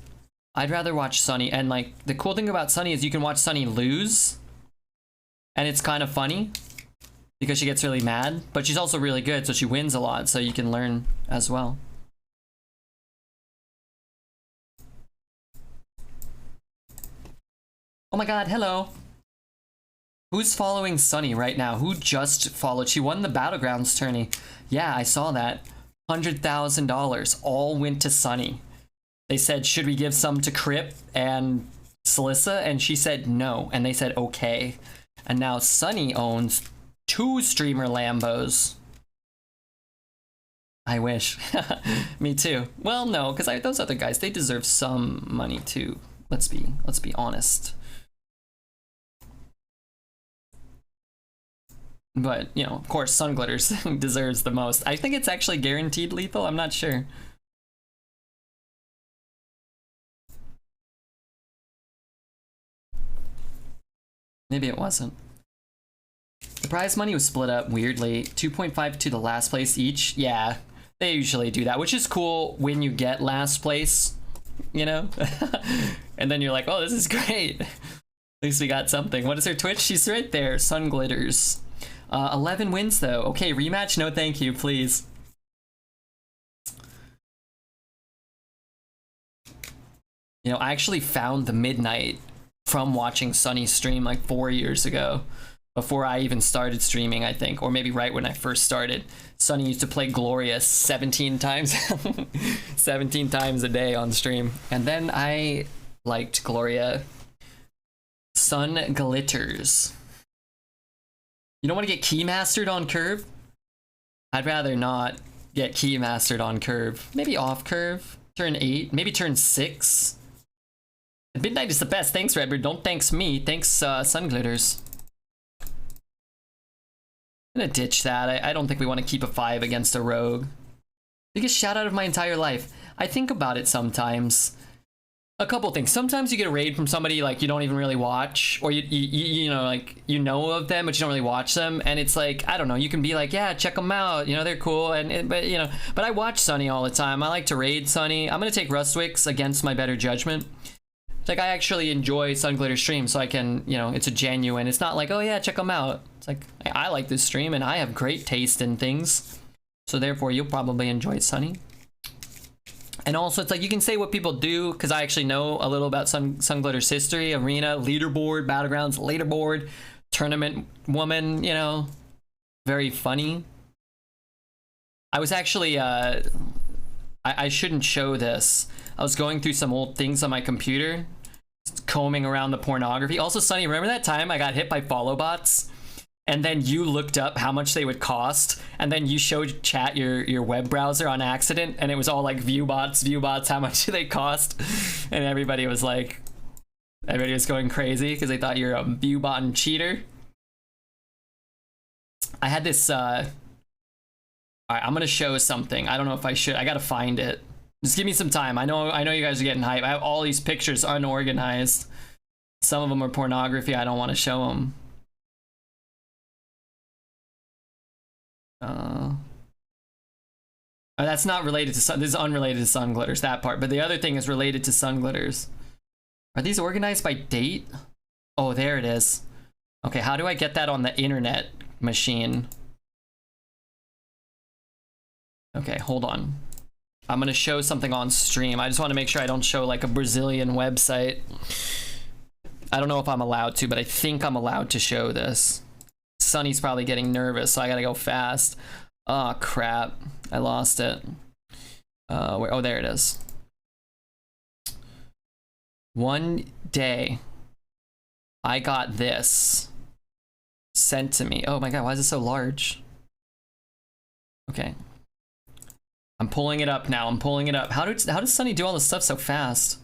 I'd rather watch Sunny. And like the cool thing about Sunny is you can watch Sunny lose. And it's kind of funny because she gets really mad. But she's also really good, so she wins a lot. So you can learn as well. Oh my god, hello. Who's following Sunny right now? Who just followed? She won the Battlegrounds tourney. Yeah, I saw that. $100,000 all went to Sunny. They said, should we give some to Crip and Celissa? And she said no. And they said, okay. And now Sunny owns 2 streamer Lambos. I wish. Me too. Well, no, because those other guys, they deserve some money too. Let's be honest. But, you know, of course, Sunglitters deserves the most. I think it's actually guaranteed lethal. I'm not sure. Maybe it wasn't. The prize money was split up weirdly. 2.5 to the last place each. Yeah, they usually do that, which is cool when you get last place, you know? And then you're like, oh, this is great. At least we got something. What is her Twitch? She's right there. Sunglitters. 11 wins though. Okay, rematch? No thank you, please. You know, I actually found the Midnight from watching Sunny stream like 4 years ago. Before I even started streaming, I think. Or maybe right when I first started. Sunny used to play Gloria 17 times. 17 times a day on stream. And then I liked Gloria. Sun Glitters. You don't want to get keymastered on curve? I'd rather not get keymastered on curve. Maybe off curve. Turn 8. Maybe turn 6. Midnight is the best. Thanks, Redbird. Don't thanks me. Thanks, Sunglitters. I'm gonna ditch that. I don't think we want to keep a 5 against a rogue. Biggest shout out of my entire life. I think about it sometimes. A couple things. Sometimes you get a raid from somebody like you don't even really watch, or you know, like you know of them but you don't really watch them, and it's like, I don't know, you can be like, yeah, check them out, you know, they're cool, but you know, but I watch Sunny all the time. I like to raid Sunny. I'm gonna take Rustwicks against my better judgment. It's like I actually enjoy Sunglitter stream, so I can, you know, it's a genuine. It's not like, oh yeah, check them out. It's like I like this stream and I have great taste in things, so therefore you'll probably enjoy Sunny. And also, it's like you can say what people do, because I actually know a little about Sunglitter's history, arena, leaderboard, Battlegrounds, leaderboard, tournament woman, you know, very funny. I was actually, I shouldn't show this. I was going through some old things on my computer, combing around the pornography. Also, Sunny, remember that time I got hit by follow bots? And then you looked up how much they would cost, and then you showed chat your web browser on accident, and it was all like view bots, how much do they cost? And everybody was like, everybody was going crazy because they thought you're a view bot and cheater. I had this, alright, I'm gonna show something. I don't know if I should, I gotta find it. Just give me some time. I know you guys are getting hype. I have all these pictures unorganized. Some of them are pornography. I don't want to show them. That's not related to Sun. This is unrelated to Sunglitters, that part. But the other thing is related to Sunglitters. Are these organized by date? Oh, there it is. Okay, how do I get that on the internet machine? Okay, hold on. I'm gonna show something on stream. I just want to make sure I don't show like a Brazilian website. I don't know if I'm allowed to, but I think I'm allowed to show this. Sunny's probably getting nervous, so I gotta go fast. Oh crap, I lost it. Oh, there it is. One day, I got this sent to me. Oh my god, why is it so large? Okay. I'm pulling it up now, I'm pulling it up. How does Sunny do all this stuff so fast?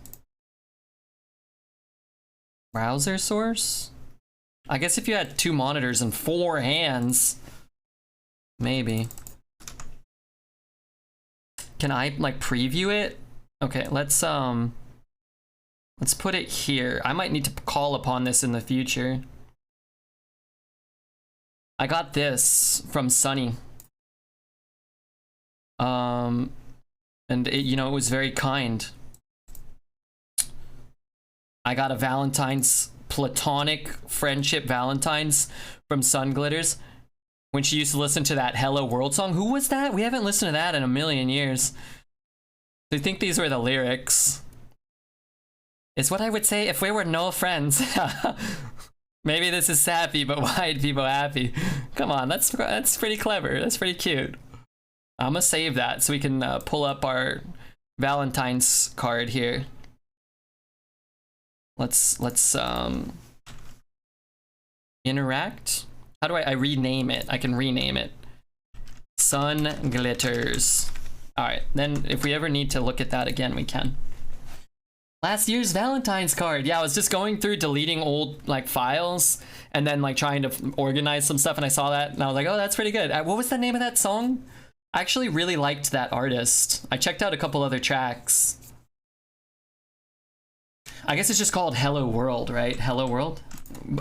Browser source? I guess if you had 2 monitors and 4 hands, maybe. Can I like preview it? Okay, let's Let's put it here. I might need to call upon this in the future. I got this from Sunny. And it, you know, it was very kind. I got a Valentine's, platonic friendship Valentine's from Sun Glitters when she used to listen to that Hello World song. Who was that? We haven't listened to that in a million years. I think these were the lyrics. It's what I would say if we were no friends. Maybe this is sappy, but why'd people happy? Come on, that's pretty clever. That's pretty cute. I'm gonna save that so we can pull up our Valentine's card here. Let's interact. How do I rename it? I can rename it. Sun Glitters. All right, then if we ever need to look at that again, we can. Last year's Valentine's card. Yeah, I was just going through deleting old like files and then like trying to organize some stuff, and I saw that and I was like, oh, that's pretty good. What was the name of that song? I actually really liked that artist. I checked out a couple other tracks. I guess it's just called Hello World, right? Hello World?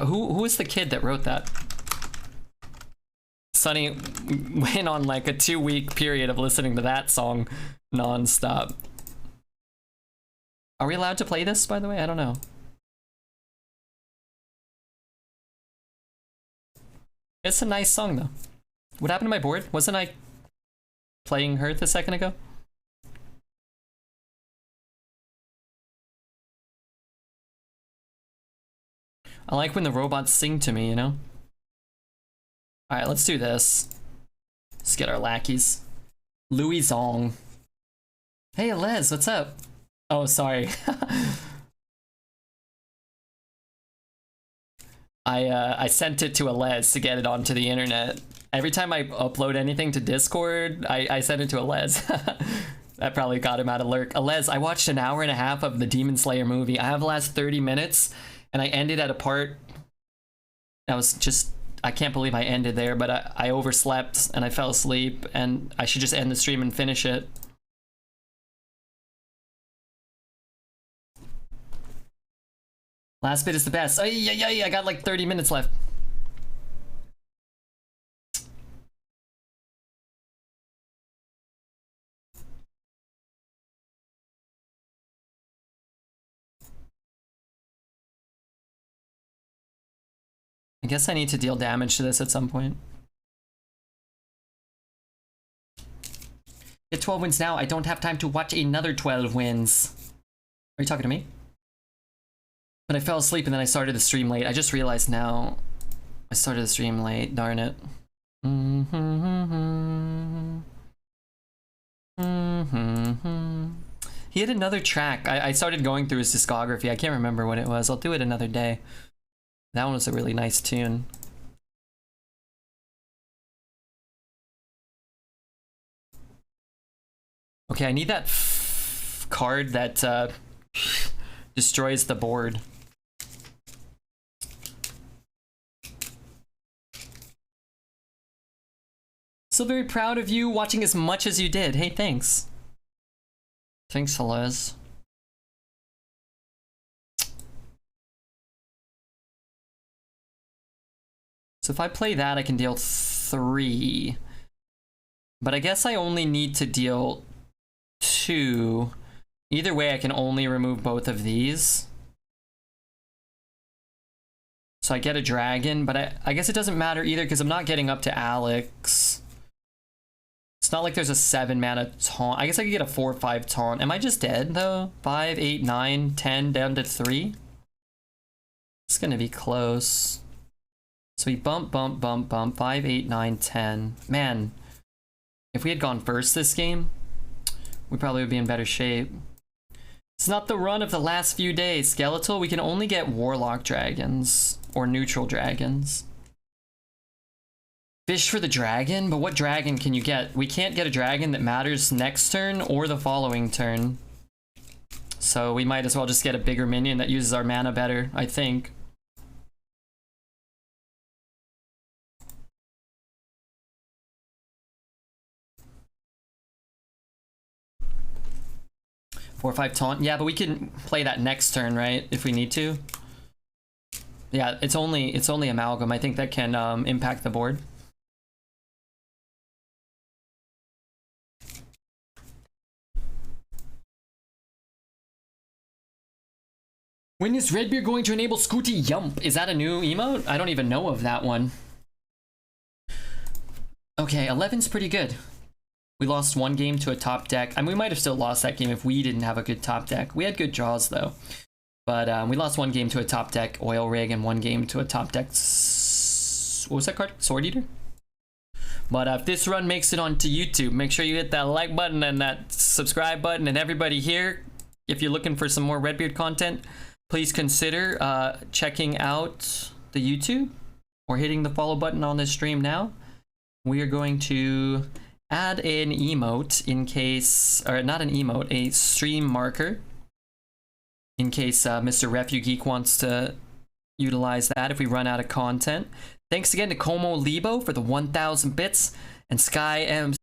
Who is the kid that wrote that? Sunny went on like a 2-week period of listening to that song non-stop. Are we allowed to play this, by the way? I don't know. It's a nice song, though. What happened to my board? Wasn't I playing Hearth a second ago? I like when the robots sing to me, you know? Alright, let's do this. Let's get our lackeys. Louis Zong. Hey, Les, what's up? Oh, sorry. I sent it to Alez to get it onto the internet. Every time I upload anything to Discord, I send it to Alez. That probably got him out of lurk. Alez, I watched an hour and a half of the Demon Slayer movie. I have the last 30 minutes, and I ended at a part that was just... I can't believe I ended there, but I overslept and I fell asleep, and I should just end the stream and finish it. Last bit is the best. Oh, yeah, I got like 30 minutes left. I guess I need to deal damage to this at some point. Get 12 wins now. I don't have time to watch another 12 wins. Are you talking to me? But I fell asleep and then I started the stream late. I just realized now I started the stream late. Darn it. He had another track. I started going through his discography. I can't remember what it was. I'll do it another day. That one was a really nice tune. Okay, I need that card that destroys the board. So very proud of you watching as much as you did. Hey, thanks. Thanks, Liz. So if I play that, I can deal 3. But I guess I only need to deal 2. Either way, I can only remove both of these. So I get a dragon, but I guess it doesn't matter either because I'm not getting up to Alex. It's not like there's a 7 mana taunt. I guess I could get a 4/5 taunt. Am I just dead though? 5, 8, 9, 10 down to 3? It's gonna be close. So we bump, 5, 8, 9, 10. Man, if we had gone first this game, we probably would be in better shape. It's not the run of the last few days. Skeletal, we can only get Warlock dragons or neutral dragons. Fish for the dragon? But what dragon can you get? We can't get a dragon that matters next turn or the following turn. So we might as well just get a bigger minion that uses our mana better, I think. 4/5 taunt. Yeah, but we can play that next turn, right? If we need to. Yeah, it's only amalgam. I think that can impact the board. When is Redbeard going to enable Scooty Yump? Is that a new emote? I don't even know of that one. Okay, 11's pretty good. We lost one game to a top deck. I mean, we might have still lost that game if we didn't have a good top deck. We had good draws, though. But we lost one game to a top deck Oil Rig and one game to a top deck... What was that card? Sword Eater? But if this run makes it onto YouTube, make sure you hit that like button and that subscribe button. And everybody here, if you're looking for some more Redbeard content, please consider checking out the YouTube or hitting the follow button on this stream now. We are going to add an emote in case, or not an emote, a stream marker in case Mr. Refu Geek wants to utilize that if we run out of content. Thanks again to Como Lebo for the 1,000 bits and Sky M